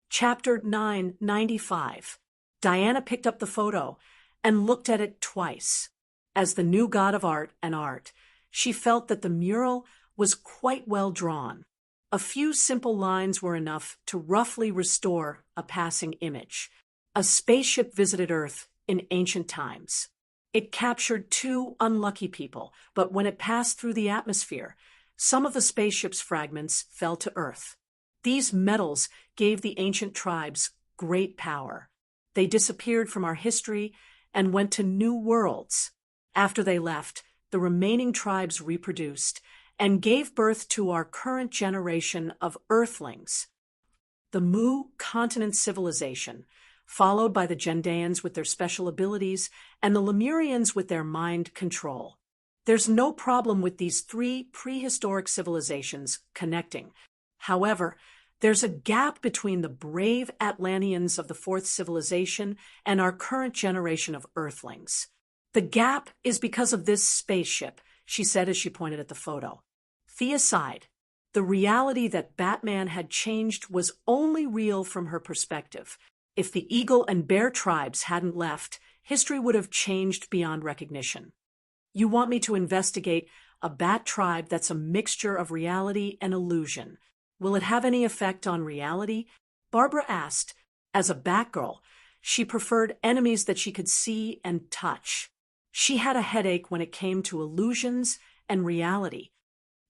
Chapter 995. Diana picked up the photo and looked at it twice. As the new god of art and art, she felt that the mural was quite well drawn. A few simple lines were enough to roughly restore a passing image. A spaceship visited Earth in ancient times. It captured 2 unlucky people, but when it passed through the atmosphere, some of the spaceship's fragments fell to Earth. These metals gave the ancient tribes great power. They disappeared from our history and went to new worlds. After they left, the remaining tribes reproduced and gave birth to our current generation of Earthlings. The Mu continent civilization, followed by the Gendeans with their special abilities and the Lemurians with their mind control. There's no problem with these 3 prehistoric civilizations connecting. However, there's a gap between the brave Atlanteans of the 4th civilization and our current generation of Earthlings. The gap is because of this spaceship, she said as she pointed at the photo. Thea sighed. The reality that Batman had changed was only real from her perspective. If the Eagle and Bear tribes hadn't left, history would have changed beyond recognition. You want me to investigate a Bat tribe that's a mixture of reality and illusion. Will it have any effect on reality? Barbara asked. As a Batgirl, she preferred enemies that she could see and touch. She had a headache when it came to illusions and reality.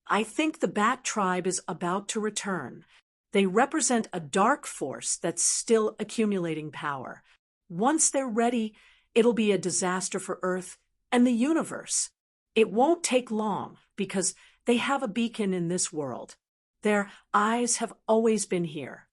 I think the Bat tribe is about to return. They represent a dark force that's still accumulating power. Once they're ready, it'll be a disaster for Earth and the universe. It won't take long because they have a beacon in this world. Their eyes have always been here.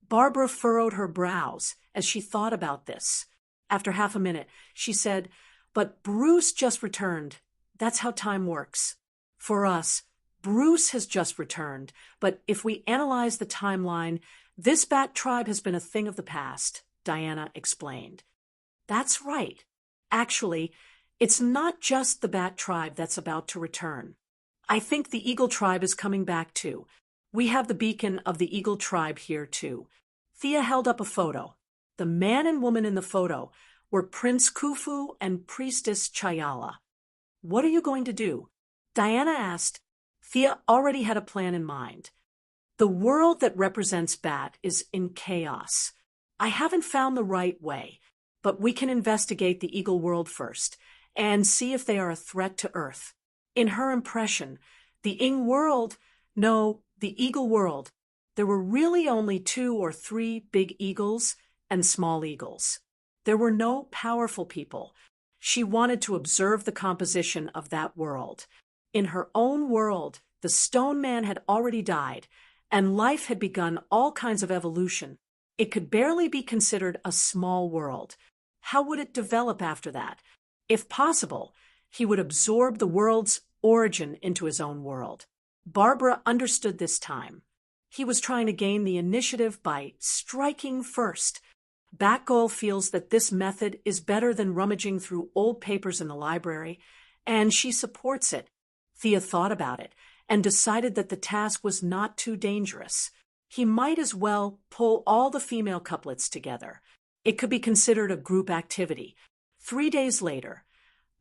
Barbara furrowed her brows as she thought about this. After half a minute, she said, "But Bruce just returned. That's how time works. For us, Bruce has just returned, but if we analyze the timeline, this bat tribe has been a thing of the past," Diana explained. "That's right. Actually, it's not just the bat tribe that's about to return. I think the eagle tribe is coming back too. We have the beacon of the eagle tribe here too." Thea held up a photo. The man and woman in the photo were Prince Khufu and Priestess Chayala. "What are you going to do?" Diana asked. Thea already had a plan in mind. "The world that represents Bat is in chaos. I haven't found the right way, but we can investigate the Eagle world first and see if they are a threat to Earth." In her impression, the Eagle world, there were really only 2 or 3 big eagles and small eagles. There were no powerful people. She wanted to observe the composition of that world. In her own world, the stone man had already died, and life had begun all kinds of evolution. It could barely be considered a small world. How would it develop after that? If possible, he would absorb the world's origin into his own world. Barbara understood this time. He was trying to gain the initiative by striking first. Batgirl feels that this method is better than rummaging through old papers in the library, and she supports it. Thea thought about it and decided that the task was not too dangerous. He might as well pull all the female couplets together. It could be considered a group activity. 3 days later,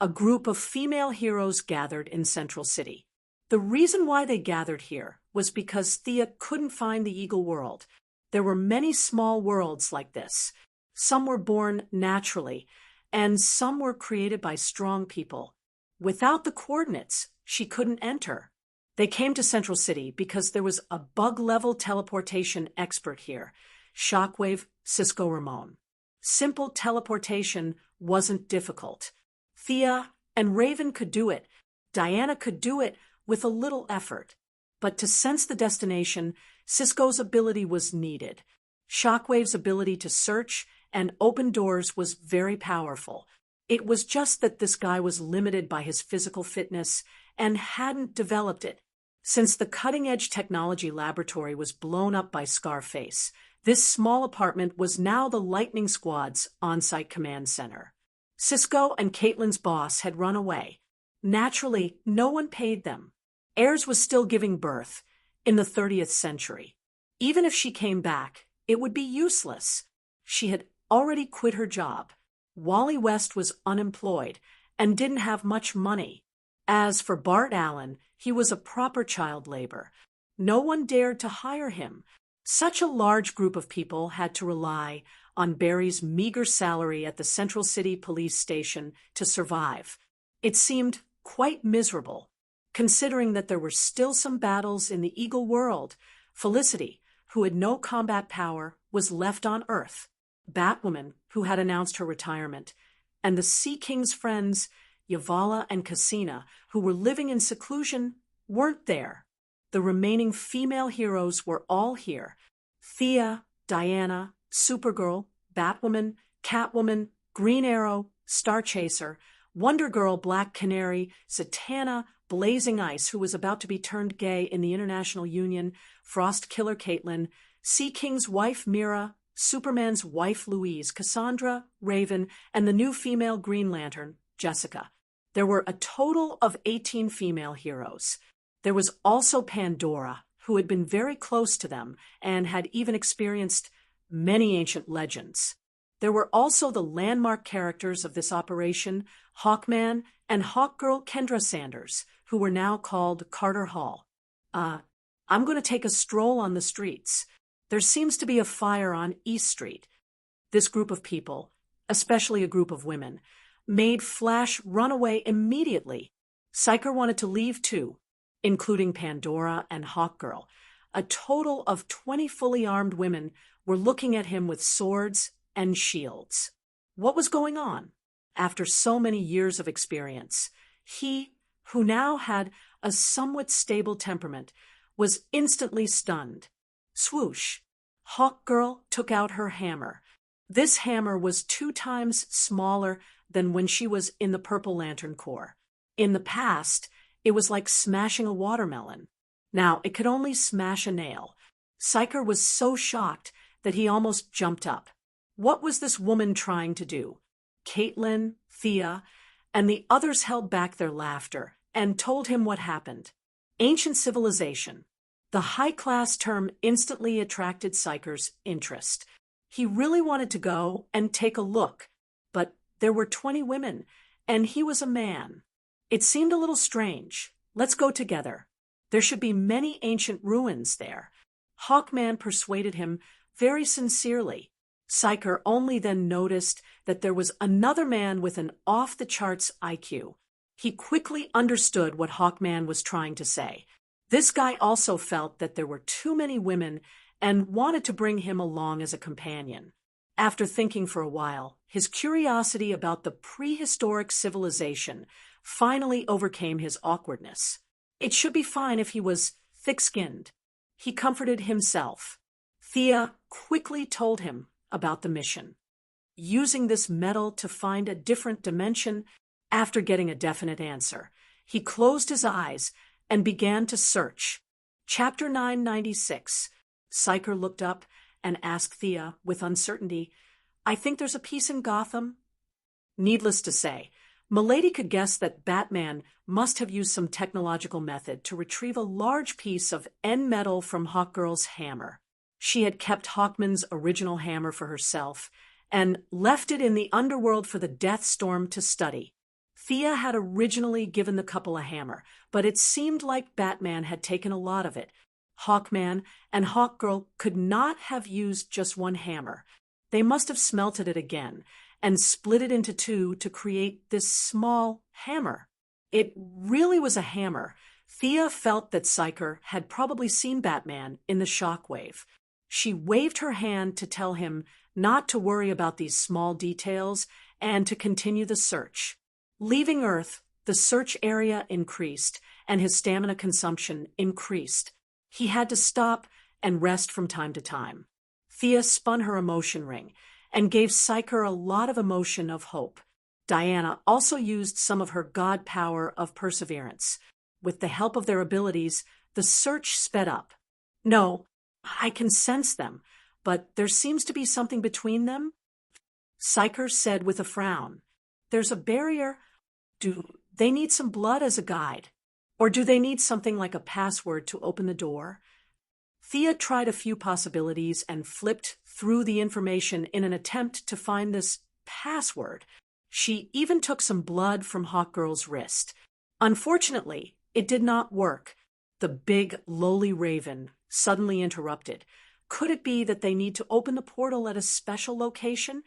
a group of female heroes gathered in Central City. The reason why they gathered here was because Thea couldn't find the Eagle world. There were many small worlds like this. Some were born naturally, and some were created by strong people. Without the coordinates, she couldn't enter. They came to Central City because there was a bug-level teleportation expert here, Shockwave Cisco Ramon. Simple teleportation wasn't difficult. Thea and Raven could do it. Diana could do it with a little effort. But to sense the destination, Cisco's ability was needed. Shockwave's ability to search and open doors was very powerful. It was just that this guy was limited by his physical fitness and hadn't developed it. Since the cutting-edge technology laboratory was blown up by Scarface, this small apartment was now the Lightning Squad's on-site command center. Cisco and Caitlin's boss had run away. Naturally, no one paid them. Ayers was still giving birth in the 30th century. Even if she came back, it would be useless. She had already quit her job. Wally West was unemployed and didn't have much money. As for Bart Allen, he was a proper child labor. No one dared to hire him. Such a large group of people had to rely on Barry's meager salary at the Central City Police Station to survive. It seemed quite miserable, considering that there were still some battles in the Eagle world. Felicity, who had no combat power, was left on Earth. Batwoman, who had announced her retirement, and the Sea King's friends, Yavala and Cassina, who were living in seclusion, weren't there. The remaining female heroes were all here. Thea, Diana, Supergirl, Batwoman, Catwoman, Green Arrow, Starchaser, Wonder Girl, Black Canary, Zatanna, Blazing Ice, who was about to be turned gay in the International Union, Frost Killer Caitlin, Sea King's wife Mira, Superman's wife Louise, Cassandra, Raven, and the new female Green Lantern, Jessica. There were a total of 18 female heroes. There was also Pandora, who had been very close to them and had even experienced many ancient legends. There were also the landmark characters of this operation, Hawkman and Hawkgirl Kendra Sanders, who were now called Carter Hall. I'm going to take a stroll on the streets. There seems to be a fire on East Street. This group of people, especially a group of women, made Flash run away immediately. Psyker wanted to leave too, including Pandora and Hawkgirl. A total of 20 fully armed women were looking at him with swords and shields. What was going on? After so many years of experience, he, who now had a somewhat stable temperament, was instantly stunned. Swoosh! Hawk Girl took out her hammer. This hammer was 2 times smaller than when she was in the Purple Lantern Corps. In the past, it was like smashing a watermelon. Now it could only smash a nail. Psyker was so shocked that he almost jumped up. What was this woman trying to do? Caitlin, Thea, and the others held back their laughter and told him what happened. Ancient civilization. The high-class term instantly attracted Psyker's interest. He really wanted to go and take a look, but there were 20 women, and he was a man. It seemed a little strange. Let's go together. There should be many ancient ruins there. Hawkman persuaded him very sincerely. Psyker only then noticed that there was another man with an off-the-charts IQ. He quickly understood what Hawkman was trying to say. This guy also felt that there were too many women and wanted to bring him along as a companion. After thinking for a while, his curiosity about the prehistoric civilization finally overcame his awkwardness. It should be fine if he was thick-skinned. He comforted himself. Thea quickly told him about the mission. Using this metal to find a different dimension, after getting a definite answer, he closed his eyes and began to search. Chapter 996. Psyker looked up and asked Thea with uncertainty, "I think there's a piece in Gotham?" Needless to say, Milady could guess that Batman must have used some technological method to retrieve a large piece of end metal from Hawkgirl's hammer. She had kept Hawkman's original hammer for herself and left it in the underworld for the Death Storm to study. Thea had originally given the couple a hammer, but it seemed like Batman had taken a lot of it. Hawkman and Hawkgirl could not have used just one hammer. They must have smelted it again and split it into 2 to create this small hammer. It really was a hammer. Thea felt that Psyker had probably seen Batman in the shockwave. She waved her hand to tell him not to worry about these small details and to continue the search. Leaving Earth, the search area increased and his stamina consumption increased. He had to stop and rest from time to time. Thea spun her emotion ring and gave Psyker a lot of emotion of hope. Diana also used some of her god power of perseverance. With the help of their abilities, the search sped up. "No, I can sense them, but there seems to be something between them," Psyker said with a frown. "There's a barrier. Do they need some blood as a guide? Or do they need something like a password to open the door?" Thea tried a few possibilities and flipped through the information in an attempt to find this password. She even took some blood from Hawkgirl's wrist. Unfortunately, it did not work. The big, lowly raven suddenly interrupted. Could it be that they need to open the portal at a special location?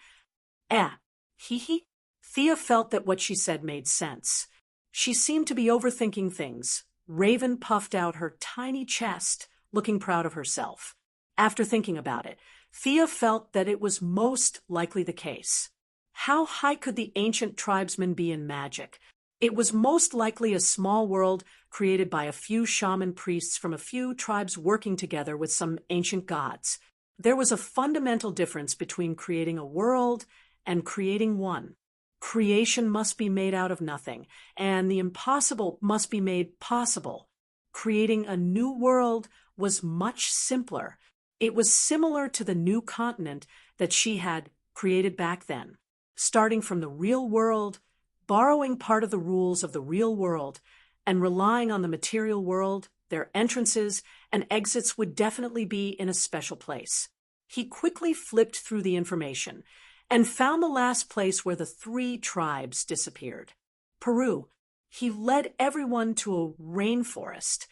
Hee. Thea felt that what she said made sense. She seemed to be overthinking things. Raven puffed out her tiny chest, looking proud of herself. After thinking about it, Thea felt that it was most likely the case. How high could the ancient tribesmen be in magic? It was most likely a small world created by a few shaman priests from a few tribes working together with some ancient gods. There was a fundamental difference between creating a world and creating one. Creation must be made out of nothing, and the impossible must be made possible. Creating a new world was much simpler. It was similar to the new continent that she had created back then. Starting from the real world, borrowing part of the rules of the real world, and relying on the material world, their entrances and exits would definitely be in a special place. He quickly flipped through the information and found the last place where the 3 tribes disappeared. Peru. He led everyone to a rainforest.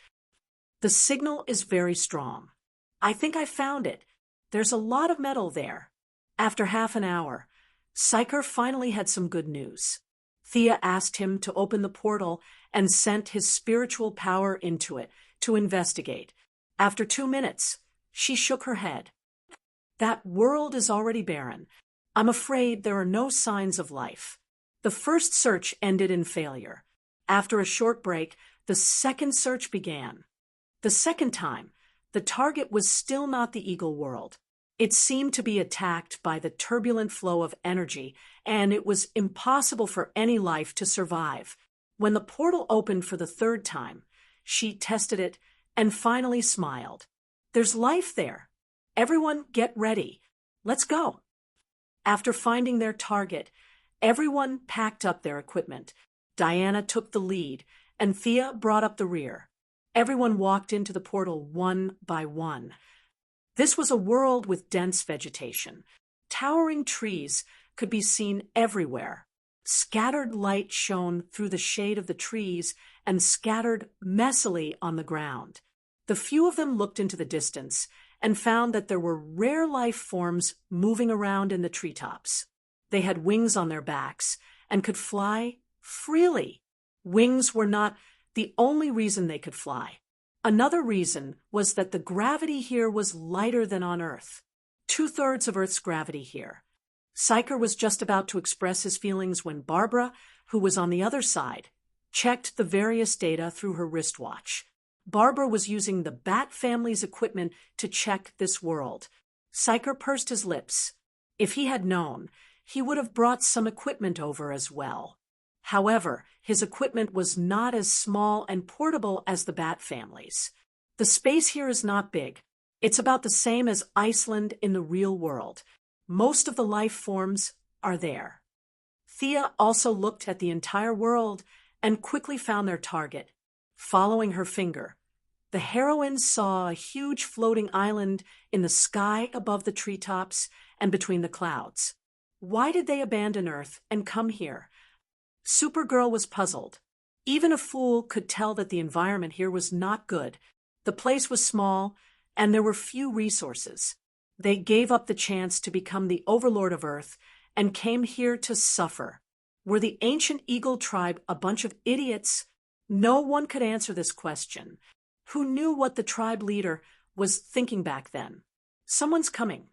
"The signal is very strong. I think I found it. There's a lot of metal there." After half an hour, Psyker finally had some good news. Thea asked him to open the portal and sent his spiritual power into it to investigate. After 2 minutes, she shook her head. "That world is already barren. I'm afraid there are no signs of life." The first search ended in failure. After a short break, the second search began. The second time, the target was still not the eagle world. It seemed to be attacked by the turbulent flow of energy, and it was impossible for any life to survive. When the portal opened for the third time, she tested it and finally smiled. There's life there. Everyone get ready. Let's go. After finding their target, everyone packed up their equipment. Diana took the lead, and Thea brought up the rear. Everyone walked into the portal one by one. This was a world with dense vegetation. Towering trees could be seen everywhere. Scattered light shone through the shade of the trees and scattered messily on the ground. The few of them looked into the distance and found that there were rare life forms moving around in the treetops. They had wings on their backs and could fly freely. Wings were not the only reason they could fly. Another reason was that the gravity here was lighter than on Earth. 2/3 of Earth's gravity here. Psyker was just about to express his feelings when Barbara, who was on the other side, checked the various data through her wristwatch. Barbara was using the Bat family's equipment to check this world. Psyker pursed his lips. If he had known, he would have brought some equipment over as well. However, his equipment was not as small and portable as the Bat family's. The space here is not big. It's about the same as Iceland in the real world. Most of the life forms are there. Thea also looked at the entire world and quickly found their target. Following her finger, the heroines saw a huge floating island in the sky above the treetops and between the clouds. Why did they abandon Earth and come here? Supergirl was puzzled. Even a fool could tell that the environment here was not good. The place was small, and there were few resources. They gave up the chance to become the overlord of Earth and came here to suffer. Were the ancient Eagle tribe a bunch of idiots? No one could answer this question. Who knew what the tribe leader was thinking back then? Someone's coming.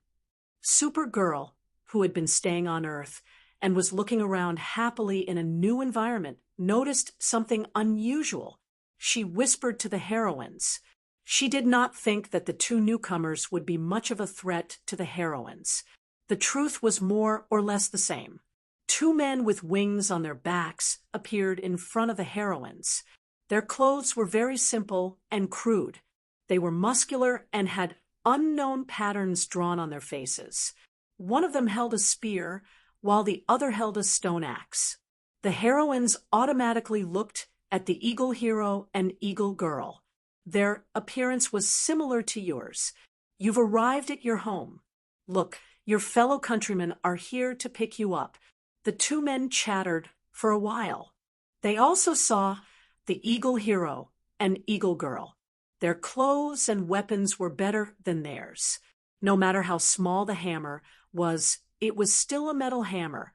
Supergirl, who had been staying on Earth and was looking around happily in a new environment, noticed something unusual. She whispered to the heroines. She did not think that the two newcomers would be much of a threat to the heroines. The truth was more or less the same. Two men with wings on their backs appeared in front of the heroines. Their clothes were very simple and crude. They were muscular and had unknown patterns drawn on their faces. One of them held a spear, while the other held a stone axe. The heroines automatically looked at the Eagle Hero and Eagle Girl. Their appearance was similar to yours. You've arrived at your home. Look, your fellow countrymen are here to pick you up. The two men chattered for a while. They also saw the Eagle Hero and Eagle Girl. Their clothes and weapons were better than theirs. No matter how small the hammer was, it was still a metal hammer,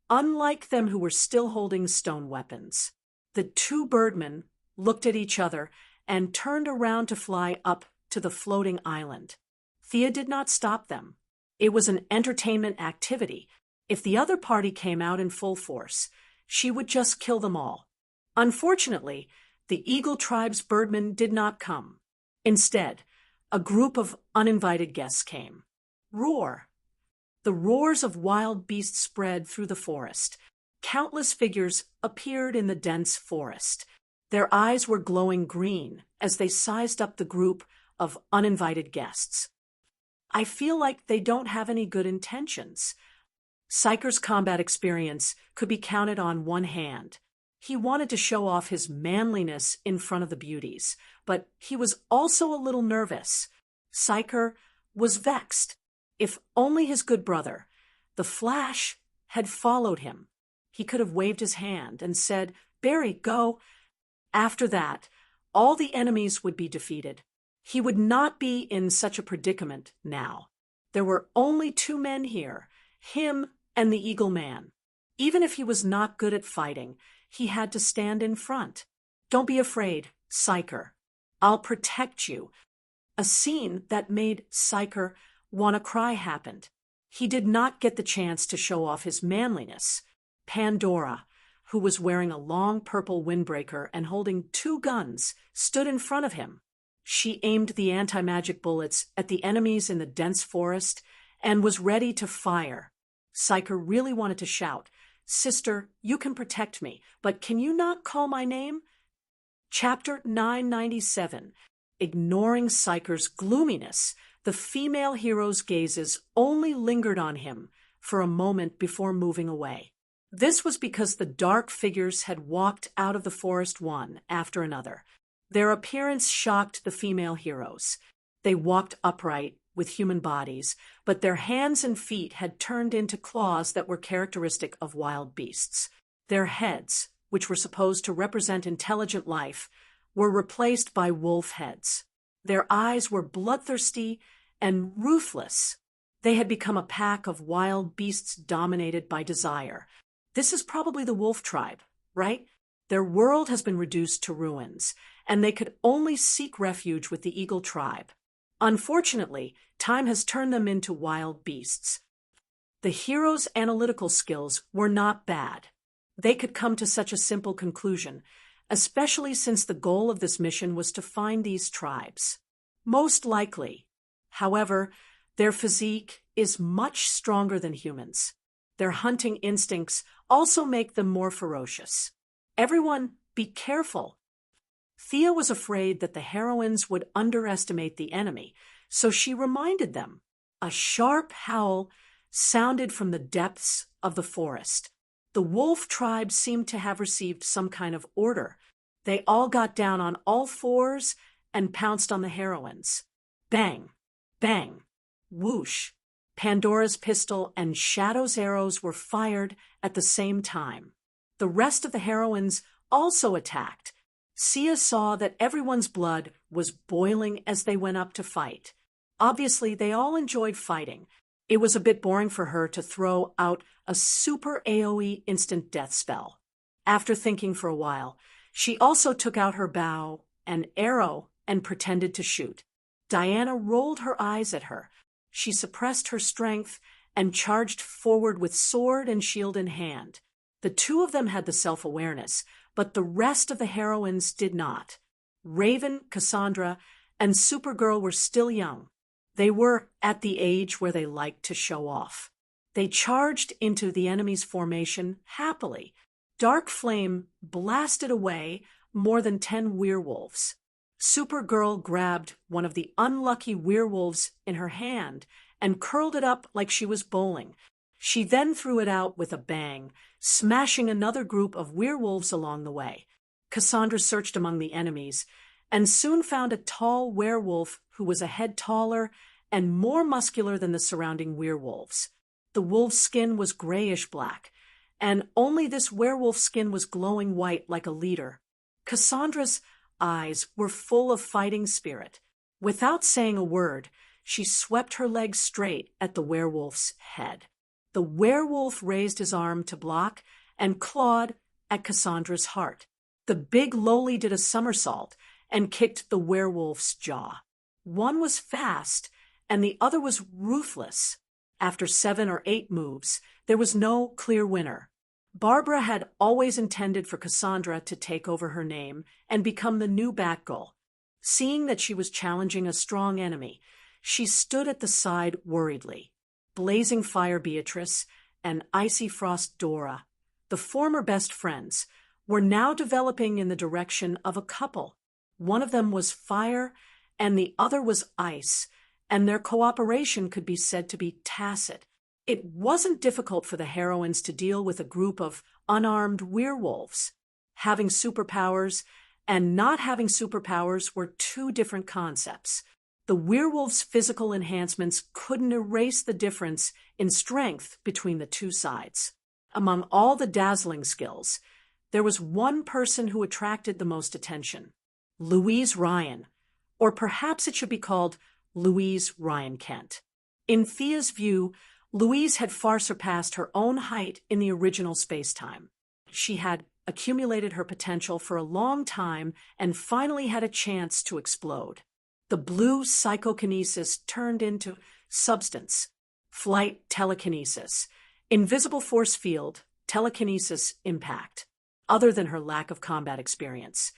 unlike them who were still holding stone weapons. The two birdmen looked at each other and turned around to fly up to the floating island. Thea did not stop them. It was an entertainment activity. If the other party came out in full force, she would just kill them all. Unfortunately, the Eagle tribe's birdmen did not come. Instead, a group of uninvited guests came. Roar! The roars of wild beasts spread through the forest. Countless figures appeared in the dense forest. Their eyes were glowing green as they sized up the group of uninvited guests. I feel like they don't have any good intentions. Psyker's combat experience could be counted on one hand. He wanted to show off his manliness in front of the beauties, but he was also a little nervous. Psyker was vexed. If only his good brother, the Flash, had followed him. He could have waved his hand and said, "Barry, go." After that, all the enemies would be defeated. He would not be in such a predicament now. There were only two men here, him and the Eagle Man. Even if he was not good at fighting, he had to stand in front. Don't be afraid, Psyker. I'll protect you. A scene that made Psyker want to cry happened. He did not get the chance to show off his manliness. Pandora, who was wearing a long purple windbreaker and holding 2 guns, stood in front of him. She aimed the anti-magic bullets at the enemies in the dense forest and was ready to fire. Psyker really wanted to shout, "Sister, you can protect me, but can you not call my name?" Chapter 997. Ignoring Psyker's gloominess, the female hero's gazes only lingered on him for a moment before moving away. This was because the dark figures had walked out of the forest one after another. Their appearance shocked the female heroes. They walked upright, with human bodies, but their hands and feet had turned into claws that were characteristic of wild beasts. Their heads, which were supposed to represent intelligent life, were replaced by wolf heads. Their eyes were bloodthirsty and ruthless. They had become a pack of wild beasts dominated by desire. This is probably the wolf tribe, right? Their world has been reduced to ruins, and they could only seek refuge with the eagle tribe. Unfortunately, time has turned them into wild beasts. The heroes' analytical skills were not bad. They could come to such a simple conclusion, especially since the goal of this mission was to find these tribes. Most likely, however, their physique is much stronger than humans. Their hunting instincts also make them more ferocious. Everyone, be careful. Thea was afraid that the heroines would underestimate the enemy, so she reminded them. A sharp howl sounded from the depths of the forest. The wolf tribe seemed to have received some kind of order. They all got down on all fours and pounced on the heroines. Bang! Bang! Whoosh! Pandora's pistol and Shadow's arrows were fired at the same time. The rest of the heroines also attacked. Sia saw that everyone's blood was boiling as they went up to fight. Obviously, they all enjoyed fighting. It was a bit boring for her to throw out a super AoE instant death spell. After thinking for a while, she also took out her bow and arrow and pretended to shoot. Diana rolled her eyes at her. She suppressed her strength and charged forward with sword and shield in hand. The 2 of them had the self-awareness, but the rest of the heroines did not. Raven, Cassandra, and Supergirl were still young. They were at the age where they liked to show off. They charged into the enemy's formation happily. Dark Flame blasted away more than 10 werewolves. Supergirl grabbed one of the unlucky werewolves in her hand and curled it up like she was bowling. She then threw it out with a bang, smashing another group of werewolves along the way. Cassandra searched among the enemies and soon found a tall werewolf who was a head taller and more muscular than the surrounding werewolves. The wolf's skin was grayish-black, and only this werewolf's skin was glowing white like a leader. Cassandra's eyes were full of fighting spirit. Without saying a word, she swept her legs straight at the werewolf's head. The werewolf raised his arm to block and clawed at Cassandra's heart. The big lowly did a somersault and kicked the werewolf's jaw. One was fast, and the other was ruthless. After 7 or 8 moves, there was no clear winner. Barbara had always intended for Cassandra to take over her name and become the new Batgirl. Seeing that she was challenging a strong enemy, she stood at the side worriedly. Blazing Fire Beatrice and Icy Frost Dora, the former best friends, were now developing in the direction of a couple. One of them was fire and the other was ice, and their cooperation could be said to be tacit. It wasn't difficult for the heroines to deal with a group of unarmed werewolves. Having superpowers and not having superpowers were 2 different concepts. The werewolves' physical enhancements couldn't erase the difference in strength between the 2 sides. Among all the dazzling skills, there was one person who attracted the most attention: Louise Ryan, or perhaps it should be called Louise Ryan Kent. In Thea's view, Louise had far surpassed her own height in the original space-time. She had accumulated her potential for a long time and finally had a chance to explode. The blue psychokinesis turned into substance, flight telekinesis, invisible force field, telekinesis impact. other than her lack of combat experience.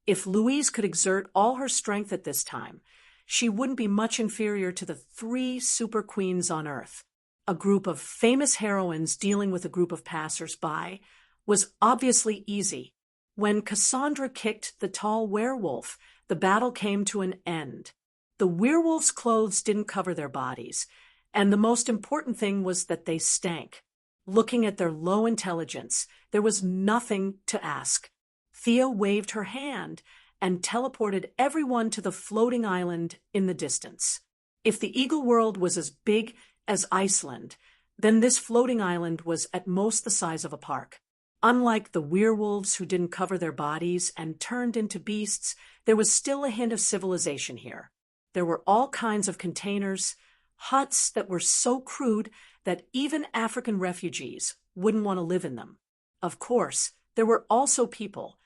If Louise could exert all her strength at this time, she wouldn't be much inferior to the 3 super queens on Earth. A group of famous heroines dealing with a group of passers-by was obviously easy. When Cassandra kicked the tall werewolf, the battle came to an end. The werewolf's clothes didn't cover their bodies, and the most important thing was that they stank. Looking at their low intelligence, there was nothing to ask. Thea waved her hand and teleported everyone to the floating island in the distance. If the Eagle world was as big as Iceland, then this floating island was at most the size of a park. Unlike the werewolves who didn't cover their bodies and turned into beasts, there was still a hint of civilization here. There were all kinds of containers, huts that were so crude that even African refugees wouldn't want to live in them. Of course, there were also people.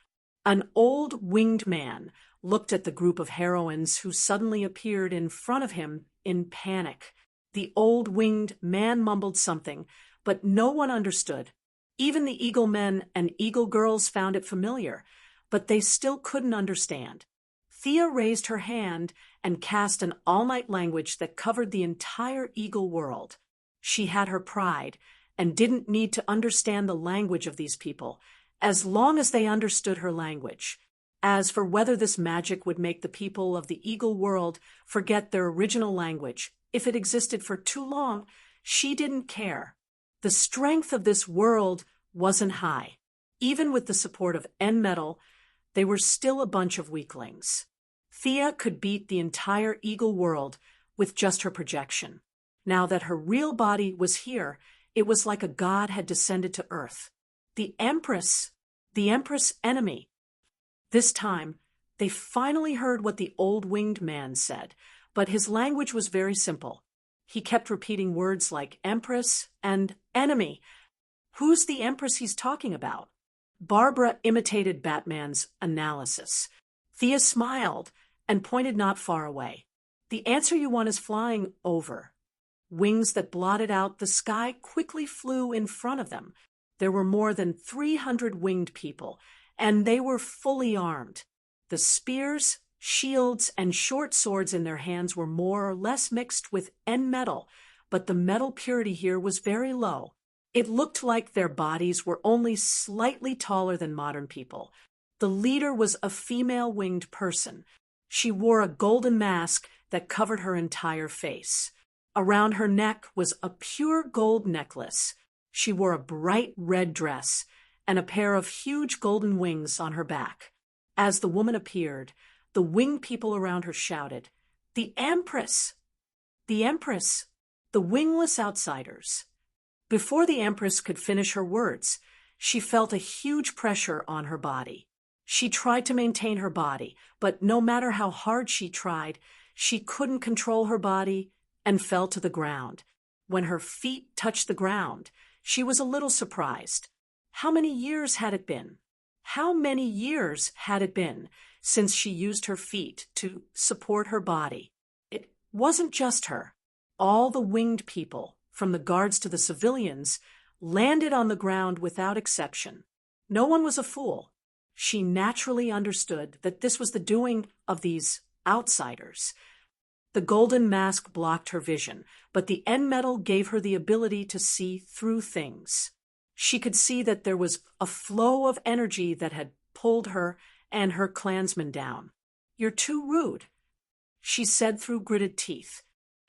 An old winged man looked at the group of heroines who suddenly appeared in front of him in panic. The old winged man mumbled something, but no one understood. Even the Eagle men and Eagle girls found it familiar, but they still couldn't understand. Thea raised her hand and cast an all-night language that covered the entire Eagle world. She had her pride and didn't need to understand the language of these people, as long as they understood her language. As for whether this magic would make the people of the Eagle world forget their original language, if it existed for too long, she didn't care. The strength of this world wasn't high. Even with the support of N-Metal, they were still a bunch of weaklings. Thea could beat the entire Eagle world with just her projection. Now that her real body was here, it was like a god had descended to Earth. The Empress enemy. This time, they finally heard what the old winged man said, but his language was very simple. He kept repeating words like Empress and enemy. Who's the Empress he's talking about? Barbara imitated Batman's analysis. Thea smiled and pointed not far away. The answer you want is flying over. Wings that blotted out the sky quickly flew in front of them. There were more than 300 winged people, and they were fully armed. The spears, shields, and short swords in their hands were more or less mixed with N-Metal, but the metal purity here was very low. It looked like their bodies were only slightly taller than modern people. The leader was a female winged person. She wore a golden mask that covered her entire face. Around her neck was a pure gold necklace. She wore a bright red dress and a pair of huge golden wings on her back. As the woman appeared, the winged people around her shouted, "The Empress! The Empress! The wingless outsiders!" Before the Empress could finish her words, she felt a huge pressure on her body. She tried to maintain her body, but no matter how hard she tried, she couldn't control her body and fell to the ground. When her feet touched the ground, she was a little surprised. How many years had it been? How many years had it been since she used her feet to support her body? It wasn't just her. All the winged people, from the guards to the civilians, landed on the ground without exception. No one was a fool. She naturally understood that this was the doing of these outsiders. The golden mask blocked her vision, but the N-Metal gave her the ability to see through things. She could see that there was a flow of energy that had pulled her and her clansmen down. "You're too rude," she said through gritted teeth.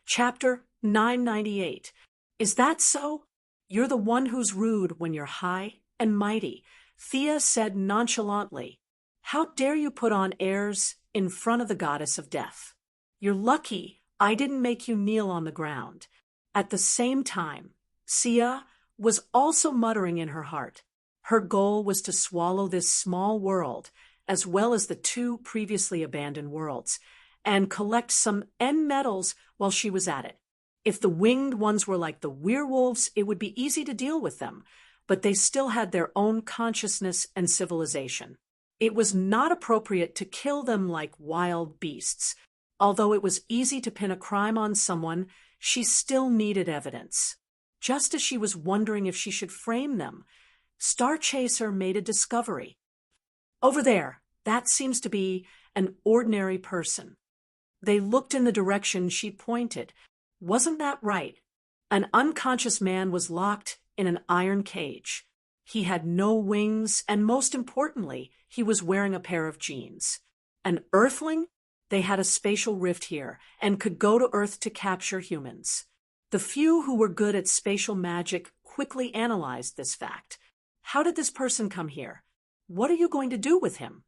Chapter 998. Is that so? You're the one who's rude when you're high and mighty, Thea said nonchalantly. How dare you put on airs in front of the goddess of death? You're lucky I didn't make you kneel on the ground. At the same time, Thea was also muttering in her heart. Her goal was to swallow this small world, as well as the 2 previously abandoned worlds, and collect some N-metals while she was at it. If the winged ones were like the werewolves, it would be easy to deal with them, but they still had their own consciousness and civilization. It was not appropriate to kill them like wild beasts. Although it was easy to pin a crime on someone, she still needed evidence. Just as she was wondering if she should frame them, Star Chaser made a discovery. Over there, that seems to be an ordinary person. They looked in the direction she pointed. Wasn't that right? An unconscious man was locked in an iron cage. He had no wings, and most importantly, he was wearing a pair of jeans. An Earthling? They had a spatial rift here, and could go to Earth to capture humans. The few who were good at spatial magic quickly analyzed this fact. How did this person come here? What are you going to do with him?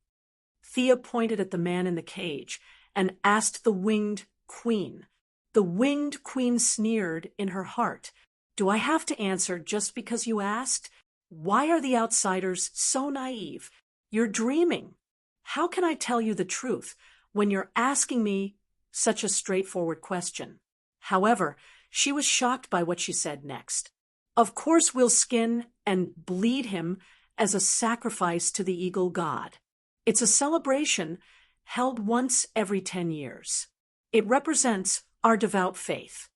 Thea pointed at the man in the cage and asked the Winged Queen. The Winged Queen sneered in her heart. Do I have to answer just because you asked? Why are the outsiders so naive? You're dreaming. How can I tell you the truth when you're asking me such a straightforward question? However, she was shocked by what she said next. Of course we'll skin and bleed him as a sacrifice to the eagle god. It's a celebration held once every 10 years. It represents our devout faith.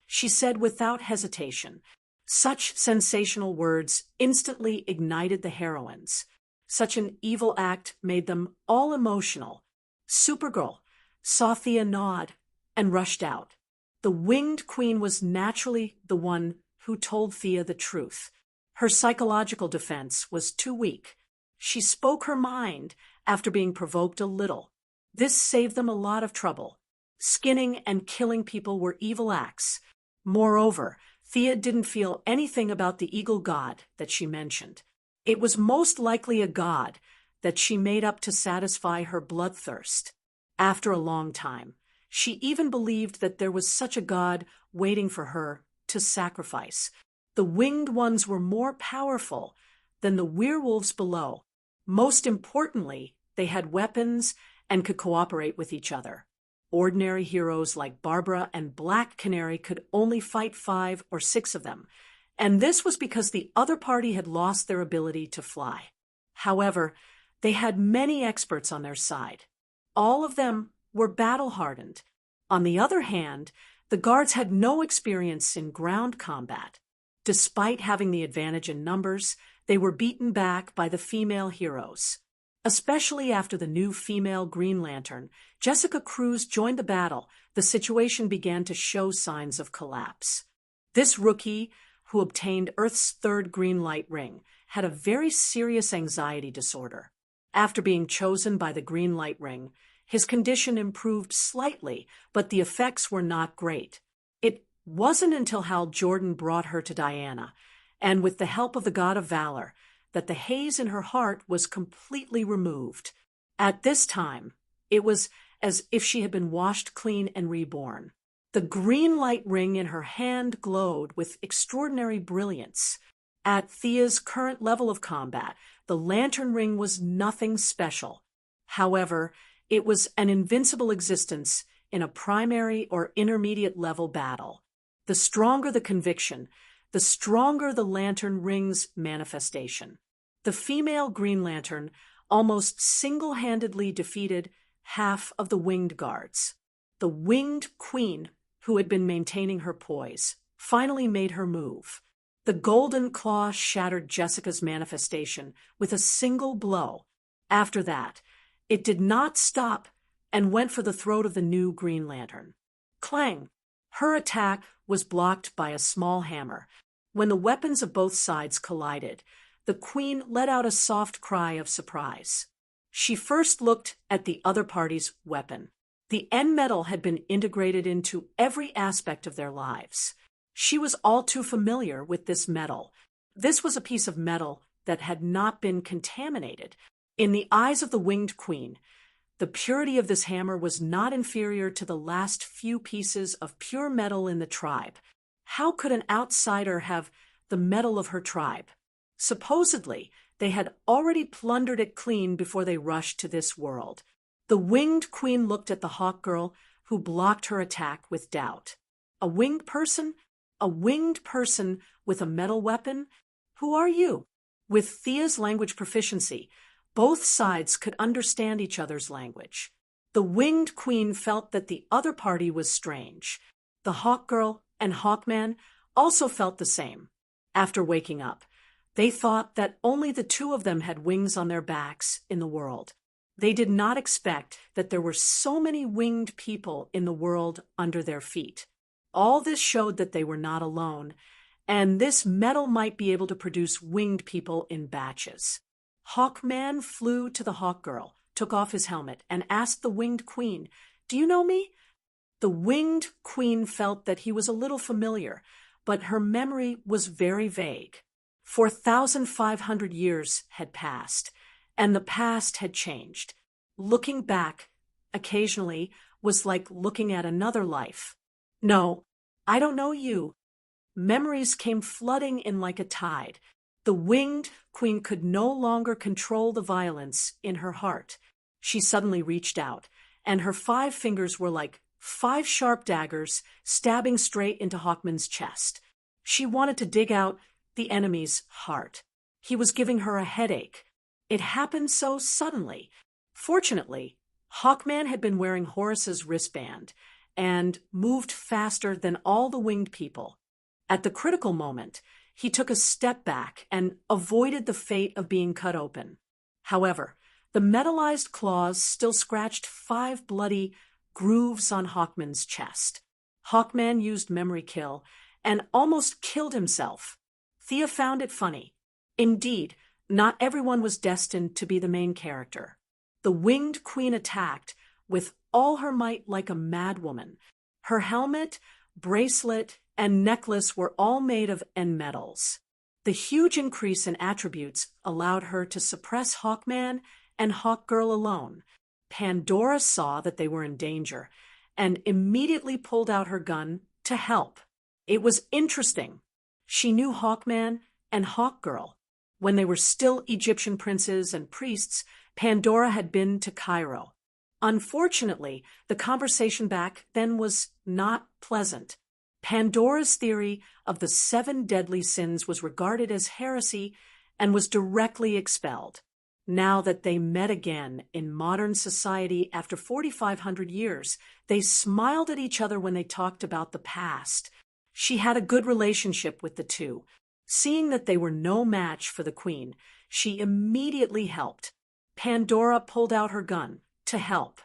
She said without hesitation. Such sensational words instantly ignited the heroines. Such an evil act made them all emotional. Supergirl saw Thea nod and rushed out. The Winged Queen was naturally the one who told Thea the truth. Her psychological defense was too weak. She spoke her mind after being provoked a little. This saved them a lot of trouble. Skinning and killing people were evil acts. Moreover, Thea didn't feel anything about the eagle god that she mentioned. It was most likely a god that she made up to satisfy her bloodthirst. After a long time, she even believed that there was such a god waiting for her to sacrifice. The winged ones were more powerful than the werewolves below. Most importantly, they had weapons and could cooperate with each other. Ordinary heroes like Barbara and Black Canary could only fight 5 or 6 of them, and this was because the other party had lost their ability to fly. However, they had many experts on their side. All of them were battle-hardened. On the other hand, the guards had no experience in ground combat. Despite having the advantage in numbers, they were beaten back by the female heroes. Especially after the new female Green Lantern, Jessica Cruz, joined the battle, the situation began to show signs of collapse. This rookie, who obtained Earth's 3rd green light ring, had a very serious anxiety disorder. After being chosen by the green light ring, his condition improved slightly, but the effects were not great. It wasn't until Hal Jordan brought her to Diana, and with the help of the God of Valor, that the haze in her heart was completely removed. At this time, it was as if she had been washed clean and reborn. The green light ring in her hand glowed with extraordinary brilliance. At Thea's current level of combat, the lantern ring was nothing special. However, it was an invincible existence in a primary or intermediate level battle. The stronger the conviction, the stronger the lantern ring's manifestation. The female Green Lantern almost single-handedly defeated half of the winged guards. The Winged Queen, who had been maintaining her poise, finally made her move. The golden claw shattered Jessica's manifestation with a single blow. After that, it did not stop and went for the throat of the new Green Lantern. Clang! Her attack was blocked by a small hammer. When the weapons of both sides collided, the Queen let out a soft cry of surprise. She first looked at the other party's weapon. The end metal had been integrated into every aspect of their lives. She was all too familiar with this metal. This was a piece of metal that had not been contaminated. In the eyes of the Winged Queen, the purity of this hammer was not inferior to the last few pieces of pure metal in the tribe. How could an outsider have the metal of her tribe? Supposedly, they had already plundered it clean before they rushed to this world. The Winged Queen looked at the Hawk Girl, who blocked her attack with doubt. A winged person? A winged person with a metal weapon? Who are you? With Thea's language proficiency, both sides could understand each other's language. The Winged Queen felt that the other party was strange. The Hawk Girl and Hawkman also felt the same. After waking up, They thought that only the two of them had wings on their backs in the world. They did not expect that there were so many winged people in the world under their feet. All this showed that they were not alone, and this metal might be able to produce winged people in batches. Hawkman flew to the Hawk Girl, took off his helmet, and asked the Winged Queen, "Do you know me?" The Winged Queen felt that he was a little familiar, but her memory was very vague. 4,500 years had passed, and the past had changed. Looking back, occasionally, was like looking at another life. "No, I don't know you." Memories came flooding in like a tide. The Winged Queen could no longer control the violence in her heart. She suddenly reached out, and her 5 fingers were like 5 sharp daggers stabbing straight into Hawkman's chest. She wanted to dig out the enemy's heart. He was giving her a headache. It happened so suddenly. Fortunately, Hawkman had been wearing Horus's wristband and moved faster than all the winged people. At the critical moment, he took a step back and avoided the fate of being cut open. However, the metallized claws still scratched 5 bloody grooves on Hawkman's chest. Hawkman used memory kill and almost killed himself. Thea found it funny. Indeed, not everyone was destined to be the main character. The Winged Queen attacked with all her might like a madwoman. Her helmet, bracelet, and necklace were all made of metals. The huge increase in attributes allowed her to suppress Hawkman and Hawkgirl alone. Pandora saw that they were in danger and immediately pulled out her gun to help. It was interesting. She knew Hawkman and Hawkgirl. When they were still Egyptian princes and priests, Pandora had been to Cairo. Unfortunately, the conversation back then was not pleasant. Pandora's theory of the 7 deadly sins was regarded as heresy and was directly expelled. Now that they met again in modern society after 4,500 years, they smiled at each other when they talked about the past. She had a good relationship with the two. Seeing that they were no match for the queen, she immediately helped. Pandora pulled out her gun to help.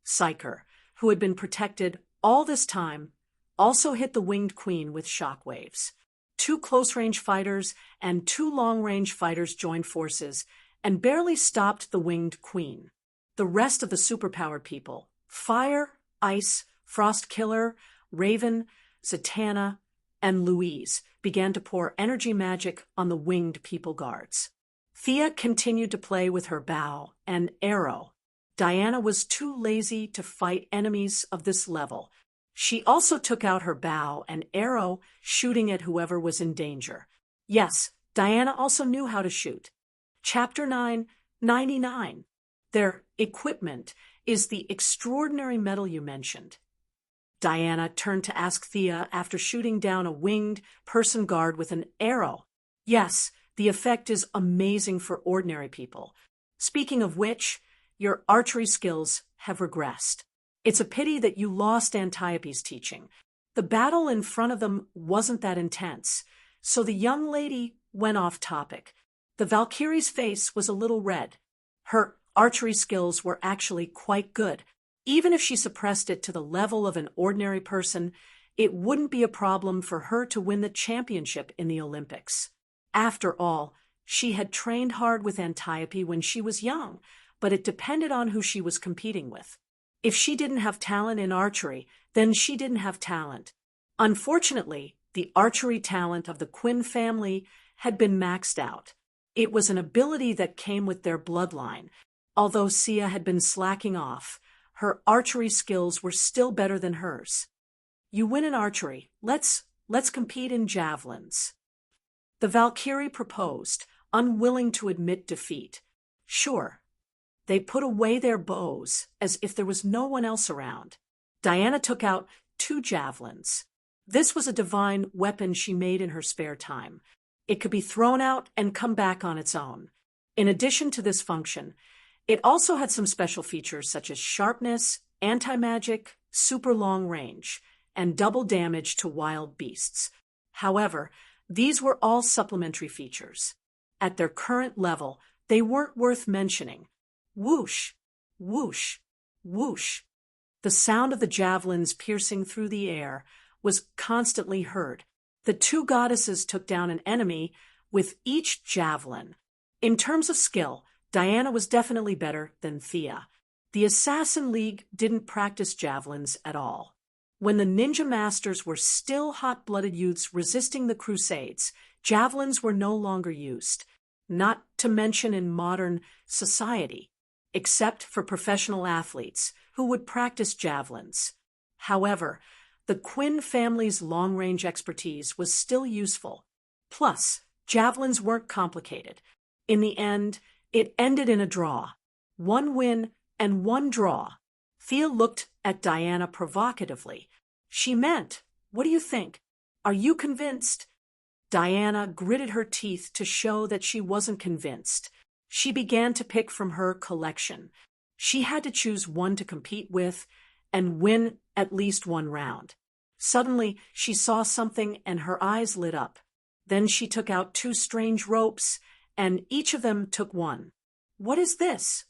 Psyker, who had been protected all this time, also hit the Winged Queen with shockwaves. 2 close-range fighters and 2 long-range fighters joined forces and barely stopped the Winged Queen. The rest of the superpowered people, Fire, Ice, Frost Killer, Raven, Zatanna, and Louise, began to pour energy magic on the winged people guards. Thea continued to play with her bow and arrow. Diana was too lazy to fight enemies of this level. She also took out her bow and arrow, shooting at whoever was in danger. Yes, Diana also knew how to shoot. Chapter 999. Their equipment is the extraordinary metal you mentioned. Diana turned to ask Thea after shooting down a winged person guard with an arrow. Yes, the effect is amazing for ordinary people. Speaking of which, your archery skills have regressed. It's a pity that you lost Antiope's teaching. The battle in front of them wasn't that intense, so the young lady went off topic. The Valkyrie's face was a little red. Her archery skills were actually quite good. Even if she suppressed it to the level of an ordinary person, it wouldn't be a problem for her to win the championship in the Olympics. After all, she had trained hard with Antiope when she was young, but it depended on who she was competing with. If she didn't have talent in archery, then she didn't have talent. Unfortunately, the archery talent of the Quinn family had been maxed out. It was an ability that came with their bloodline. Although Sia had been slacking off, her archery skills were still better than hers. You win in archery. Let's compete in javelins. The Valkyrie proposed, unwilling to admit defeat. Sure. They put away their bows as if there was no one else around. Diana took out 2 javelins. This was a divine weapon she made in her spare time. It could be thrown out and come back on its own. In addition to this function, it also had some special features such as sharpness, anti-magic, super long range, and double damage to wild beasts. However, these were all supplementary features. At their current level, they weren't worth mentioning. Whoosh, whoosh, whoosh. The sound of the javelins piercing through the air was constantly heard. The two goddesses took down an enemy with each javelin. In terms of skill, Diana was definitely better than Thea. The Assassin League didn't practice javelins at all. When the ninja masters were still hot-blooded youths resisting the Crusades, javelins were no longer used, not to mention in modern society, except for professional athletes who would practice javelins. However, the Quinn family's long-range expertise was still useful. Plus, javelins weren't complicated. In the end, it ended in a draw. 1 win and 1 draw. Thea looked at Diana provocatively. She meant, "What do you think? Are you convinced?" Diana gritted her teeth to show that she wasn't convinced. She began to pick from her collection. She had to choose one to compete with and win at least 1 round. Suddenly, she saw something and her eyes lit up. Then she took out 2 strange ropes, and each of them took 1. "What is this?"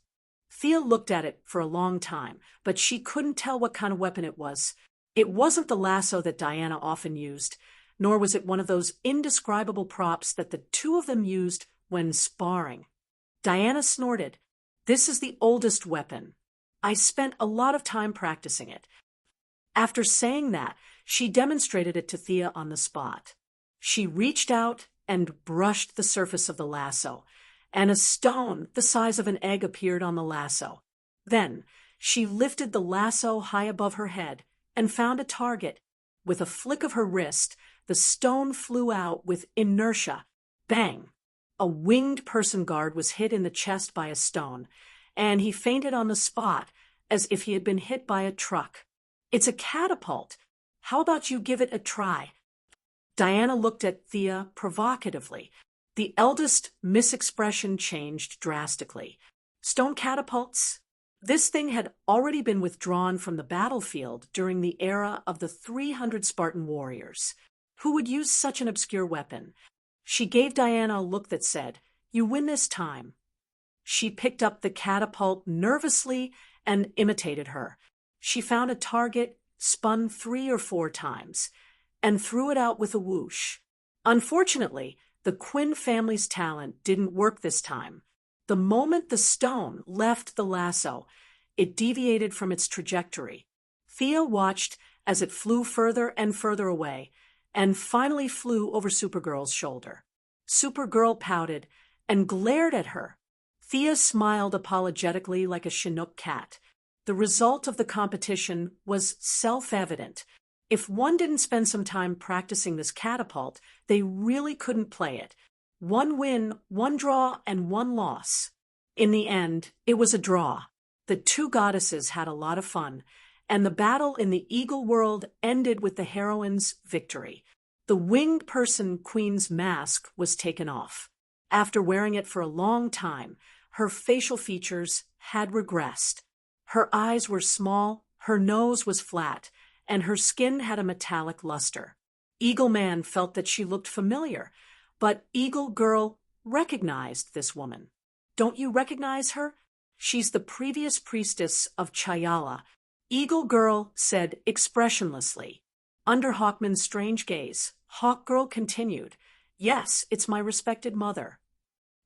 Thea looked at it for a long time, but she couldn't tell what kind of weapon it was. It wasn't the lasso that Diana often used, nor was it one of those indescribable props that the two of them used when sparring. Diana snorted. "This is the oldest weapon. I spent a lot of time practicing it." After saying that, she demonstrated it to Thea on the spot. She reached out and brushed the surface of the lasso, and a stone the size of an egg appeared on the lasso. Then she lifted the lasso high above her head and found a target. With a flick of her wrist, the stone flew out with inertia. Bang! A winged person guard was hit in the chest by a stone, and he fainted on the spot as if he had been hit by a truck. "It's a catapult. How about you give it a try?" Diana looked at Thea provocatively. The eldest Miss Expression changed drastically. "Stone catapults?" This thing had already been withdrawn from the battlefield during the era of the 300 Spartan warriors. Who would use such an obscure weapon? She gave Diana a look that said, "You win this time." She picked up the catapult nervously and imitated her. She found a target, spun 3 or 4 times, and threw it out with a whoosh. Unfortunately, the Quinn family's talent didn't work this time. The moment the stone left the lasso, it deviated from its trajectory. Thea watched as it flew further and further away, and finally flew over Supergirl's shoulder. Supergirl pouted and glared at her. Thea smiled apologetically like a Chinook cat. The result of the competition was self-evident. If one didn't spend some time practicing this catapult, they really couldn't play it. 1 win, 1 draw, and 1 loss. In the end, it was a draw. The two goddesses had a lot of fun, and the battle in the Eagle world ended with the heroine's victory. The winged person queen's mask was taken off. After wearing it for a long time, her facial features had regressed. Her eyes were small, her nose was flat, and her skin had a metallic luster. Eagle Man felt that she looked familiar, but Eagle Girl recognized this woman. "Don't you recognize her? She's the previous priestess of Chayala," Eagle Girl said expressionlessly. Under Hawkman's strange gaze, Hawk Girl continued, "Yes, it's my respected mother."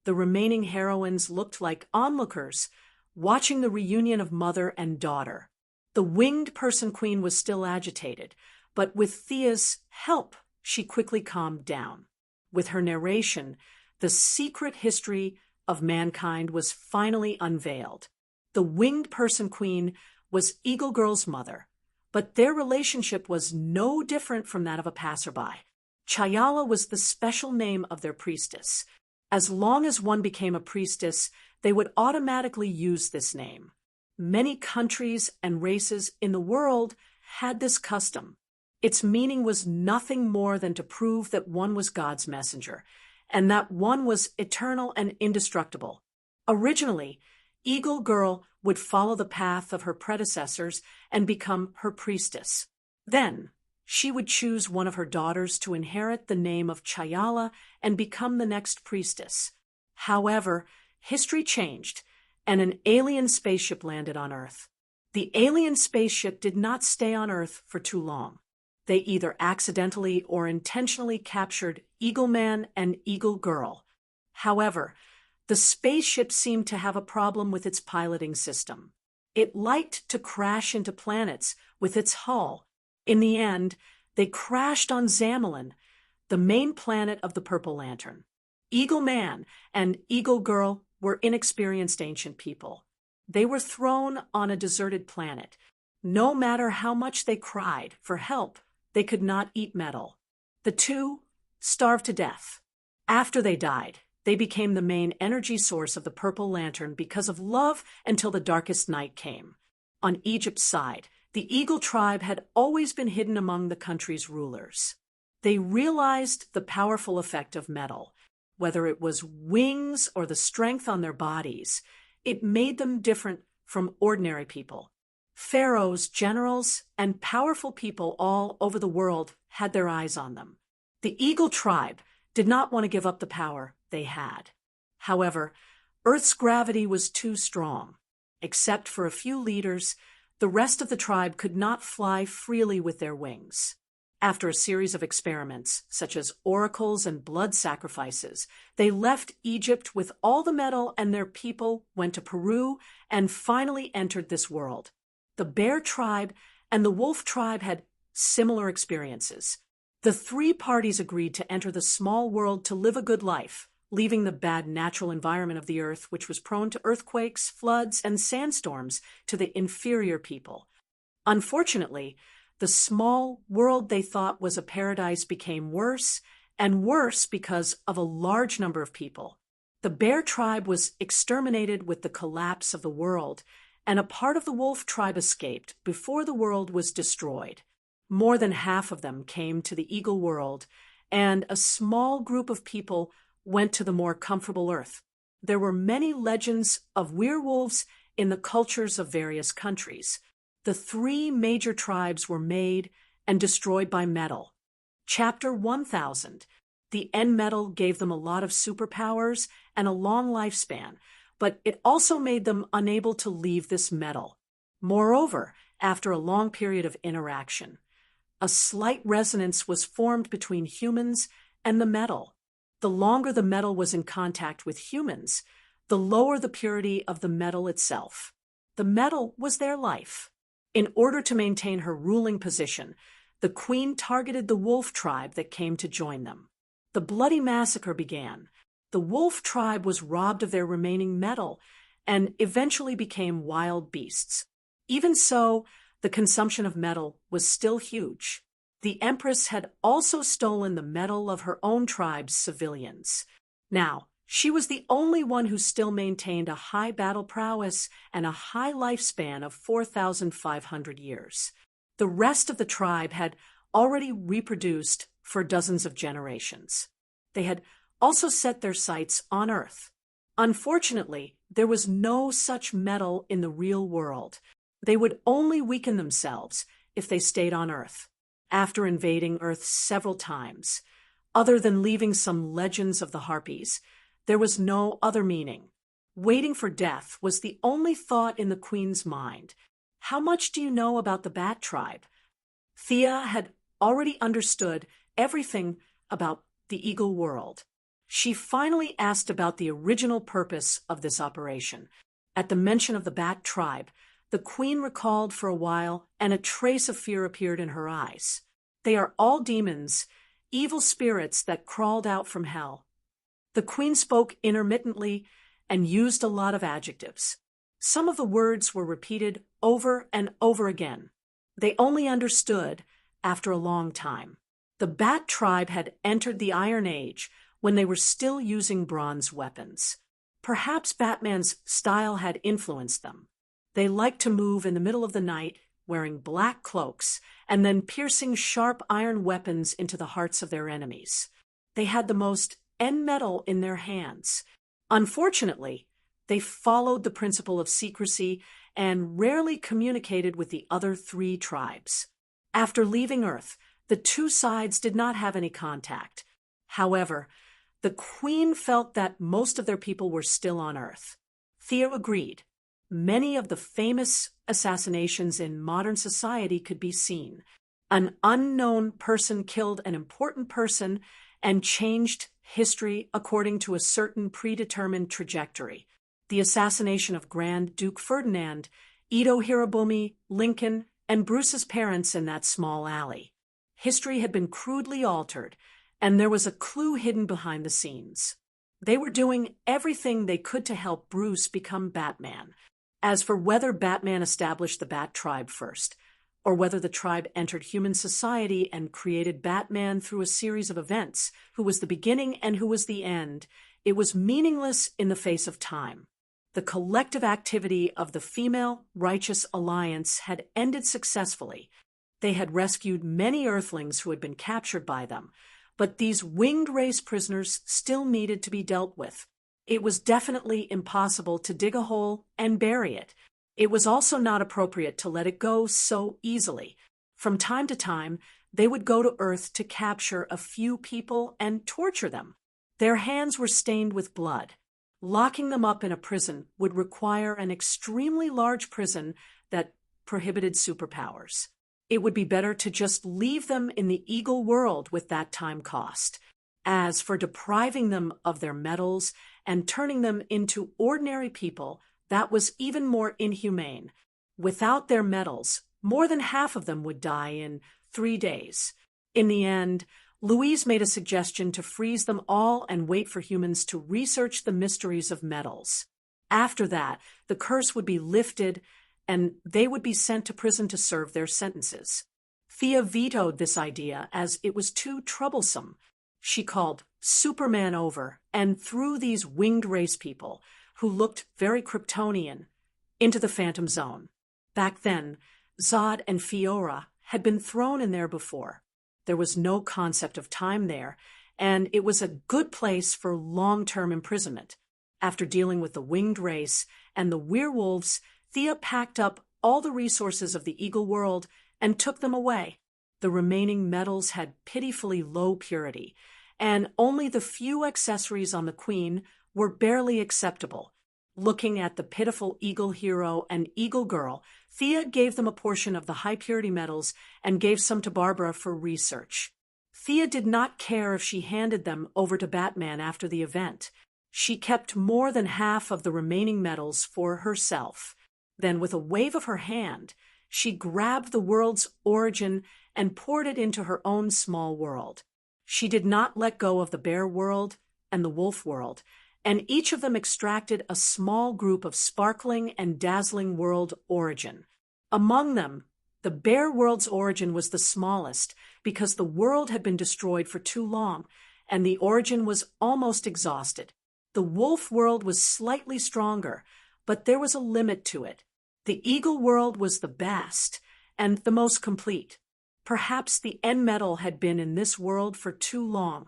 The remaining heroines looked like onlookers, watching the reunion of mother and daughter. The winged person queen was still agitated, but with Thea's help, she quickly calmed down. With her narration, the secret history of mankind was finally unveiled. The winged person queen was Eagle Girl's mother, but their relationship was no different from that of a passerby. Chayala was the special name of their priestess. As long as one became a priestess, they would automatically use this name. Many countries and races in the world had this custom. Its meaning was nothing more than to prove that one was God's messenger, and that one was eternal and indestructible. Originally, Eagle Girl would follow the path of her predecessors and become her priestess. Then, she would choose one of her daughters to inherit the name of Chayala and become the next priestess. However, history changed, and an alien spaceship landed on Earth. The alien spaceship did not stay on Earth for too long. They either accidentally or intentionally captured Eagle Man and Eagle Girl. However, the spaceship seemed to have a problem with its piloting system. It liked to crash into planets with its hull. In the end, they crashed on Zamalin, the main planet of the Purple Lantern. Eagle Man and Eagle Girl were inexperienced ancient people. They were thrown on a deserted planet. No matter how much they cried for help, they could not eat metal. The two starved to death. After they died, they became the main energy source of the Purple Lantern because of love until the darkest night came. On Egypt's side, the Eagle tribe had always been hidden among the country's rulers. They realized the powerful effect of metal. Whether it was wings or the strength on their bodies, it made them different from ordinary people. Pharaohs, generals, and powerful people all over the world had their eyes on them. The Eagle tribe did not want to give up the power they had. However, Earth's gravity was too strong. Except for a few leaders, the rest of the tribe could not fly freely with their wings. After a series of experiments, such as oracles and blood sacrifices, they left Egypt with all the metal and their people went to Peru and finally entered this world. The Bear tribe and the Wolf tribe had similar experiences. The three parties agreed to enter the small world to live a good life, leaving the bad natural environment of the Earth, which was prone to earthquakes, floods, and sandstorms, to the inferior people. Unfortunately, the small world they thought was a paradise became worse and worse because of a large number of people. The Bear tribe was exterminated with the collapse of the world, and a part of the Wolf tribe escaped before the world was destroyed. More than half of them came to the Eagle world, and a small group of people went to the more comfortable Earth. There were many legends of werewolves in the cultures of various countries. The three major tribes were made and destroyed by metal. Chapter 1000. The end metal gave them a lot of superpowers and a long lifespan, but it also made them unable to leave this metal. Moreover, after a long period of interaction, a slight resonance was formed between humans and the metal. The longer the metal was in contact with humans, the lower the purity of the metal itself. The metal was their life. In order to maintain her ruling position, the queen targeted the Wolf tribe that came to join them. The bloody massacre began. The Wolf tribe was robbed of their remaining metal and eventually became wild beasts. Even so, the consumption of metal was still huge. The Empress had also stolen the metal of her own tribe's civilians. Now, she was the only one who still maintained a high battle prowess and a high lifespan of 4,500 years. The rest of the tribe had already reproduced for dozens of generations. They had also set their sights on Earth. Unfortunately, there was no such metal in the real world. They would only weaken themselves if they stayed on Earth. After invading Earth several times, other than leaving some legends of the Harpies, there was no other meaning. Waiting for death was the only thought in the queen's mind. How much do you know about the Bat tribe? Thea had already understood everything about the Eagle world. She finally asked about the original purpose of this operation. At the mention of the Bat tribe, the queen recalled for a while, and a trace of fear appeared in her eyes. They are all demons, evil spirits that crawled out from hell. The queen spoke intermittently and used a lot of adjectives. Some of the words were repeated over and over again. They only understood after a long time. The Bat tribe had entered the Iron Age when they were still using bronze weapons. Perhaps Batman's style had influenced them. They liked to move in the middle of the night, wearing black cloaks, and then piercing sharp iron weapons into the hearts of their enemies. They had the most end metal in their hands. Unfortunately, they followed the principle of secrecy and rarely communicated with the other three tribes. After leaving Earth, the two sides did not have any contact. However, The Queen felt that most of their people were still on Earth. Thea agreed. Many of the famous assassinations in modern society could be seen. An unknown person killed an important person and changed history according to a certain predetermined trajectory. The assassination of Grand Duke Ferdinand, Ito Hirobumi, Lincoln, and Bruce's parents in that small alley. History had been crudely altered, and there was a clue hidden behind the scenes. They were doing everything they could to help Bruce become Batman. As for whether Batman established the Bat Tribe first, or whether the tribe entered human society and created Batman through a series of events, who was the beginning and who was the end, it was meaningless in the face of time. The collective activity of the Female Righteous Alliance had ended successfully. They had rescued many Earthlings who had been captured by them, but these winged race prisoners still needed to be dealt with. It was definitely impossible to dig a hole and bury it. It was also not appropriate to let it go so easily. From time to time, they would go to Earth to capture a few people and torture them. Their hands were stained with blood. Locking them up in a prison would require an extremely large prison that prohibited superpowers. It would be better to just leave them in the Eagle world with that time cost. As for depriving them of their medals and turning them into ordinary people, that was even more inhumane. Without their medals, more than half of them would die in 3 days. In the end, Louise made a suggestion to freeze them all and wait for humans to research the mysteries of metals. After that, the curse would be lifted and they would be sent to prison to serve their sentences. Thea vetoed this idea as it was too troublesome. She called Superman over and threw these winged race people, who looked very Kryptonian, into the Phantom Zone. Back then, Zod and Fiora had been thrown in there before. There was no concept of time there, and it was a good place for long-term imprisonment. After dealing with the winged race and the werewolves, Thea packed up all the resources of the Eagle world and took them away. The remaining metals had pitifully low purity, and only the few accessories on the Queen were barely acceptable. Looking at the pitiful Eagle hero and Eagle girl, Thea gave them a portion of the high-purity metals and gave some to Barbara for research. Thea did not care if she handed them over to Batman after the event. She kept more than half of the remaining metals for herself. Then, with a wave of her hand, she grabbed the world's origin and poured it into her own small world. She did not let go of the bear world and the wolf world, and each of them extracted a small group of sparkling and dazzling world origin. Among them, the bear world's origin was the smallest because the world had been destroyed for too long, and the origin was almost exhausted. The wolf world was slightly stronger, but there was a limit to it. The eagle world was the best and the most complete. Perhaps the end metal had been in this world for too long,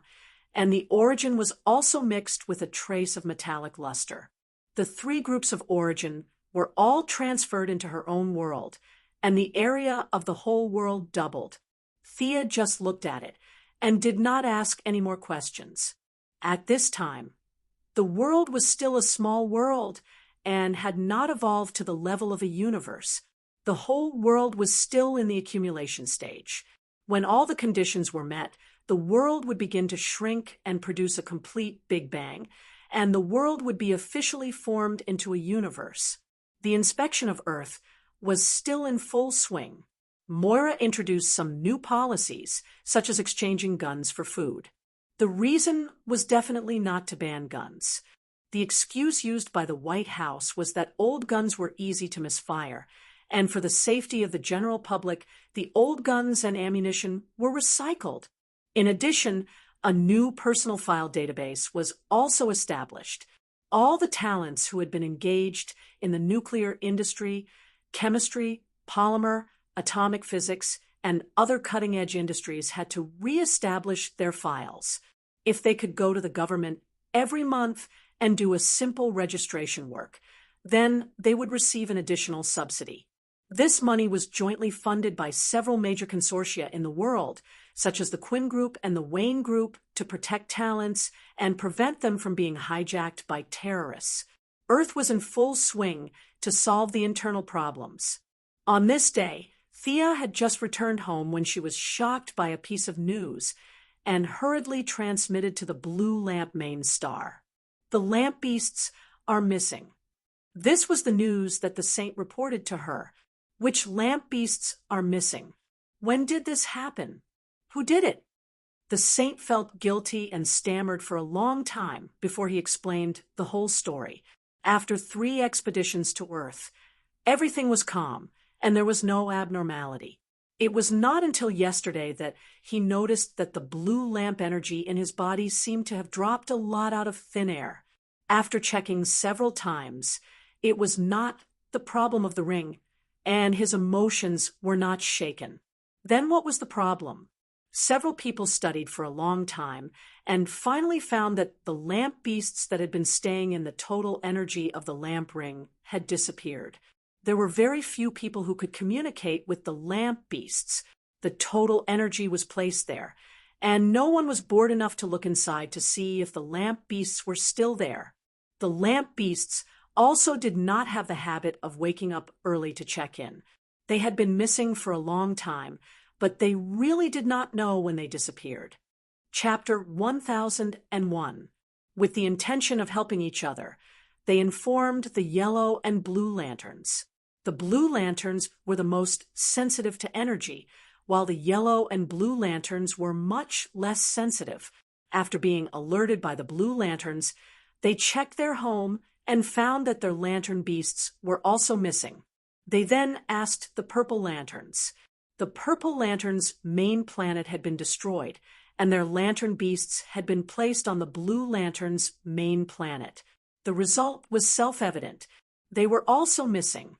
and the origin was also mixed with a trace of metallic luster. The 3 groups of origin were all transferred into her own world, and the area of the whole world doubled. Thea just looked at it and did not ask any more questions. At this time, the world was still a small world and had not evolved to the level of a universe. The whole world was still in the accumulation stage. When all the conditions were met, the world would begin to shrink and produce a complete Big Bang, and the world would be officially formed into a universe. The inspection of Earth was still in full swing. Moira introduced some new policies, such as exchanging guns for food. The reason was definitely not to ban guns. The excuse used by the White House was that old guns were easy to misfire, and for the safety of the general public, the old guns and ammunition were recycled. In addition, a new personal file database was also established. All the talents who had been engaged in the nuclear industry, chemistry, polymer, atomic physics, and other cutting-edge industries had to reestablish their files. If they could go to the government every month and do a simple registration work, then they would receive an additional subsidy. This money was jointly funded by several major consortia in the world such as the Quinn Group and the Wayne Group, to protect talents and prevent them from being hijacked by terrorists. Earth was in full swing to solve the internal problems. On this day, Thea had just returned home when she was shocked by a piece of news and hurriedly transmitted to the Blue Lamp main star. The lamp beasts are missing. This was the news that the saint reported to her. Which lamp beasts are missing? When did this happen? Who did it? The saint felt guilty and stammered for a long time before he explained the whole story. After 3 expeditions to Earth, everything was calm, and there was no abnormality. It was not until yesterday that he noticed that the blue lamp energy in his body seemed to have dropped a lot out of thin air. After checking several times, it was not the problem of the ring, and his emotions were not shaken. Then what was the problem? Several people studied for a long time and finally found that the lamp beasts that had been staying in the total energy of the lamp ring had disappeared. There were very few people who could communicate with the lamp beasts. The total energy was placed there, and no one was bored enough to look inside to see if the lamp beasts were still there. The lamp beasts also did not have the habit of waking up early to check in. They had been missing for a long time, but they really did not know when they disappeared. Chapter 1001. With the intention of helping each other, they informed the yellow and blue lanterns. The blue lanterns were the most sensitive to energy, while the yellow and blue lanterns were much less sensitive. After being alerted by the blue lanterns, they checked their home and found that their lantern beasts were also missing. They then asked the purple lanterns. The purple lanterns' main planet had been destroyed, and their lantern beasts had been placed on the blue lantern's main planet. The result was self-evident. They were also missing.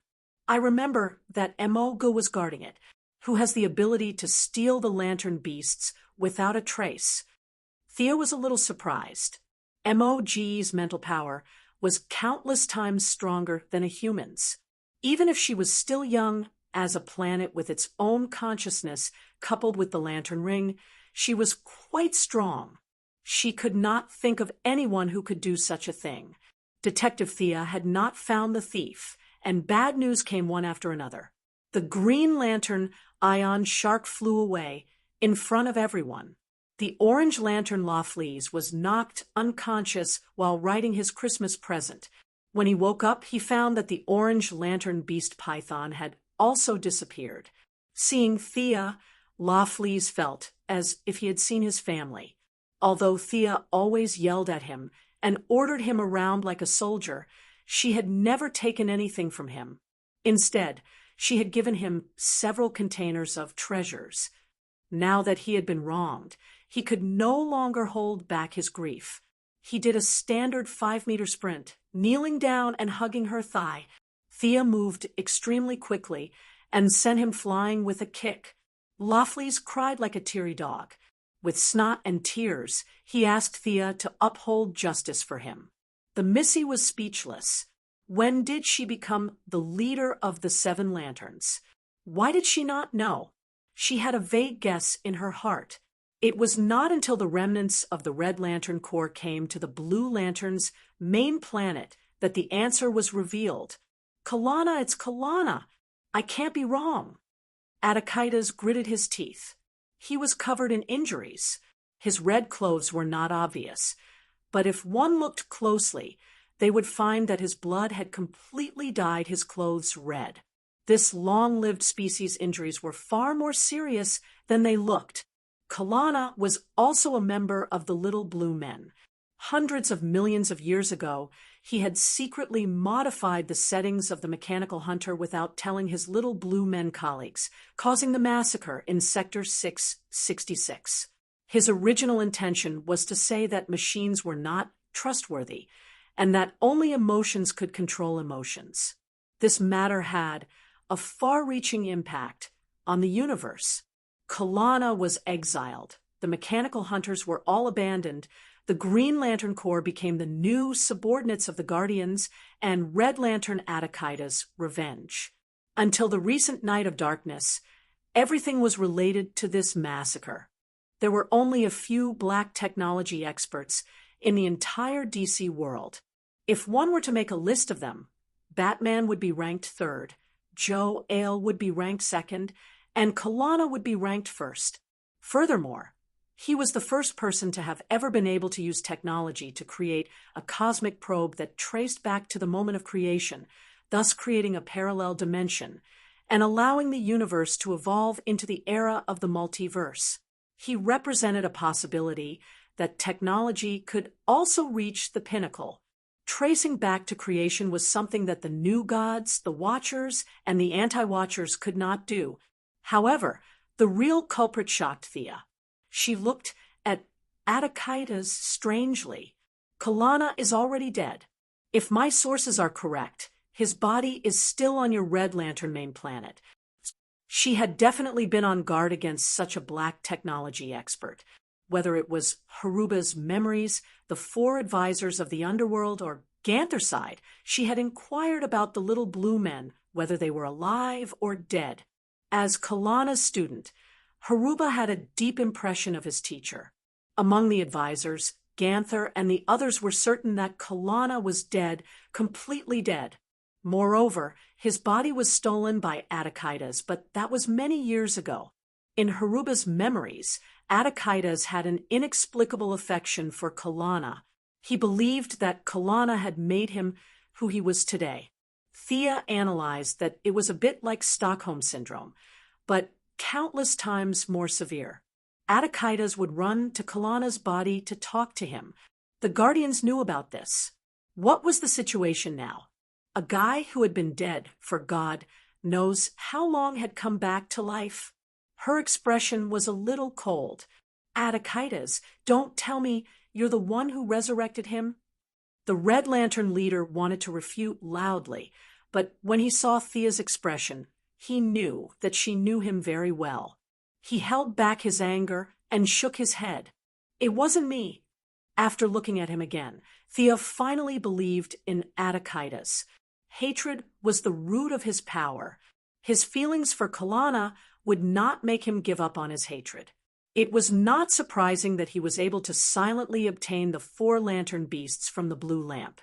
I remember that Emogu was guarding it, who has the ability to steal the lantern beasts without a trace. Thea was a little surprised. Mog's mental power was countless times stronger than a human's. Even if she was still young, as a planet with its own consciousness coupled with the lantern ring, she was quite strong. She could not think of anyone who could do such a thing. Detective Thea had not found the thief, and bad news came one after another. The Green Lantern ion shark flew away in front of everyone. The Orange Lantern Loflees was knocked unconscious while writing his Christmas present. When he woke up, he found that the Orange Lantern Beast Python had also disappeared. Seeing Thea, Loflees felt as if he had seen his family. Although Thea always yelled at him and ordered him around like a soldier, she had never taken anything from him. Instead, she had given him several containers of treasures. Now that he had been wronged, he could no longer hold back his grief. He did a standard 5-meter sprint, kneeling down and hugging her thigh. Thea moved extremely quickly and sent him flying with a kick. Loflees cried like a teary dog. With snot and tears, he asked Thea to uphold justice for him. The Missy was speechless. When did she become the leader of the 7 lanterns? Why did she not know? She had a vague guess in her heart. It was not until the remnants of the Red Lantern Corps came to the Blue Lantern's main planet that the answer was revealed. Kalana, it's Kalana. I can't be wrong. Attikitas gritted his teeth. He was covered in injuries. His red clothes were not obvious, but if one looked closely, they would find that his blood had completely dyed his clothes red. This long-lived species' injuries were far more serious than they looked. Kalana was also a member of the Little Blue Men. Hundreds of millions of years ago, he had secretly modified the settings of the mechanical hunter without telling his Little Blue Men colleagues, causing the massacre in Sector 666. His original intention was to say that machines were not trustworthy, and that only emotions could control emotions. This matter had a far-reaching impact on the universe. Kalana was exiled. The mechanical hunters were all abandoned. The Green Lantern Corps became the new subordinates of the Guardians and Red Lantern Attikita's revenge. Until the recent Night of Darkness, everything was related to this massacre. There were only a few black technology experts in the entire DC world. If one were to make a list of them, Batman would be ranked third, Jor-El would be ranked second, and Kalana would be ranked first. Furthermore, he was the first person to have ever been able to use technology to create a cosmic probe that traced back to the moment of creation, thus creating a parallel dimension and allowing the universe to evolve into the era of the multiverse. He represented a possibility that technology could also reach the pinnacle. Tracing back to creation was something that the new gods, the Watchers, and the anti-Watchers could not do. However, the real culprit shocked Thea. She looked at Atakaitas strangely. Kalana is already dead. If my sources are correct, his body is still on your Red Lantern main planet. She had definitely been on guard against such a black technology expert. Whether it was Haruba's memories, the 4 advisors of the underworld, or Ganther's, she had inquired about the little blue men, whether they were alive or dead. As Kalana's student, Haruba had a deep impression of his teacher. Among the advisors, Ganther and the others were certain that Kalana was dead, completely dead. Moreover, his body was stolen by Atakaitas, but that was many years ago. In Haruba's memories, Atakaitas had an inexplicable affection for Kalana. He believed that Kalana had made him who he was today. Thea analyzed that it was a bit like Stockholm Syndrome, but countless times more severe. Atakaitas would run to Kalana's body to talk to him. The Guardians knew about this. What was the situation now? A guy who had been dead for God knows how long had come back to life. Her expression was a little cold. Atakaitas, don't tell me you're the one who resurrected him? The Red Lantern leader wanted to refute loudly, but when he saw Thea's expression, he knew that she knew him very well. He held back his anger and shook his head. It wasn't me. After looking at him again, Thea finally believed in Atakaitas. Hatred was the root of his power. His feelings for Kalana would not make him give up on his hatred. It was not surprising that he was able to silently obtain the 4 lantern beasts from the blue lamp.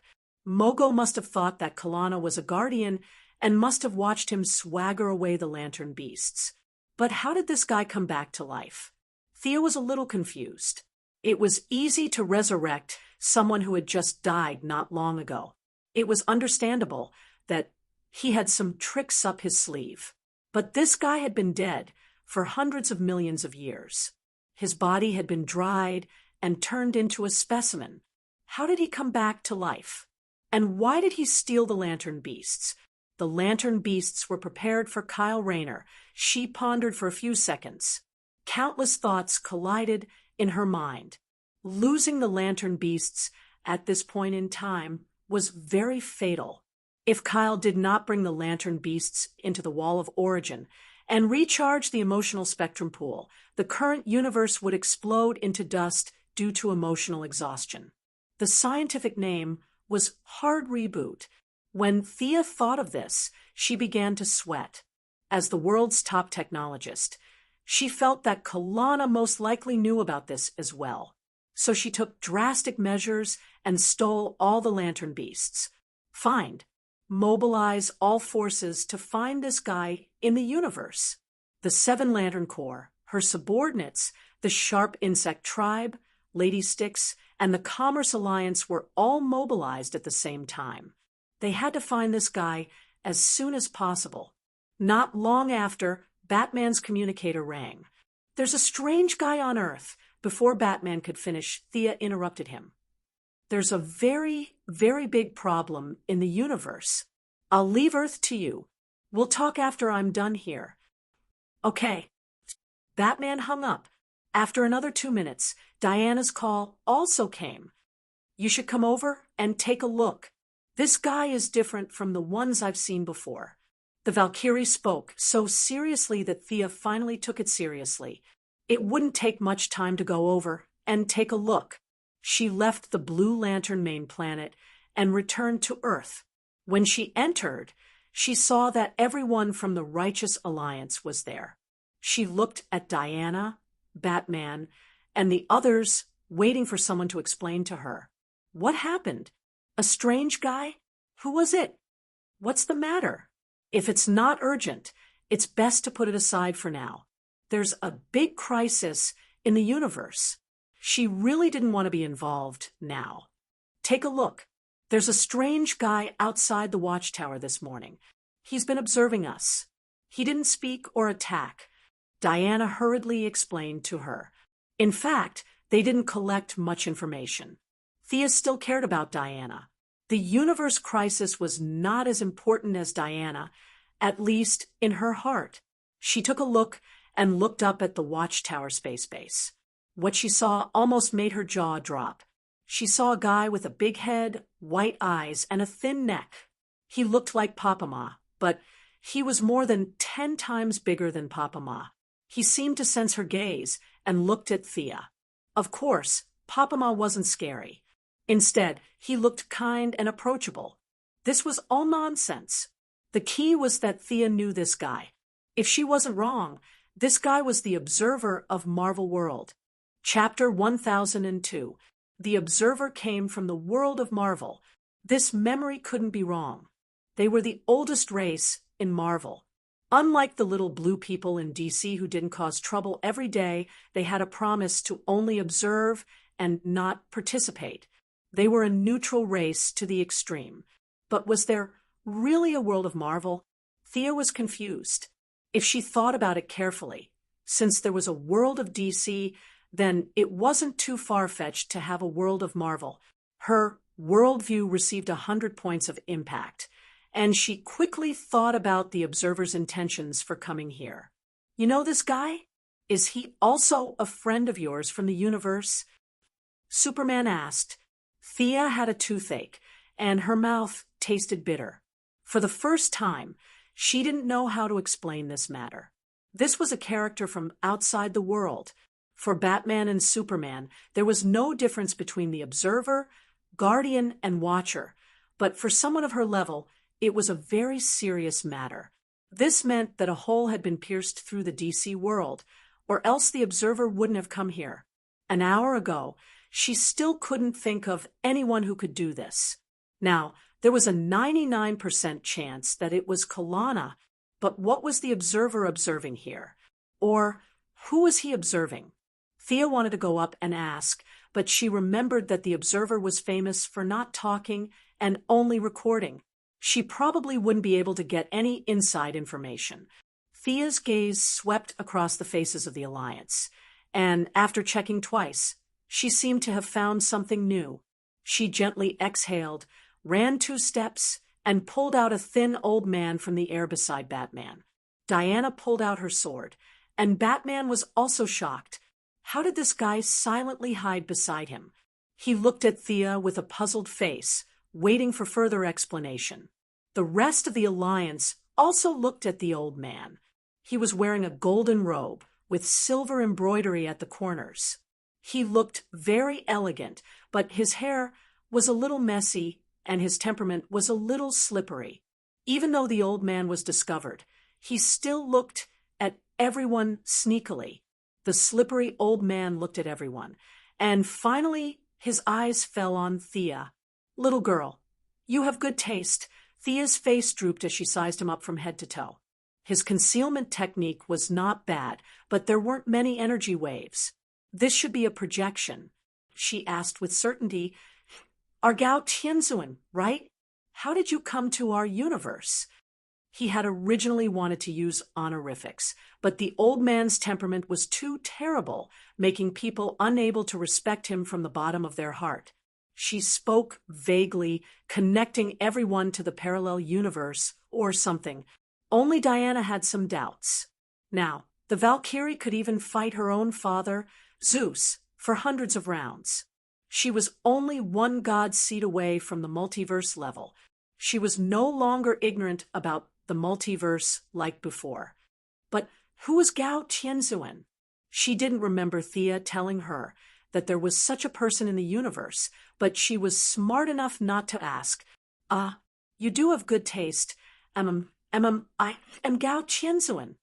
Mogo must have thought that Kalana was a guardian and must have watched him swagger away the lantern beasts. But how did this guy come back to life? Thea was a little confused. It was easy to resurrect someone who had just died not long ago. It was understandable that he had some tricks up his sleeve. But this guy had been dead for hundreds of millions of years. His body had been dried and turned into a specimen. How did he come back to life? And why did he steal the lantern beasts? The lantern beasts were prepared for Kyle Rayner. She pondered for a few seconds. Countless thoughts collided in her mind. Losing the lantern beasts at this point in time was very fatal. If Kyle did not bring the lantern beasts into the Wall of Origin and recharge the emotional spectrum pool, the current universe would explode into dust due to emotional exhaustion. The scientific name was hard reboot. When Thea thought of this, she began to sweat. As the world's top technologist, she felt that Kalana most likely knew about this as well. So she took drastic measures and stole all the lantern beasts. Mobilize all forces to find this guy in the universe. The 7 Lantern Corps, her subordinates, the Sharp Insect Tribe, Lady Styx, and the Commerce Alliance were all mobilized at the same time. They had to find this guy as soon as possible. Not long after, Batman's communicator rang. "There's a strange guy on Earth." Before Batman could finish, Thea interrupted him. "There's a very, very big problem in the universe. I'll leave Earth to you. We'll talk after I'm done here." "Okay." Batman hung up. After another 2 minutes, Diana's call also came. "You should come over and take a look. This guy is different from the ones I've seen before." The Valkyrie spoke so seriously that Thea finally took it seriously. It wouldn't take much time to go over and take a look. She left the Blue Lantern main planet and returned to Earth. When she entered, she saw that everyone from the Righteous Alliance was there. She looked at Diana, Batman, and the others waiting for someone to explain to her. What happened? A strange guy? Who was it? What's the matter? If it's not urgent, it's best to put it aside for now. There's a big crisis in the universe. She really didn't want to be involved now. Take a look. There's a strange guy outside the watchtower this morning. He's been observing us. He didn't speak or attack. Diana hurriedly explained to her. In fact, they didn't collect much information. Thea still cared about Diana. The universe crisis was not as important as Diana, at least in her heart. She took a look and looked up at the watchtower space base. What she saw almost made her jaw drop. She saw a guy with a big head, white eyes, and a thin neck. He looked like Papa-Ma, but he was more than 10 times bigger than Papa-Ma. He seemed to sense her gaze and looked at Thea. Of course, Papa-Ma wasn't scary. Instead, he looked kind and approachable. This was all nonsense. The key was that Thea knew this guy. If she wasn't wrong, this guy was the Observer of Marvel World. Chapter 1002. The Observer came from the world of Marvel. This memory couldn't be wrong. They were the oldest race in Marvel. Unlike the little blue people in DC who didn't cause trouble every day, they had a promise to only observe and not participate. They were a neutral race to the extreme. But was there really a world of Marvel? Thea was confused. If she thought about it carefully, since there was a world of DC, then it wasn't too far-fetched to have a world of Marvel. Her worldview received 100 points of impact, and she quickly thought about the Observer's intentions for coming here. You know this guy? Is he also a friend of yours from the universe? Superman asked. Thea had a toothache, and her mouth tasted bitter. For the first time, she didn't know how to explain this matter. This was a character from outside the world. For Batman and Superman, there was no difference between the Observer, Guardian, and Watcher, but for someone of her level, it was a very serious matter. This meant that a hole had been pierced through the DC world, or else the Observer wouldn't have come here. An hour ago, she still couldn't think of anyone who could do this. Now, there was a 99% chance that it was Kalana, but what was the Observer observing here? Or who was he observing? Thea wanted to go up and ask, but she remembered that the Observer was famous for not talking and only recording. She probably wouldn't be able to get any inside information. Thea's gaze swept across the faces of the Alliance, and after checking twice, she seemed to have found something new. She gently exhaled, ran 2 steps, and pulled out a thin old man from the air beside Batman. Diana pulled out her sword, and Batman was also shocked. How did this guy silently hide beside him? He looked at Thea with a puzzled face, waiting for further explanation. The rest of the Alliance also looked at the old man. He was wearing a golden robe with silver embroidery at the corners. He looked very elegant, but his hair was a little messy and his temperament was a little slippery. Even though the old man was discovered, he still looked at everyone sneakily. The slippery old man looked at everyone, and finally his eyes fell on Thea. "Little girl, you have good taste." Thea's face drooped as she sized him up from head to toe. His concealment technique was not bad, but there weren't many energy waves. "This should be a projection," she asked with certainty. "Are Gao Tianzuan, right? How did you come to our universe?" He had originally wanted to use honorifics, but the old man's temperament was too terrible, making people unable to respect him from the bottom of their heart. She spoke vaguely, connecting everyone to the parallel universe or something. Only Diana had some doubts. Now, the Valkyrie could even fight her own father, Zeus, for hundreds of rounds. She was only one god seed away from the multiverse level. She was no longer ignorant about the multiverse like before. But who was Gao Tianzuan? She didn't remember Thea telling her that there was such a person in the universe, but she was smart enough not to ask. You do have good taste. I am Gao Tianzuan."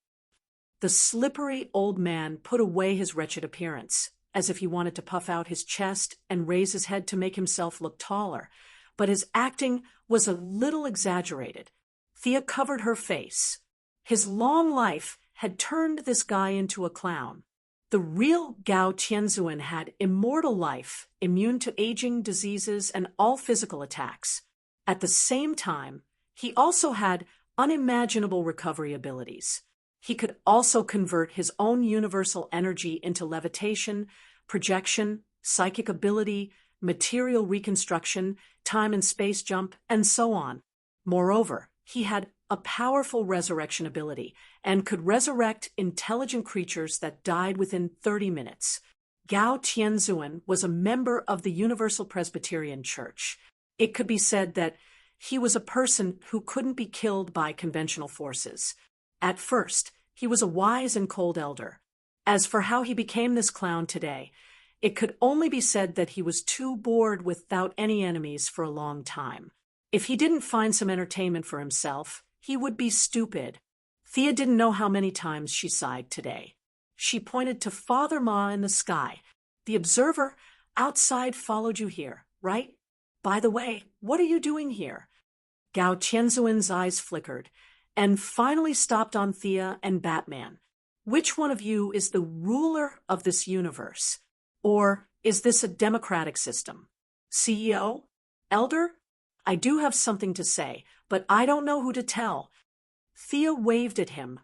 The slippery old man put away his wretched appearance, as if he wanted to puff out his chest and raise his head to make himself look taller, but his acting was a little exaggerated. Thea covered her face. His long life had turned this guy into a clown. The real Gao Tianzuan had immortal life, immune to aging, diseases, and all physical attacks. At the same time, he also had unimaginable recovery abilities. He could also convert his own universal energy into levitation, projection, psychic ability, material reconstruction, time and space jump, and so on. Moreover, he had a powerful resurrection ability and could resurrect intelligent creatures that died within 30 minutes. Gao Tianzuan was a member of the Universal Presbyterian Church. It could be said that he was a person who couldn't be killed by conventional forces. At first, he was a wise and cold elder. As for how he became this clown today, it could only be said that he was too bored without any enemies for a long time. If he didn't find some entertainment for himself, he would be stupid. Thea didn't know how many times she sighed today. She pointed to Father Ma in the sky. The observer outside followed you here, right? By the way, what are you doing here? Gao Tianzuan's eyes flickered, and finally stopped on Thea and Batman. Which one of you is the ruler of this universe? Or is this a democratic system? CEO? Elder? I do have something to say, but I don't know who to tell. Thea waved at him,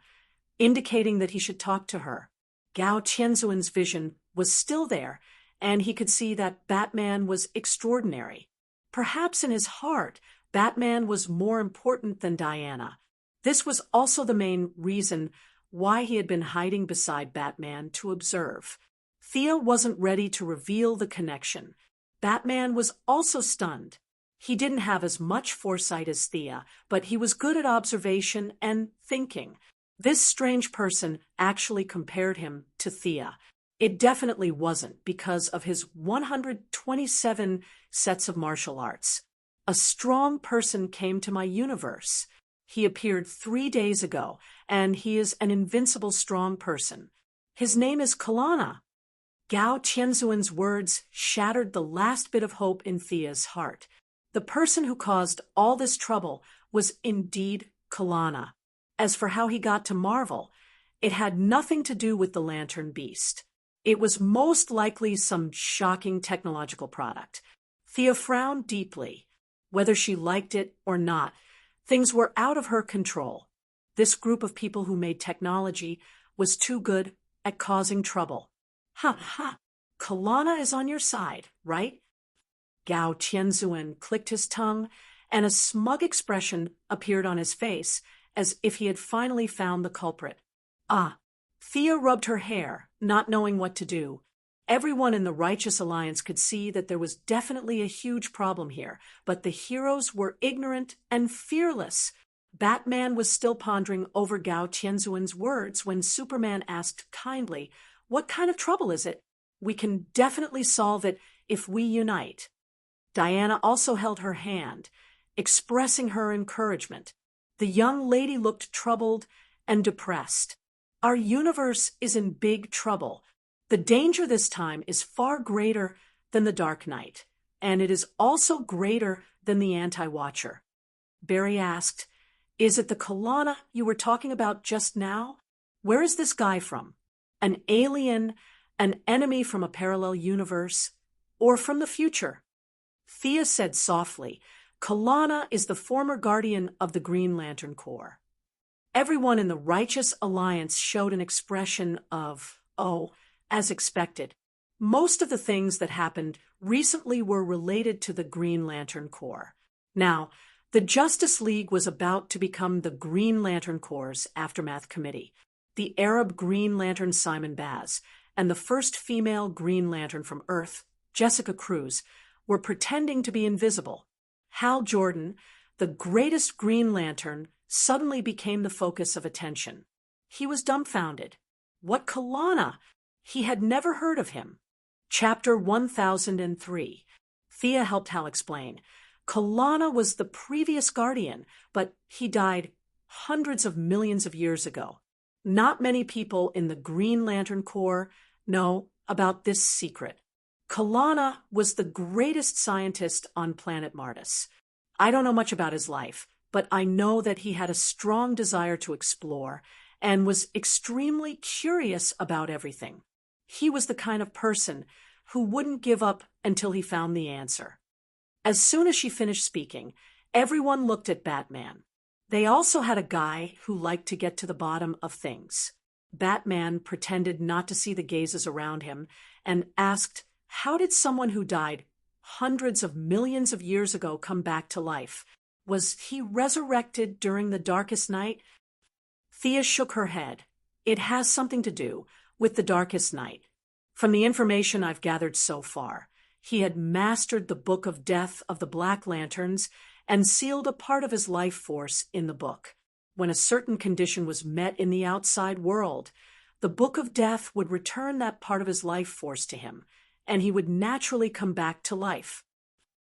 indicating that he should talk to her. Gao Tianzuan's vision was still there, and he could see that Batman was extraordinary. Perhaps in his heart, Batman was more important than Diana. This was also the main reason why he had been hiding beside Batman to observe. Thea wasn't ready to reveal the connection. Batman was also stunned. He didn't have as much foresight as Thea, but he was good at observation and thinking. This strange person actually compared him to Thea. It definitely wasn't because of his 127 sets of martial arts. A strong person came to my universe. He appeared 3 days ago, and he is an invincible strong person. His name is Kalana. Gao Tianzuan's words shattered the last bit of hope in Thea's heart. The person who caused all this trouble was indeed Kalana. As for how he got to Marvel, it had nothing to do with the Lantern Beast. It was most likely some shocking technological product. Thea frowned deeply. Whether she liked it or not, things were out of her control. This group of people who made technology was too good at causing trouble. Ha ha! Kalana is on your side, right? Gao Tianzuan clicked his tongue, and a smug expression appeared on his face, as if he had finally found the culprit. Ah! Thea rubbed her hair, not knowing what to do. Everyone in the Righteous Alliance could see that there was definitely a huge problem here, but the heroes were ignorant and fearless. Batman was still pondering over Gao Tianzuan's words when Superman asked kindly, "What kind of trouble is it? We can definitely solve it if we unite." Diana also held her hand, expressing her encouragement. The young lady looked troubled and depressed. Our universe is in big trouble. The danger this time is far greater than the Dark Knight, and it is also greater than the Anti-Watcher. Barry asked, "Is it the Kalana you were talking about just now? Where is this guy from? An alien, an enemy from a parallel universe, or from the future?" Thea said softly, "Kalana is the former guardian of the Green Lantern Corps." Everyone in the Righteous Alliance showed an expression of, oh, as expected. Most of the things that happened recently were related to the Green Lantern Corps. Now, the Justice League was about to become the Green Lantern Corps' aftermath committee. The Arab Green Lantern Simon Baz and the first female Green Lantern from Earth, Jessica Cruz, were pretending to be invisible. Hal Jordan, the greatest Green Lantern, suddenly became the focus of attention. He was dumbfounded. What Kalana? He had never heard of him. Chapter 1003. Thea helped Hal explain. Kalana was the previous guardian, but he died hundreds of millions of years ago. Not many people in the Green Lantern Corps know about this secret. Kalana was the greatest scientist on planet Mardis. I don't know much about his life, but I know that he had a strong desire to explore and was extremely curious about everything. He was the kind of person who wouldn't give up until he found the answer. As soon as she finished speaking, everyone looked at Batman. They also had a guy who liked to get to the bottom of things. Batman pretended not to see the gazes around him and asked, how did someone who died hundreds of millions of years ago come back to life? Was he resurrected during the darkest night? Thea shook her head. It has something to do with the darkest night. From the information I've gathered so far, he had mastered the Book of Death of the Black Lanterns and sealed a part of his life force in the book. When a certain condition was met in the outside world, the Book of Death would return that part of his life force to him, and he would naturally come back to life.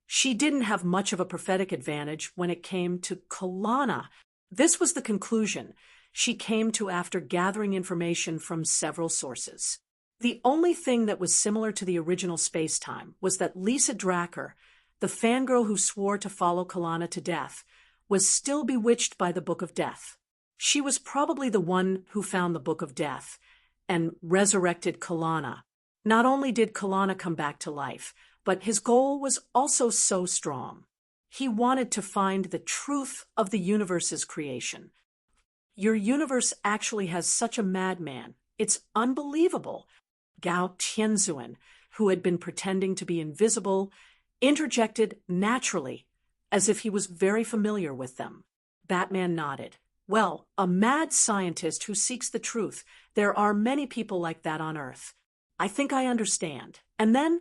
She didn't have much of a prophetic advantage when it came to Kalana. This was the conclusion she came to after gathering information from several sources. The only thing that was similar to the original space-time was that Lisa Dracker, the fangirl who swore to follow Kalana to death, was still bewitched by the Book of Death. She was probably the one who found the Book of Death and resurrected Kalana. Not only did Kalana come back to life, but his goal was also so strong. He wanted to find the truth of the universe's creation. Your universe actually has such a madman. It's unbelievable. Gao Tianzuan, who had been pretending to be invisible, interjected naturally, as if he was very familiar with them. Batman nodded. Well, a mad scientist who seeks the truth. There are many people like that on Earth. I think I understand. And then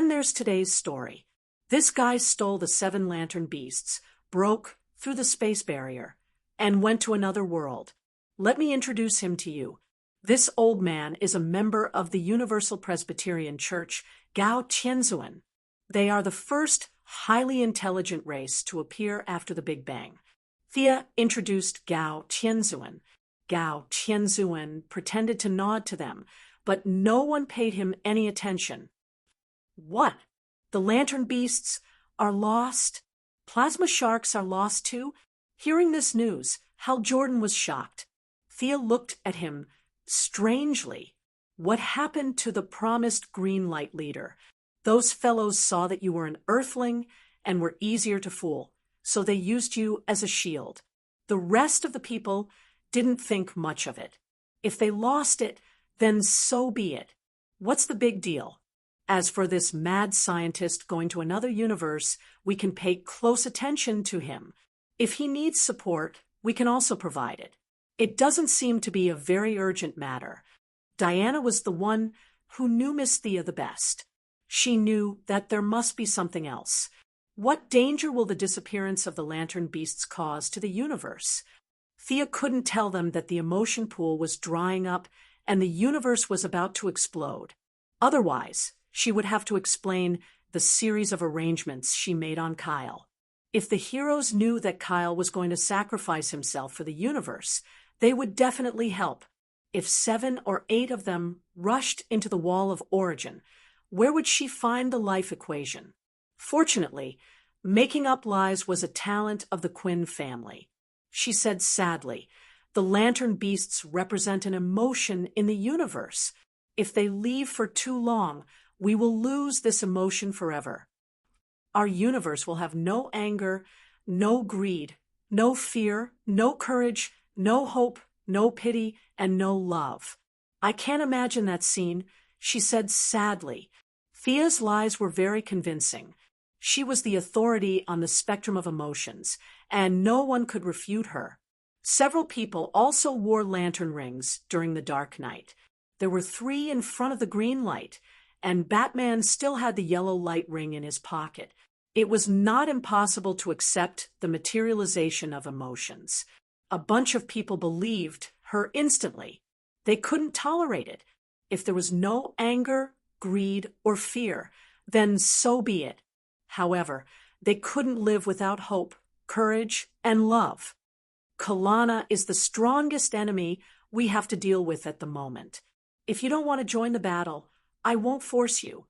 there's today's story. This guy stole the 7 lantern beasts, broke through the space barrier, and went to another world. Let me introduce him to you. This old man is a member of the Universal Presbyterian Church, Gao Tianzuan. They are the first highly intelligent race to appear after the Big Bang. Thea introduced Gao Tianzuan. Gao Tianzuan pretended to nod to them, but no one paid him any attention. What? The lantern beasts are lost? Plasma sharks are lost too? Hearing this news, Hal Jordan was shocked. Thea looked at him strangely. What happened to the promised green light leader? Those fellows saw that you were an earthling and were easier to fool, so they used you as a shield. The rest of the people didn't think much of it. If they lost it, then so be it. What's the big deal? As for this mad scientist going to another universe, we can pay close attention to him. If he needs support, we can also provide it. It doesn't seem to be a very urgent matter. Diana was the one who knew Miss Thea the best. She knew that there must be something else. What danger will the disappearance of the lantern beasts cause to the universe? Thea couldn't tell them that the emotion pool was drying up and the universe was about to explode. Otherwise, she would have to explain the series of arrangements she made on Kyle. If the heroes knew that Kyle was going to sacrifice himself for the universe, they would definitely help. If 7 or 8 of them rushed into the Wall of Origin, where would she find the life equation? Fortunately, making up lies was a talent of the Quinn family. She said sadly, the lantern beasts represent an emotion in the universe. If they leave for too long, we will lose this emotion forever. Our universe will have no anger, no greed, no fear, no courage, no hope, no pity, and no love. I can't imagine that scene, she said sadly. Thea's lies were very convincing. She was the authority on the spectrum of emotions, and no one could refute her. Several people also wore lantern rings during the dark night. There were 3 in front of the green light, and Batman still had the yellow light ring in his pocket. It was not impossible to accept the materialization of emotions. A bunch of people believed her instantly. They couldn't tolerate it. If there was no anger, greed, or fear, then so be it. However, they couldn't live without hope, courage, and love. Kalana is the strongest enemy we have to deal with at the moment. If you don't want to join the battle, I won't force you."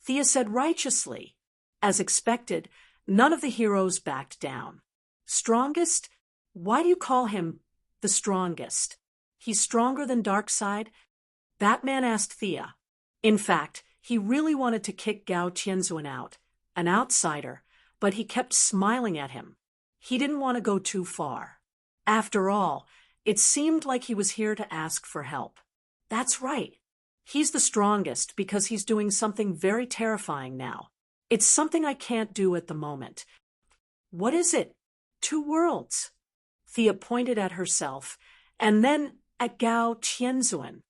Thea said righteously. As expected, none of the heroes backed down. "Strongest? Why do you call him the strongest? He's stronger than Darkseid?" Batman asked Thea. In fact, he really wanted to kick Gao Tianzuan out, an outsider, but he kept smiling at him. He didn't want to go too far. After all, it seemed like he was here to ask for help. That's right. He's the strongest because he's doing something very terrifying now. It's something I can't do at the moment. What is it? 2 worlds. Thea pointed at herself, and then at Gao Tianzuan.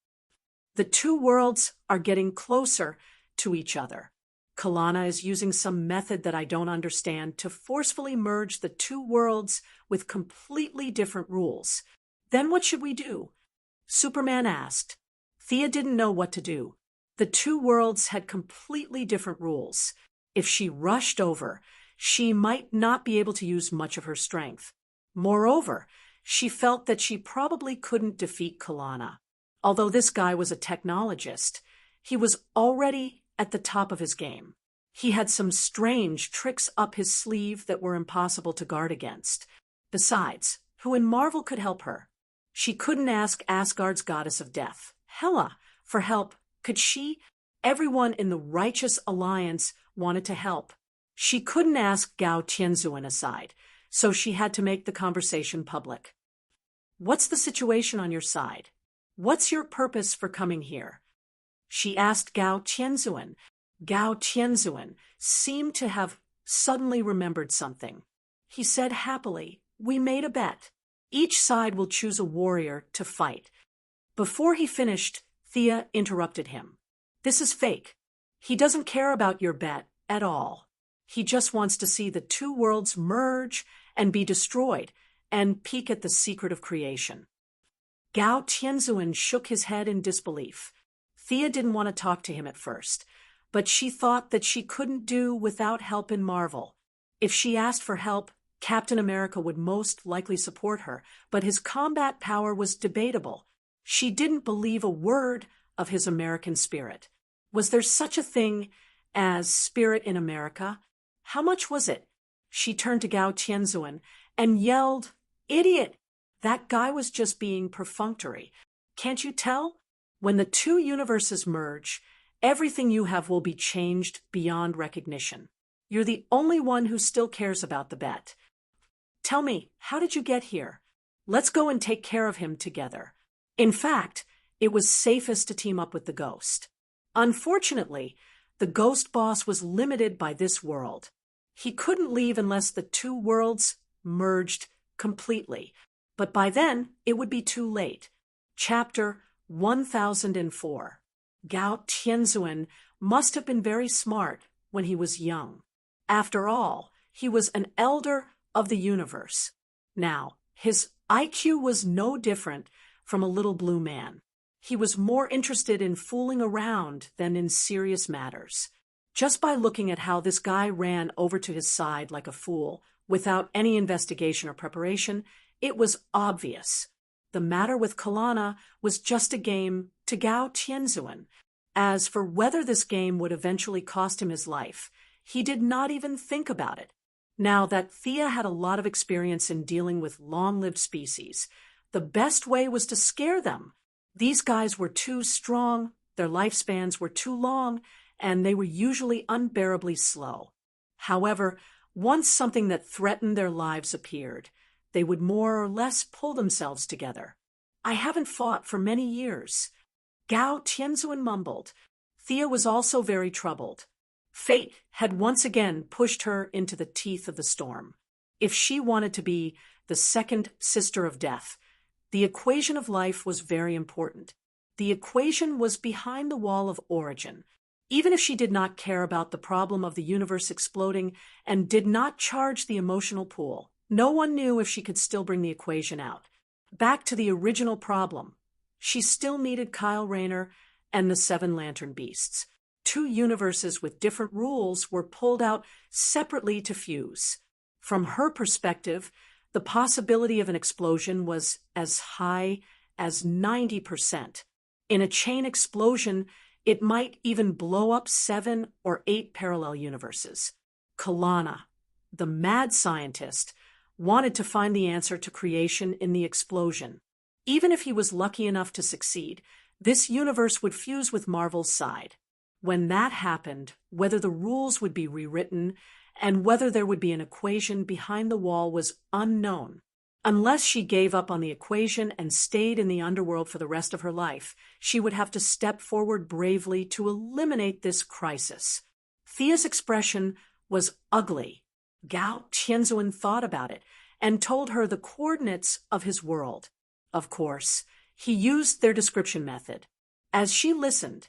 The 2 worlds are getting closer to each other. Kalana is using some method that I don't understand to forcefully merge the 2 worlds with completely different rules. Then what should we do? Superman asked. Thea didn't know what to do. The 2 worlds had completely different rules. If she rushed over, she might not be able to use much of her strength. Moreover, she felt that she probably couldn't defeat Kalana. Although this guy was a technologist, he was already at the top of his game. He had some strange tricks up his sleeve that were impossible to guard against. Besides, who in Marvel could help her? She couldn't ask Asgard's goddess of death, Hela, for help, could she? Everyone in the Righteous Alliance wanted to help. She couldn't ask Gao Tianzuan aside, so she had to make the conversation public. "What's the situation on your side? What's your purpose for coming here?" She asked Gao Tianzuan. Gao Tianzuan seemed to have suddenly remembered something. He said happily, "We made a bet. Each side will choose a warrior to fight." Before he finished, Thea interrupted him. "This is fake. He doesn't care about your bet at all. He just wants to see the 2 worlds merge and be destroyed and peek at the secret of creation." Gao Tianzuan shook his head in disbelief. Thea didn't want to talk to him at first, but she thought that she couldn't do without help in Marvel. If she asked for help, Captain America would most likely support her, but his combat power was debatable. She didn't believe a word of his American spirit. Was there such a thing as spirit in America? How much was it? She turned to Gao Tianzuan and yelled, "Idiot! That guy was just being perfunctory. Can't you tell? When the 2 universes merge, everything you have will be changed beyond recognition. You're the only one who still cares about the bet. Tell me, how did you get here? Let's go and take care of him together." In fact, it was safest to team up with the Ghost. Unfortunately, the Ghost boss was limited by this world. He couldn't leave unless the 2 worlds merged completely, but by then it would be too late. Chapter 1004. Gao Tianzuan must have been very smart when he was young. After all, he was an elder of the universe. Now, his IQ was no different from a little blue man. He was more interested in fooling around than in serious matters. Just by looking at how this guy ran over to his side like a fool, without any investigation or preparation, it was obvious. The matter with Kalana was just a game to Gao Tianzuan. As for whether this game would eventually cost him his life, he did not even think about it. Now that Thea had a lot of experience in dealing with long-lived species, the best way was to scare them. These guys were too strong, their lifespans were too long, and they were usually unbearably slow. However, once something that threatened their lives appeared, they would more or less pull themselves together. "I haven't fought for many years." Gao Tianzuan mumbled. Thea was also very troubled. Fate had once again pushed her into the teeth of the storm. If she wanted to be the second sister of death, the equation of life was very important. The equation was behind the wall of origin. Even if she did not care about the problem of the universe exploding and did not charge the emotional pool, no one knew if she could still bring the equation out. Back to the original problem. She still needed Kyle Rayner and the 7 Lantern Beasts. 2 universes with different rules were pulled out separately to fuse. From her perspective, The possibility of an explosion was as high as 90%. In a chain explosion, it might even blow up 7 or 8 parallel universes. Kalana, the mad scientist, wanted to find the answer to creation in the explosion. Even if he was lucky enough to succeed, this universe would fuse with Marvel's side. When that happened, whether the rules would be rewritten and whether there would be an equation behind the wall was unknown. Unless she gave up on the equation and stayed in the underworld for the rest of her life, she would have to step forward bravely to eliminate this crisis. Thea's expression was ugly. Gao Tianzuan thought about it and told her the coordinates of his world. Of course, he used their description method. As she listened,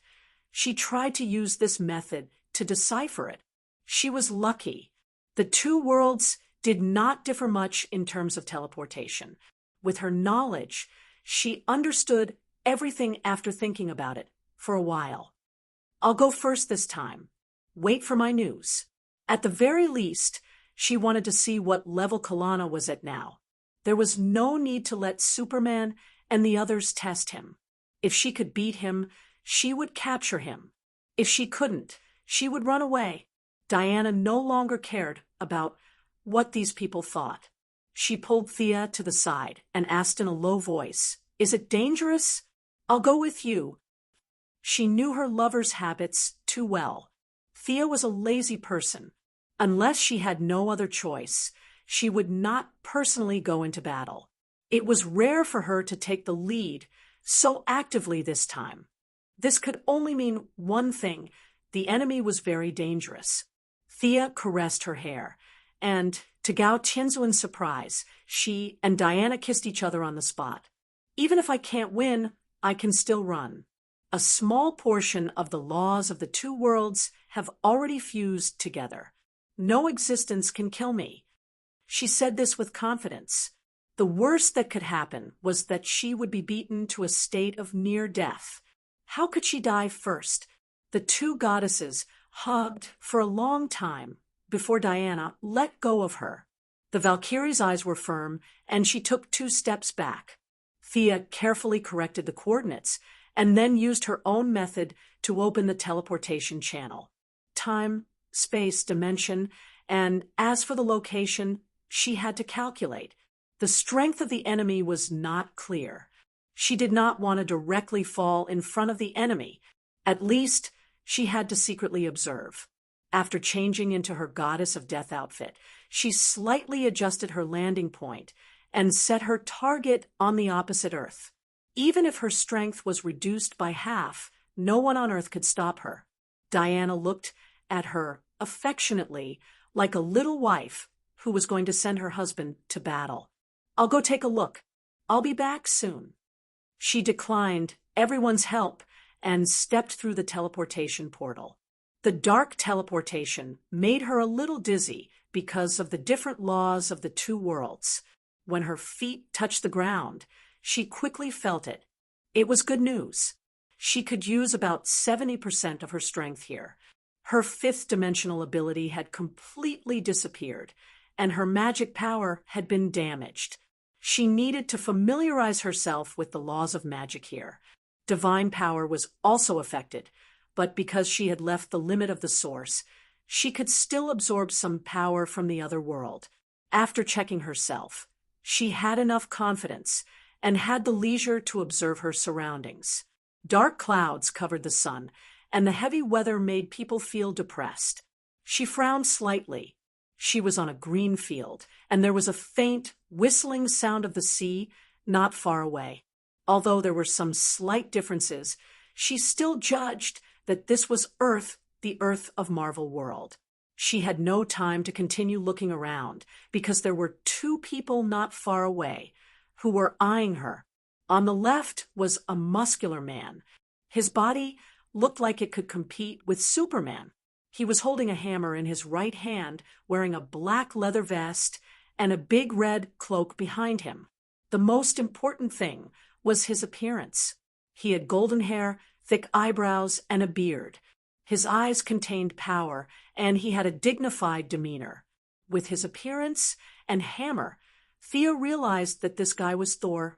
she tried to use this method to decipher it. She was lucky. The two worlds did not differ much in terms of teleportation. With her knowledge, she understood everything after thinking about it for a while. I'll go first this time. Wait for my news. At the very least, she wanted to see what level Kalana was at now. There was no need to let Superman and the others test him. If she could beat him, she would capture him. If she couldn't, she would run away. Diana no longer cared about what these people thought. She pulled Thea to the side and asked in a low voice, "Is it dangerous? I'll go with you." She knew her lover's habits too well. Thea was a lazy person. Unless she had no other choice, she would not personally go into battle. It was rare for her to take the lead so actively this time. This could only mean one thing: the enemy was very dangerous. Thea caressed her hair, and to Gao Tianzuan's surprise, she and Diana kissed each other on the spot. Even if I can't win, I can still run. A small portion of the laws of the two worlds have already fused together. No existence can kill me. She said this with confidence. The worst that could happen was that she would be beaten to a state of near death. How could she die first? The two goddesses hugged for a long time before Diana let go of her. The Valkyrie's eyes were firm, and she took 2 steps back. Thea carefully corrected the coordinates and then used her own method to open the teleportation channel. Time, space, dimension, and as for the location, she had to calculate. The strength of the enemy was not clear. She did not want to directly fall in front of the enemy. At least, she had to secretly observe. After changing into her Goddess of Death outfit, she slightly adjusted her landing point and set her target on the opposite Earth. Even if her strength was reduced by half, no one on Earth could stop her. Diana looked at her affectionately, like a little wife who was going to send her husband to battle. "I'll go take a look. I'll be back soon." She declined everyone's help and stepped through the teleportation portal. The dark teleportation made her a little dizzy because of the different laws of the two worlds. When her feet touched the ground, she quickly felt it. It was good news. She could use about 70% of her strength here. Her 5th dimensional ability had completely disappeared, and her magic power had been damaged. She needed to familiarize herself with the laws of magic here. Divine power was also affected, but because she had left the limit of the source, she could still absorb some power from the other world. After checking herself, she had enough confidence and had the leisure to observe her surroundings. Dark clouds covered the sun, and the heavy weather made people feel depressed. She frowned slightly. She was on a green field, and there was a faint, whistling sound of the sea not far away. Although there were some slight differences, she still judged that this was Earth, the Earth of Marvel World. She had no time to continue looking around because there were 2 people not far away who were eyeing her. On the left was a muscular man. His body looked like it could compete with Superman. He was holding a hammer in his right hand, wearing a black leather vest and a big red cloak behind him. The most important thing was his appearance. He had golden hair, thick eyebrows, and a beard. His eyes contained power, and he had a dignified demeanor. With his appearance and hammer, Thea realized that this guy was Thor.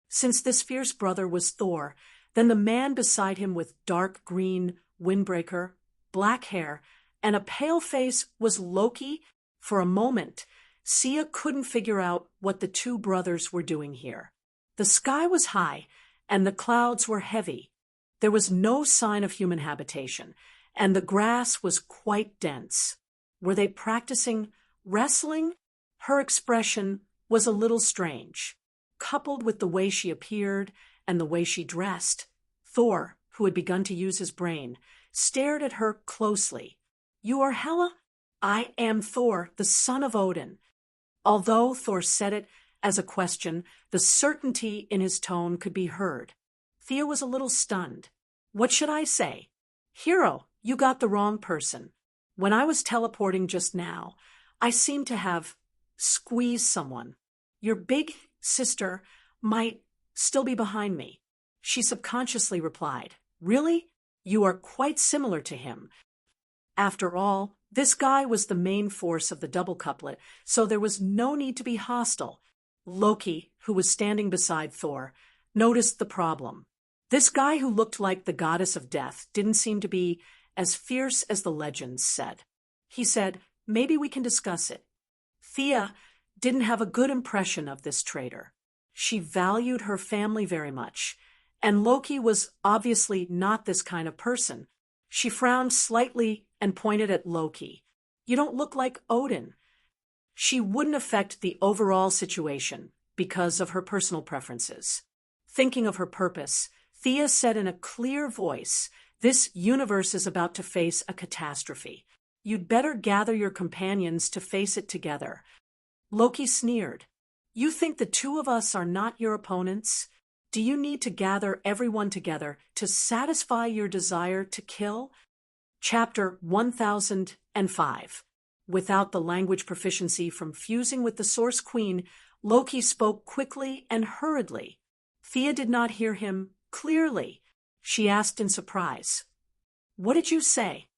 Since this fierce brother was Thor, then the man beside him with dark green windbreaker, black hair, and a pale face was Loki. For a moment, Sia couldn't figure out what the two brothers were doing here. The sky was high, and the clouds were heavy. There was no sign of human habitation, and the grass was quite dense. Were they practicing wrestling? Her expression was a little strange. Coupled with the way she appeared and the way she dressed, Thor, who had begun to use his brain, stared at her closely. "You are Hela?" "I am Thor, the son of Odin." Although Thor said it as a question, the certainty in his tone could be heard. Thea was a little stunned. "What should I say?" "Hero, you got the wrong person. When I was teleporting just now, I seemed to have squeezed someone. Your big sister might still be behind me." She subconsciously replied, "Really? You are quite similar to him." After all, this guy was the main force of the double couplet, so there was no need to be hostile. Loki, who was standing beside Thor, noticed the problem. This guy who looked like the goddess of death didn't seem to be as fierce as the legends said. He said, "Maybe we can discuss it." Thea didn't have a good impression of this traitor. She valued her family very much, and Loki was obviously not this kind of person. She frowned slightly and pointed at Loki. "You don't look like Odin." She wouldn't affect the overall situation because of her personal preferences. Thinking of her purpose, Thea said in a clear voice, "This universe is about to face a catastrophe. You'd better gather your companions to face it together." Loki sneered. "You think the two of us are not your opponents? Do you need to gather everyone together to satisfy your desire to kill?" Chapter 1005. Without the language proficiency from fusing with the Source Queen, Loki spoke quickly and hurriedly. Thea did not hear him clearly. She asked in surprise, "What did you say?"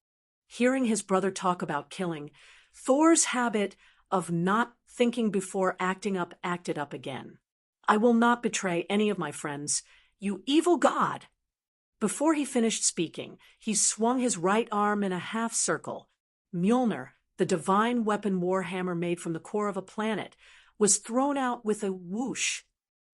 Hearing his brother talk about killing, Thor's habit of not thinking before acting up acted up again. "I will not betray any of my friends, you evil god." Before he finished speaking, he swung his right arm in a half circle. Mjolnir, the divine weapon warhammer made from the core of a planet, was thrown out with a whoosh.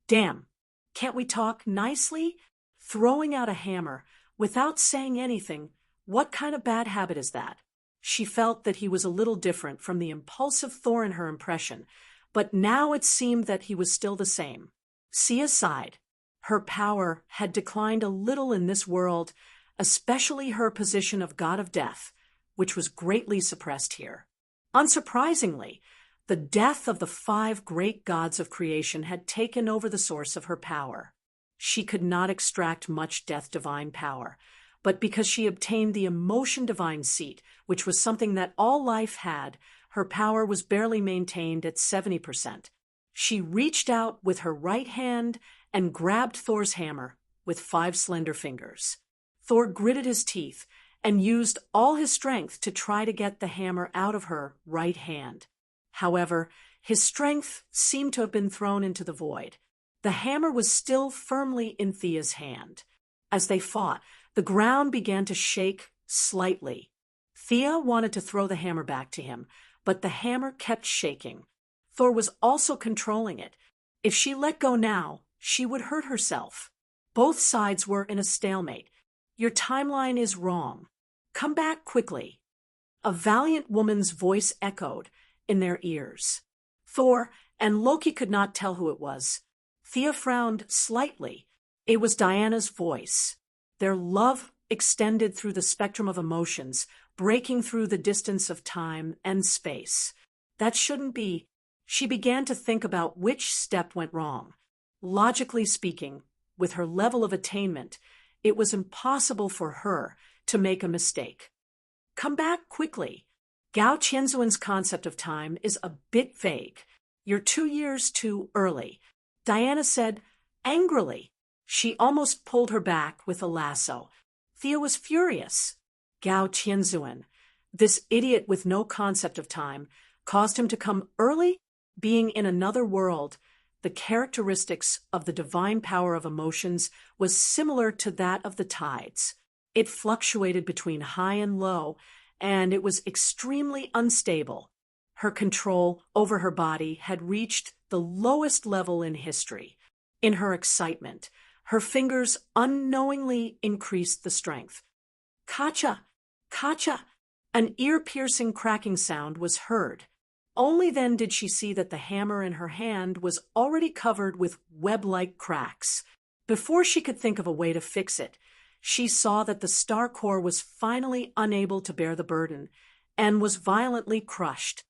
"Damn, can't we talk nicely?" Throwing out a hammer without saying anything, what kind of bad habit is that? She felt that he was a little different from the impulsive Thor in her impression, but now it seemed that he was still the same. Sia sighed. Her power had declined a little in this world, especially her position of god of death, which was greatly suppressed here. Unsurprisingly, the death of the 5 great gods of creation had taken over the source of her power. She could not extract much death divine power, but because she obtained the emotion divine seat, which was something that all life had, her power was barely maintained at 70%. She reached out with her right hand and grabbed Thor's hammer with 5 slender fingers. Thor gritted his teeth and used all his strength to try to get the hammer out of her right hand. However, his strength seemed to have been thrown into the void. The hammer was still firmly in Thea's hand. As they fought, the ground began to shake slightly. Thea wanted to throw the hammer back to him, but the hammer kept shaking. Thor was also controlling it. If she let go now, she would hurt herself. Both sides were in a stalemate. "Your timeline is wrong. Come back quickly." A valiant woman's voice echoed in their ears. Thor and Loki could not tell who it was. Thea frowned slightly. It was Diana's voice. Their love extended through the spectrum of emotions, breaking through the distance of time and space. That shouldn't be. She began to think about which step went wrong. Logically speaking, with her level of attainment, it was impossible for her to make a mistake. "Come back quickly." Gao Qianzuan's concept of time is a bit vague. "You're 2 years too early," Diana said angrily. She almost pulled her back with a lasso. Thea was furious. Gao Qianzuan, this idiot with no concept of time, caused him to come early? Being in another world, the characteristics of the divine power of emotions was similar to that of the tides. It fluctuated between high and low, and it was extremely unstable. Her control over her body had reached the lowest level in history. In her excitement, her fingers unknowingly increased the strength. Katja! Katja! An ear-piercing cracking sound was heard. Only then did she see that the hammer in her hand was already covered with web-like cracks. Before she could think of a way to fix it, she saw that the star core was finally unable to bear the burden and was violently crushed.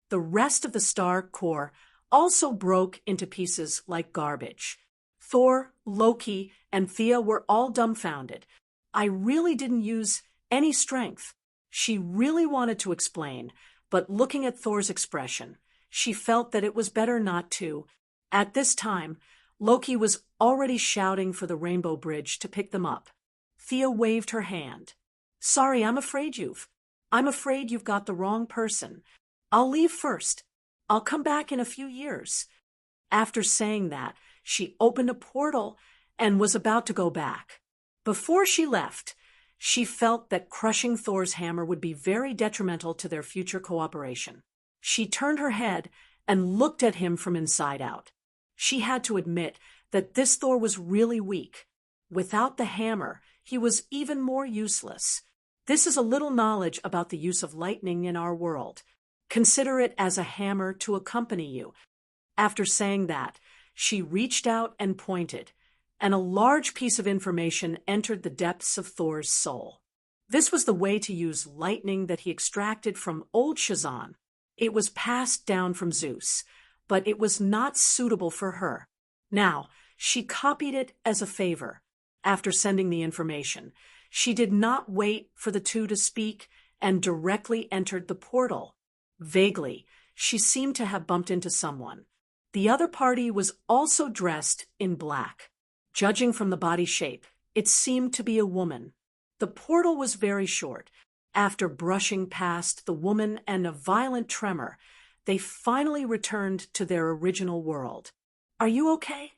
The rest of the star core also broke into pieces like garbage. Thor, Loki, and Thea were all dumbfounded. I really didn't use any strength. She really wanted to explain, but looking at Thor's expression, she felt that it was better not to. At this time, Loki was already shouting for the Rainbow Bridge to pick them up. Thea waved her hand. Sorry, I'm afraid you've got the wrong person. I'll leave first. I'll come back in a few years. After saying that, she opened a portal and was about to go back. Before she left, she felt that crushing Thor's hammer would be very detrimental to their future cooperation. She turned her head and looked at him from inside out. She had to admit that this Thor was really weak. Without the hammer, he was even more useless. This is a little knowledge about the use of lightning in our world. Consider it as a hammer to accompany you. After saying that, she reached out and pointed, and a large piece of information entered the depths of Thor's soul. This was the way to use lightning that he extracted from old Shazam. It was passed down from Zeus, but it was not suitable for her. Now, she copied it as a favor. After sending the information, she did not wait for the two to speak and directly entered the portal. Vaguely, she seemed to have bumped into someone. The other party was also dressed in black. Judging from the body shape, it seemed to be a woman. The portal was very short. After brushing past the woman and a violent tremor, they finally returned to their original world. Are you okay?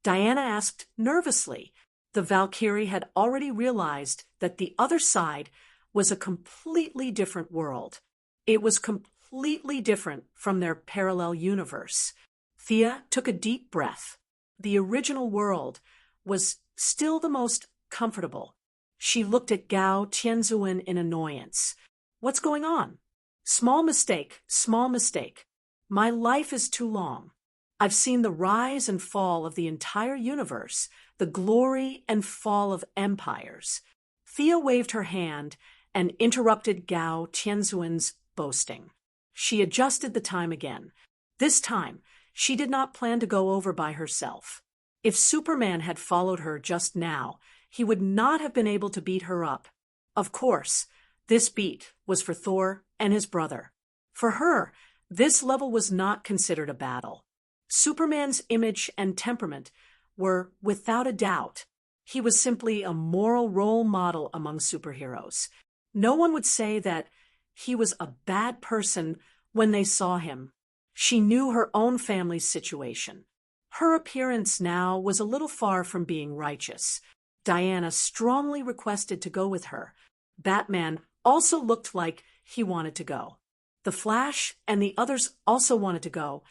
Diana asked nervously. The Valkyrie had already realized that the other side was a completely different world. It was completely different from their parallel universe. Thea took a deep breath. The original world was still the most comfortable. She looked at Gao Tianzuan in annoyance. What's going on? Small mistake, small mistake. My life is too long. I've seen the rise and fall of the entire universe, the glory and fall of empires. Thea waved her hand and interrupted Gao Tianzuan's boasting. She adjusted the time again. This time, she did not plan to go over by herself. If Superman had followed her just now, he would not have been able to beat her up. Of course, this beat was for Thor and his brother. For her, this level was not considered a battle. Superman's image and temperament were, without a doubt, he was simply a moral role model among superheroes. No one would say that he was a bad person when they saw him. She knew her own family's situation. Her appearance now was a little far from being righteous. Diana strongly requested to go with her. Batman also looked like he wanted to go. The Flash and the others also wanted to go,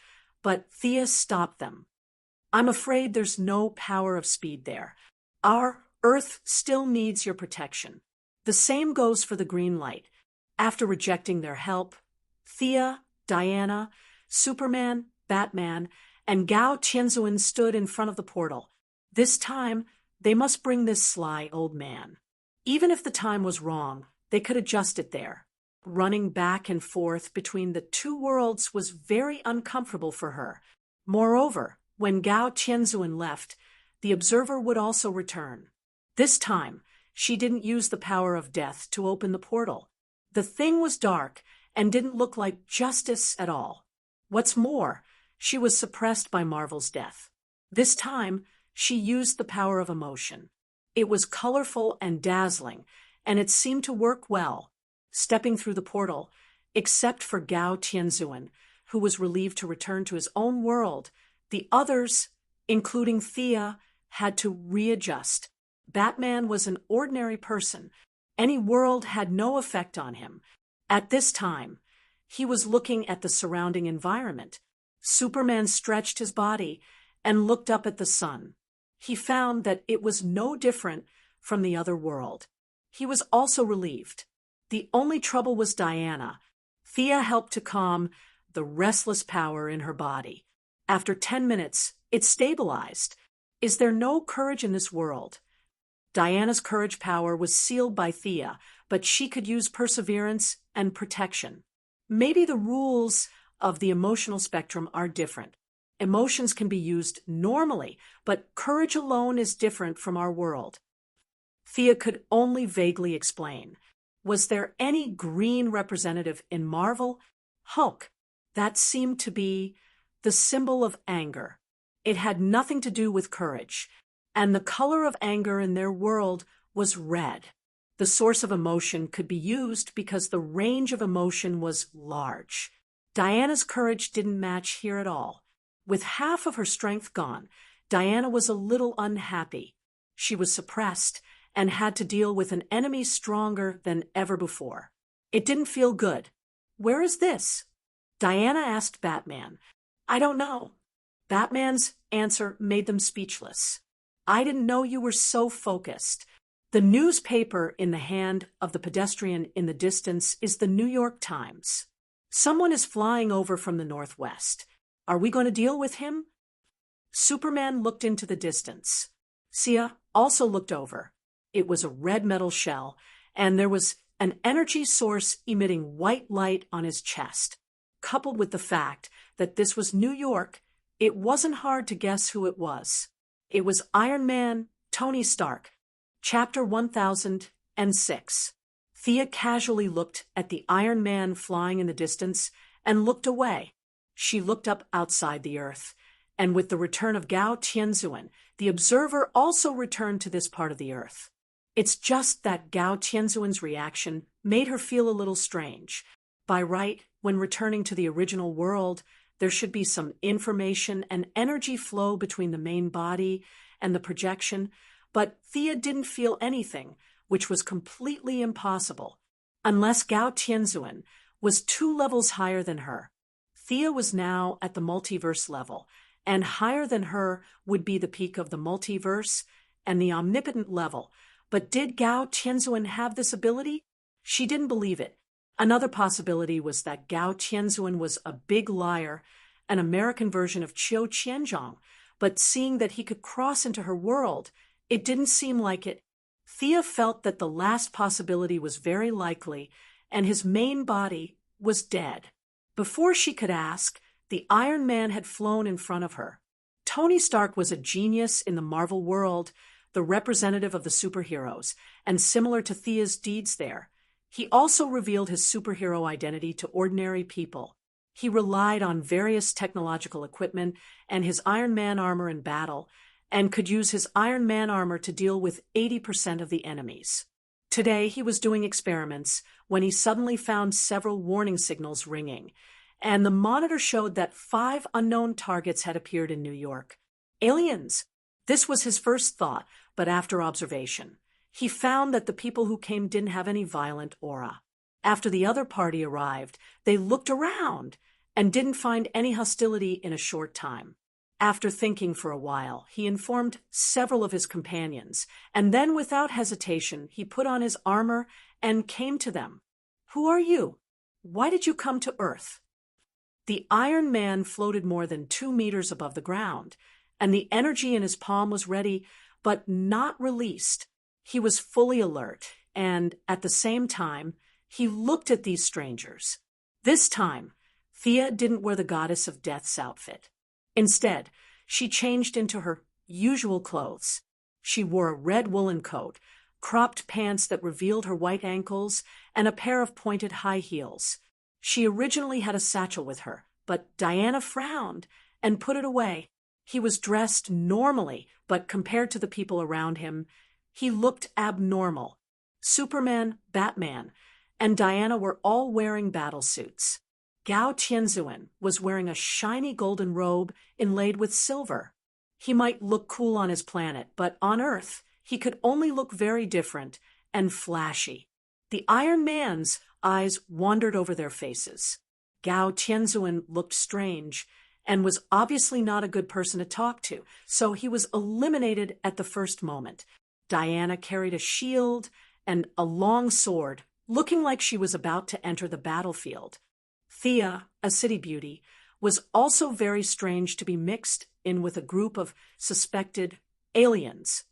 but Thea stopped them. I'm afraid there's no power of speed there. Our Earth still needs your protection. The same goes for the green light. After rejecting their help, Thea, Diana, Superman, Batman, and Gao Tianzuan stood in front of the portal. This time, they must bring this sly old man. Even if the time was wrong, they could adjust it there. Running back and forth between the two worlds was very uncomfortable for her. Moreover, when Gao Tianzuan left, the observer would also return. This time, she didn't use the power of death to open the portal. The thing was dark and didn't look like justice at all. What's more, she was suppressed by Marvel's death. This time, she used the power of emotion. It was colorful and dazzling, and it seemed to work well. Stepping through the portal, except for Gao Tianzuan, who was relieved to return to his own world. The others, including Thea, had to readjust. Batman was an ordinary person. Any world had no effect on him. At this time, he was looking at the surrounding environment. Superman stretched his body and looked up at the sun. He found that it was no different from the other world. He was also relieved. The only trouble was Diana. Thea helped to calm the restless power in her body. After 10 minutes, it stabilized. Is there no courage in this world? Diana's courage power was sealed by Thea, but she could use perseverance and protection. Maybe the rules of the emotional spectrum are different. Emotions can be used normally, but courage alone is different from our world. Thea could only vaguely explain. Was there any green representative in Marvel? Hulk. That seemed to be the symbol of anger. It had nothing to do with courage, and the color of anger in their world was red. The source of emotion could be used because the range of emotion was large. Diana's courage didn't match here at all. With half of her strength gone, Diana was a little unhappy. She was suppressed and had to deal with an enemy stronger than ever before. It didn't feel good. Where is this? Diana asked Batman. I don't know. Batman's answer made them speechless. I didn't know you were so focused. The newspaper in the hand of the pedestrian in the distance is the New York Times. Someone is flying over from the northwest. Are we going to deal with him? Superman looked into the distance. Thea also looked over. It was a red metal shell, and there was an energy source emitting white light on his chest. Coupled with the fact that this was New York, it wasn't hard to guess who it was. It was Iron Man, Tony Stark. Chapter 1006. Thea casually looked at the Iron Man flying in the distance and looked away. She looked up outside the Earth, and with the return of Gao Tianzuan, the observer also returned to this part of the Earth. It's just that Gao Tianzuan's reaction made her feel a little strange. By right, when returning to the original world, there should be some information and energy flow between the main body and the projection, but Thea didn't feel anything, which was completely impossible. Unless Gao Tianzuan was 2 levels higher than her. Thea was now at the multiverse level, and higher than her would be the peak of the multiverse and the omnipotent level. But did Gao Tianzuan have this ability? She didn't believe it. Another possibility was that Gao Tianzuan was a big liar, an American version of Qiu Qianzhong, but seeing that he could cross into her world, it didn't seem like it. Thea felt that the last possibility was very likely, and his main body was dead. Before she could ask, the Iron Man had flown in front of her. Tony Stark was a genius in the Marvel world, the representative of the superheroes, and similar to Thea's deeds there. He also revealed his superhero identity to ordinary people. He relied on various technological equipment and his Iron Man armor in battle, and could use his Iron Man armor to deal with 80% of the enemies. Today he was doing experiments when he suddenly found several warning signals ringing, and the monitor showed that 5 unknown targets had appeared in New York. Aliens! This was his first thought, but after observation, he found that the people who came didn't have any violent aura. After the other party arrived, they looked around and didn't find any hostility in a short time. After thinking for a while, he informed several of his companions, and then without hesitation, he put on his armor and came to them. Who are you? Why did you come to Earth? The Iron Man floated more than 2 meters above the ground, and the energy in his palm was ready, but not released. He was fully alert, and at the same time, he looked at these strangers. This time, Thea didn't wear the Goddess of Death's outfit. Instead, she changed into her usual clothes. She wore a red woolen coat, cropped pants that revealed her white ankles, and a pair of pointed high heels. She originally had a satchel with her, but Diana frowned and put it away. He was dressed normally, but compared to the people around him, he looked abnormal. Superman, Batman, and Diana were all wearing battle suits. Gao Tianzuan was wearing a shiny golden robe inlaid with silver. He might look cool on his planet, but on Earth, he could only look very different and flashy. The Iron Man's eyes wandered over their faces. Gao Tianzuan looked strange and was obviously not a good person to talk to, so he was eliminated at the first moment. Diana carried a shield and a long sword, looking like she was about to enter the battlefield. Thea, a city beauty, was also very strange to be mixed in with a group of suspected aliens.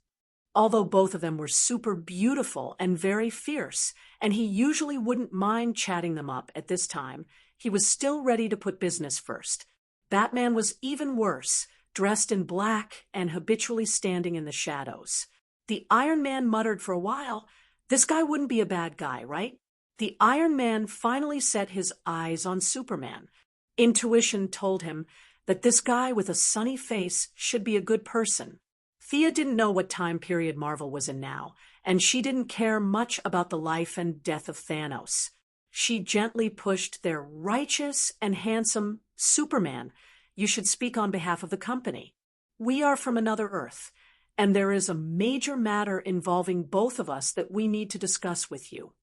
Although both of them were super beautiful and very fierce, and he usually wouldn't mind chatting them up at this time, he was still ready to put business first. Batman was even worse, dressed in black and habitually standing in the shadows. The Iron Man muttered for a while, "This guy wouldn't be a bad guy, right?" The Iron Man finally set his eyes on Superman. Intuition told him that this guy with a sunny face should be a good person. Thea didn't know what time period Marvel was in now, and she didn't care much about the life and death of Thanos. She gently pushed their righteous and handsome Superman. "You should speak on behalf of the company. We are from another Earth, and there is a major matter involving both of us that we need to discuss with you."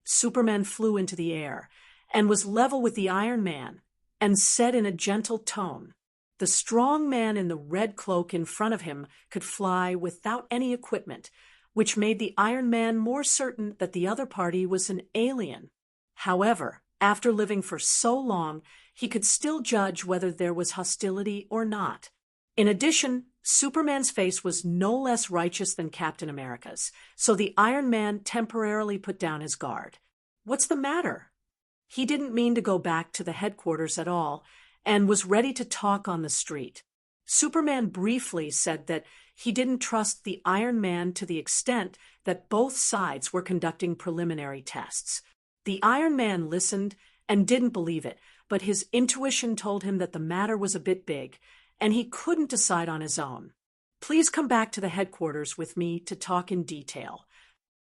Superman flew into the air and was level with the Iron Man and said in a gentle tone. The strong man in the red cloak in front of him could fly without any equipment, which made the Iron Man more certain that the other party was an alien. However, after living for so long, he could still judge whether there was hostility or not. In addition, Superman's face was no less righteous than Captain America's, so the Iron Man temporarily put down his guard. "What's the matter?" He didn't mean to go back to the headquarters at all, and was ready to talk on the street. Superman briefly said that he didn't trust the Iron Man to the extent that both sides were conducting preliminary tests. The Iron Man listened and didn't believe it, but his intuition told him that the matter was a bit big, and he couldn't decide on his own. "Please come back to the headquarters with me to talk in detail."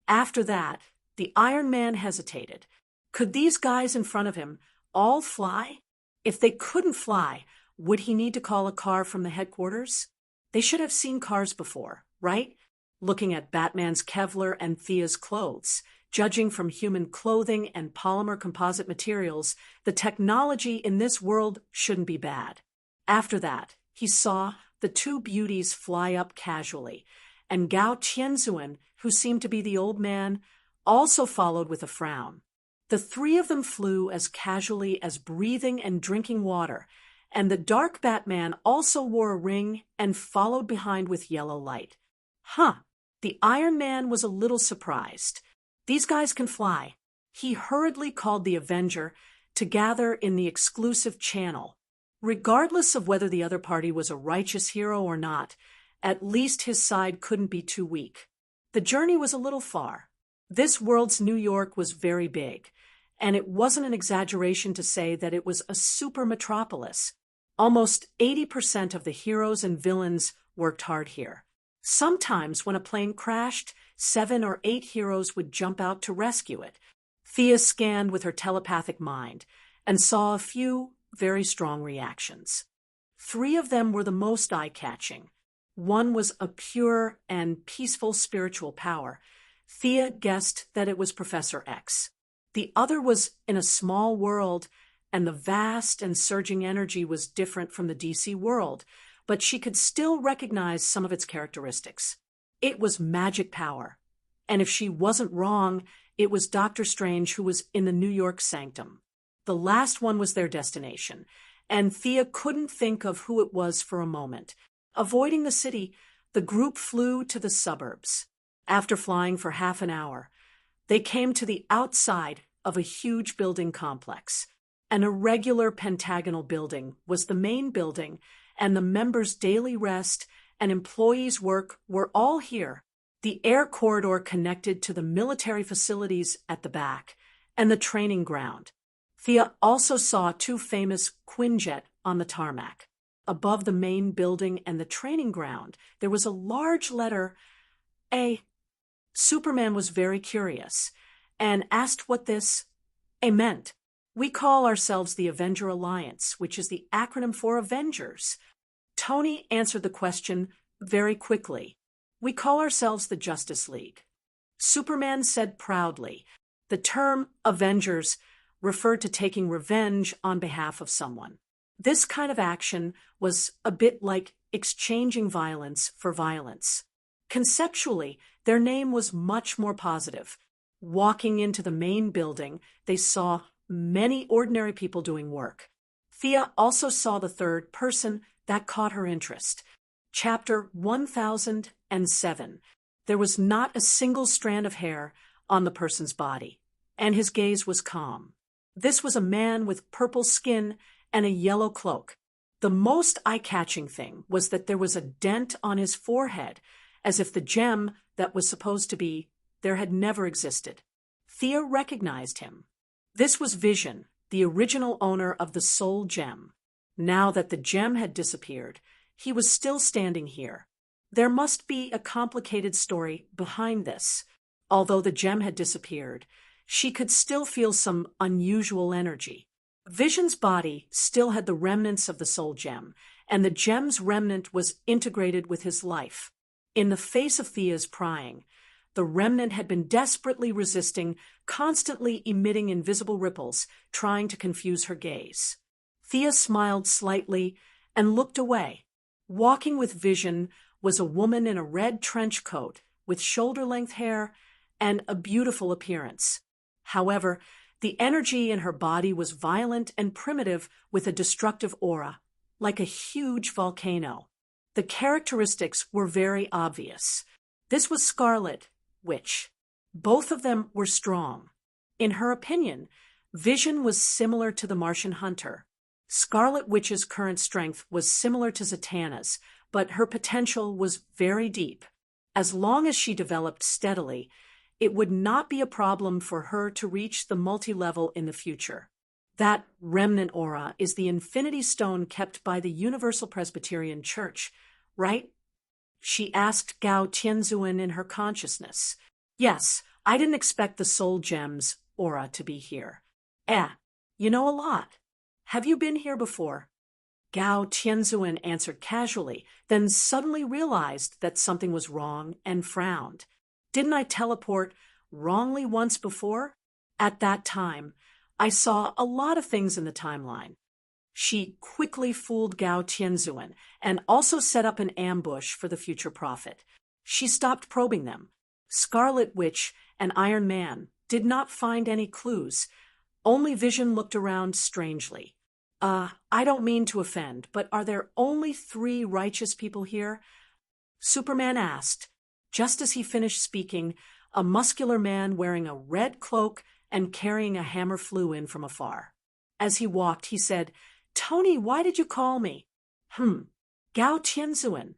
After that, the Iron Man hesitated. Could these guys in front of him all fly? If they couldn't fly, would he need to call a car from the headquarters? They should have seen cars before, right? Looking at Batman's Kevlar and Thea's clothes, judging from human clothing and polymer composite materials, the technology in this world shouldn't be bad. After that, he saw the two beauties fly up casually, and Gao Tianzuan, who seemed to be the old man, also followed with a frown. The three of them flew as casually as breathing and drinking water, and the dark Batman also wore a ring and followed behind with yellow light. The Iron Man was a little surprised. These guys can fly. He hurriedly called the Avenger to gather in the exclusive channel. Regardless of whether the other party was a righteous hero or not, at least his side couldn't be too weak. The journey was a little far. This world's New York was very big, and it wasn't an exaggeration to say that it was a super metropolis. Almost 80% of the heroes and villains worked hard here. Sometimes when a plane crashed, 7 or 8 heroes would jump out to rescue it. Thea scanned with her telepathic mind and saw a few very strong reactions. 3 of them were the most eye-catching. One was a pure and peaceful spiritual power. Thea guessed that it was Professor X. The other was in a small world, and the vast and surging energy was different from the DC world, but she could still recognize some of its characteristics. It was magic power, and if she wasn't wrong, it was Dr. Strange who was in the New York sanctum. The last one was their destination, and Thea couldn't think of who it was for a moment. Avoiding the city, the group flew to the suburbs. After flying for half an hour, they came to the outside of a huge building complex. An irregular pentagonal building was the main building, and the members' daily rest and employees' work were all here. The air corridor connected to the military facilities at the back and the training ground. Thea also saw 2 famous Quinjet on the tarmac. Above the main building and the training ground, there was a large letter A. Superman was very curious and asked what this A meant. We call ourselves the Avenger Alliance, which is the acronym for Avengers. Tony answered the question very quickly. We call ourselves the Justice League. Superman said proudly. The term Avengers referred to taking revenge on behalf of someone. This kind of action was a bit like exchanging violence for violence. Conceptually, their name was much more positive. Walking into the main building, they saw many ordinary people doing work. Thea also saw the third person that caught her interest. Chapter 1007. There was not a single strand of hair on the person's body, and his gaze was calm. This was a man with purple skin and a yellow cloak. The most eye-catching thing was that there was a dent on his forehead, as if the gem that was supposed to be there had never existed. Thea recognized him. This was Vision, the original owner of the Soul Gem. Now that the gem had disappeared, he was still standing here. There must be a complicated story behind this. Although the gem had disappeared, she could still feel some unusual energy. Vision's body still had the remnants of the Soul Gem, and the gem's remnant was integrated with his life. In the face of Thea's prying, the remnant had been desperately resisting, constantly emitting invisible ripples, trying to confuse her gaze. Thea smiled slightly and looked away. Walking with Vision was a woman in a red trench coat with shoulder-length hair and a beautiful appearance. However, the energy in her body was violent and primitive with a destructive aura, like a huge volcano. The characteristics were very obvious. This was Scarlet Witch. Both of them were strong. In her opinion, Vision was similar to the Martian Hunter. Scarlet Witch's current strength was similar to Zatanna's, but her potential was very deep. As long as she developed steadily, it would not be a problem for her to reach the multi-level in the future. That remnant aura is the Infinity Stone kept by the Universal Presbyterian Church, right? She asked Gao Tianzuan in her consciousness. Yes, I didn't expect the Soul Gem's aura to be here. You know a lot. Have you been here before? Gao Tianzuan answered casually, then suddenly realized that something was wrong and frowned. Didn't I teleport wrongly once before? At that time, I saw a lot of things in the timeline. She quickly fooled Gao Tianzuan and also set up an ambush for the future prophet. She stopped probing them. Scarlet Witch and Iron Man did not find any clues. Only Vision looked around strangely. I don't mean to offend, but are there only 3 righteous people here? Superman asked. Just as he finished speaking, a muscular man wearing a red cloak and carrying a hammer flew in from afar. As he walked, he said, Tony, why did you call me? Gao Tianzuan.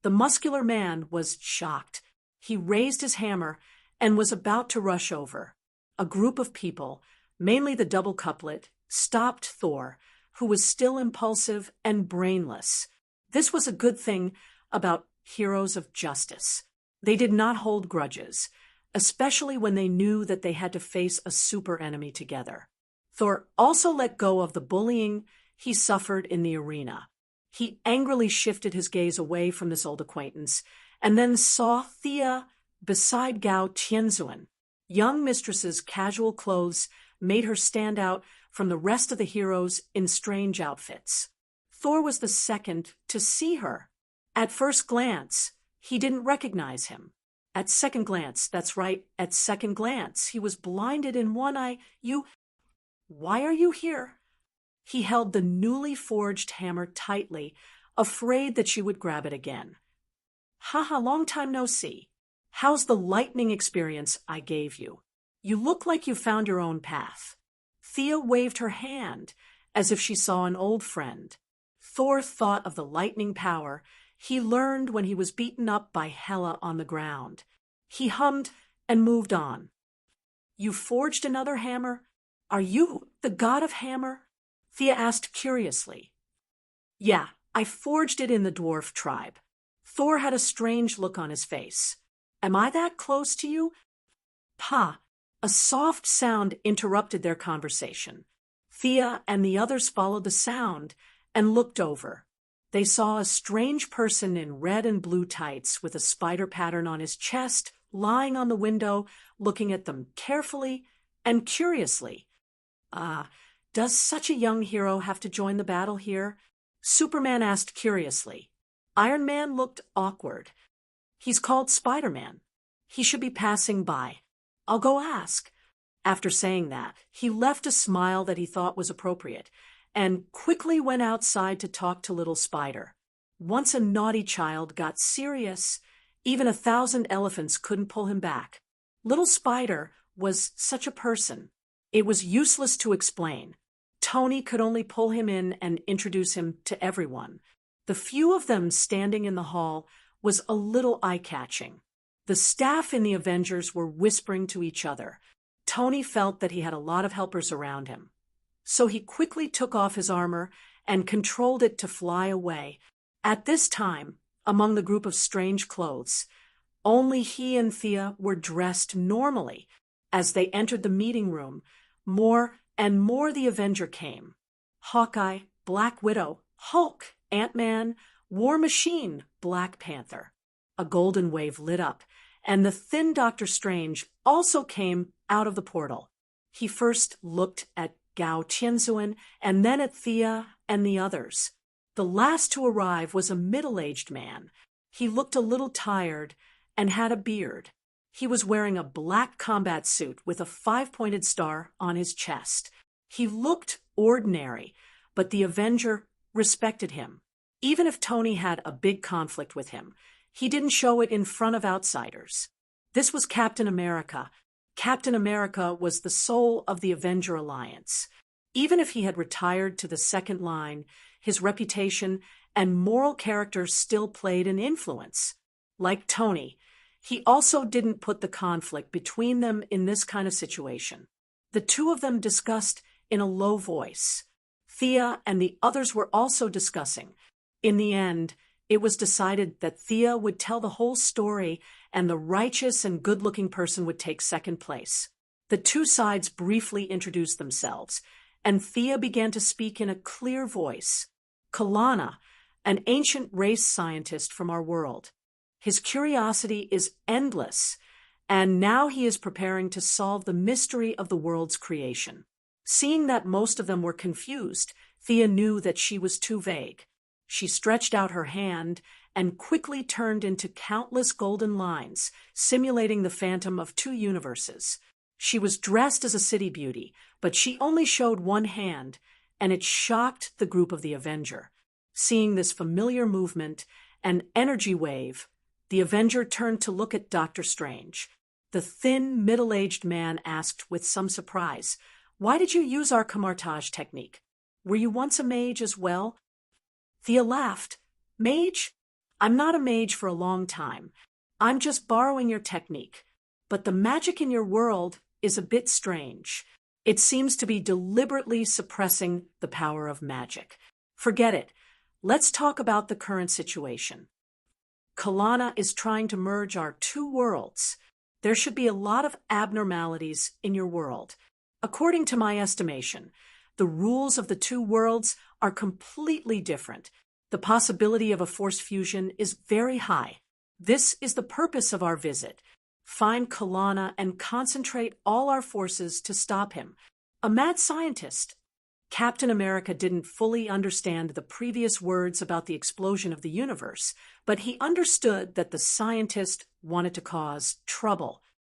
The muscular man was shocked. He raised his hammer and was about to rush over. A group of people, mainly the double couplet, stopped Thor, who was still impulsive and brainless. This was a good thing about heroes of justice. They did not hold grudges, especially when they knew that they had to face a super enemy together. Thor also let go of the bullying he suffered in the arena. He angrily shifted his gaze away from this old acquaintance and then saw Thea beside Gao Tianzuan. Young mistress's casual clothes made her stand out from the rest of the heroes in strange outfits. Thor was the second to see her. At first glance, he didn't recognize him. At second glance, that's right, at second glance, he was blinded in one eye. Why are you here? He held the newly forged hammer tightly, afraid that she would grab it again. Haha, long time no see. How's the lightning experience I gave you? You look like you found your own path. Thea waved her hand as if she saw an old friend. Thor thought of the lightning power he learned when he was beaten up by Hela on the ground. He hummed and moved on. You forged another hammer? Are you the god of hammer? Thea asked curiously. Yeah, I forged it in the dwarf tribe. Thor had a strange look on his face. Am I that close to you? Pa, A soft sound interrupted their conversation. Thea and the others followed the sound and looked over. They saw a strange person in red and blue tights with a spider pattern on his chest lying on the window, looking at them carefully and curiously. Does such a young hero have to join the battle here? Superman asked curiously. Iron Man looked awkward. He's called Spider-Man. He should be passing by. I'll go ask. After saying that, he left a smile that he thought was appropriate and quickly went outside to talk to little Spider. Once a naughty child got serious, even 1,000 elephants couldn't pull him back. Little Spider was such a person. It was useless to explain. Tony could only pull him in and introduce him to everyone. The few of them standing in the hall was a little eye-catching. The staff in the Avengers were whispering to each other. Tony felt that he had a lot of helpers around him. So he quickly took off his armor and controlled it to fly away. At this time, among the group of strange clothes, only he and Thea were dressed normally. As they entered the meeting room, more and more the Avenger came. Hawkeye, Black Widow, Hulk, Ant-Man, War Machine, Black Panther. A golden wave lit up, and the thin Doctor Strange also came out of the portal. He first looked at Gao Tianzuan and then at Thea and the others. The last to arrive was a middle-aged man. He looked a little tired and had a beard. He was wearing a black combat suit with a 5-pointed star on his chest. He looked ordinary, but the Avenger respected him. Even if Tony had a big conflict with him, he didn't show it in front of outsiders. This was Captain America. Captain America was the soul of the Avenger Alliance. Even if he had retired to the second line, his reputation and moral character still played an influence. Like Tony, he also didn't put the conflict between them in this kind of situation. The two of them discussed in a low voice. Thea and the others were also discussing. In the end, it was decided that Thea would tell the whole story and the righteous and good-looking person would take second place. The two sides briefly introduced themselves, and Thea began to speak in a clear voice. Kalana, an ancient race scientist from our world. His curiosity is endless, and now he is preparing to solve the mystery of the world's creation. Seeing that most of them were confused, Thea knew that she was too vague. She stretched out her hand and quickly turned into countless golden lines, simulating the phantom of two universes. She was dressed as a city beauty, but she only showed one hand, and it shocked the group of the Avenger. Seeing this familiar movement, an energy wave, the Avenger turned to look at Doctor Strange. The thin, middle-aged man asked with some surprise, "Why did you use our camouflage technique? Were you once a mage as well?" Thea laughed. "Mage? I'm not a mage for a long time. I'm just borrowing your technique. But the magic in your world is a bit strange. It seems to be deliberately suppressing the power of magic. Forget it. Let's talk about the current situation. Kalana is trying to merge our two worlds. There should be a lot of abnormalities in your world. According to my estimation, the rules of the two worlds are completely different. The possibility of a force fusion is very high. This is the purpose of our visit. Find Kalana and concentrate all our forces to stop him. A mad scientist." Captain America didn't fully understand the previous words about the explosion of the universe, but he understood that the scientist wanted to cause trouble.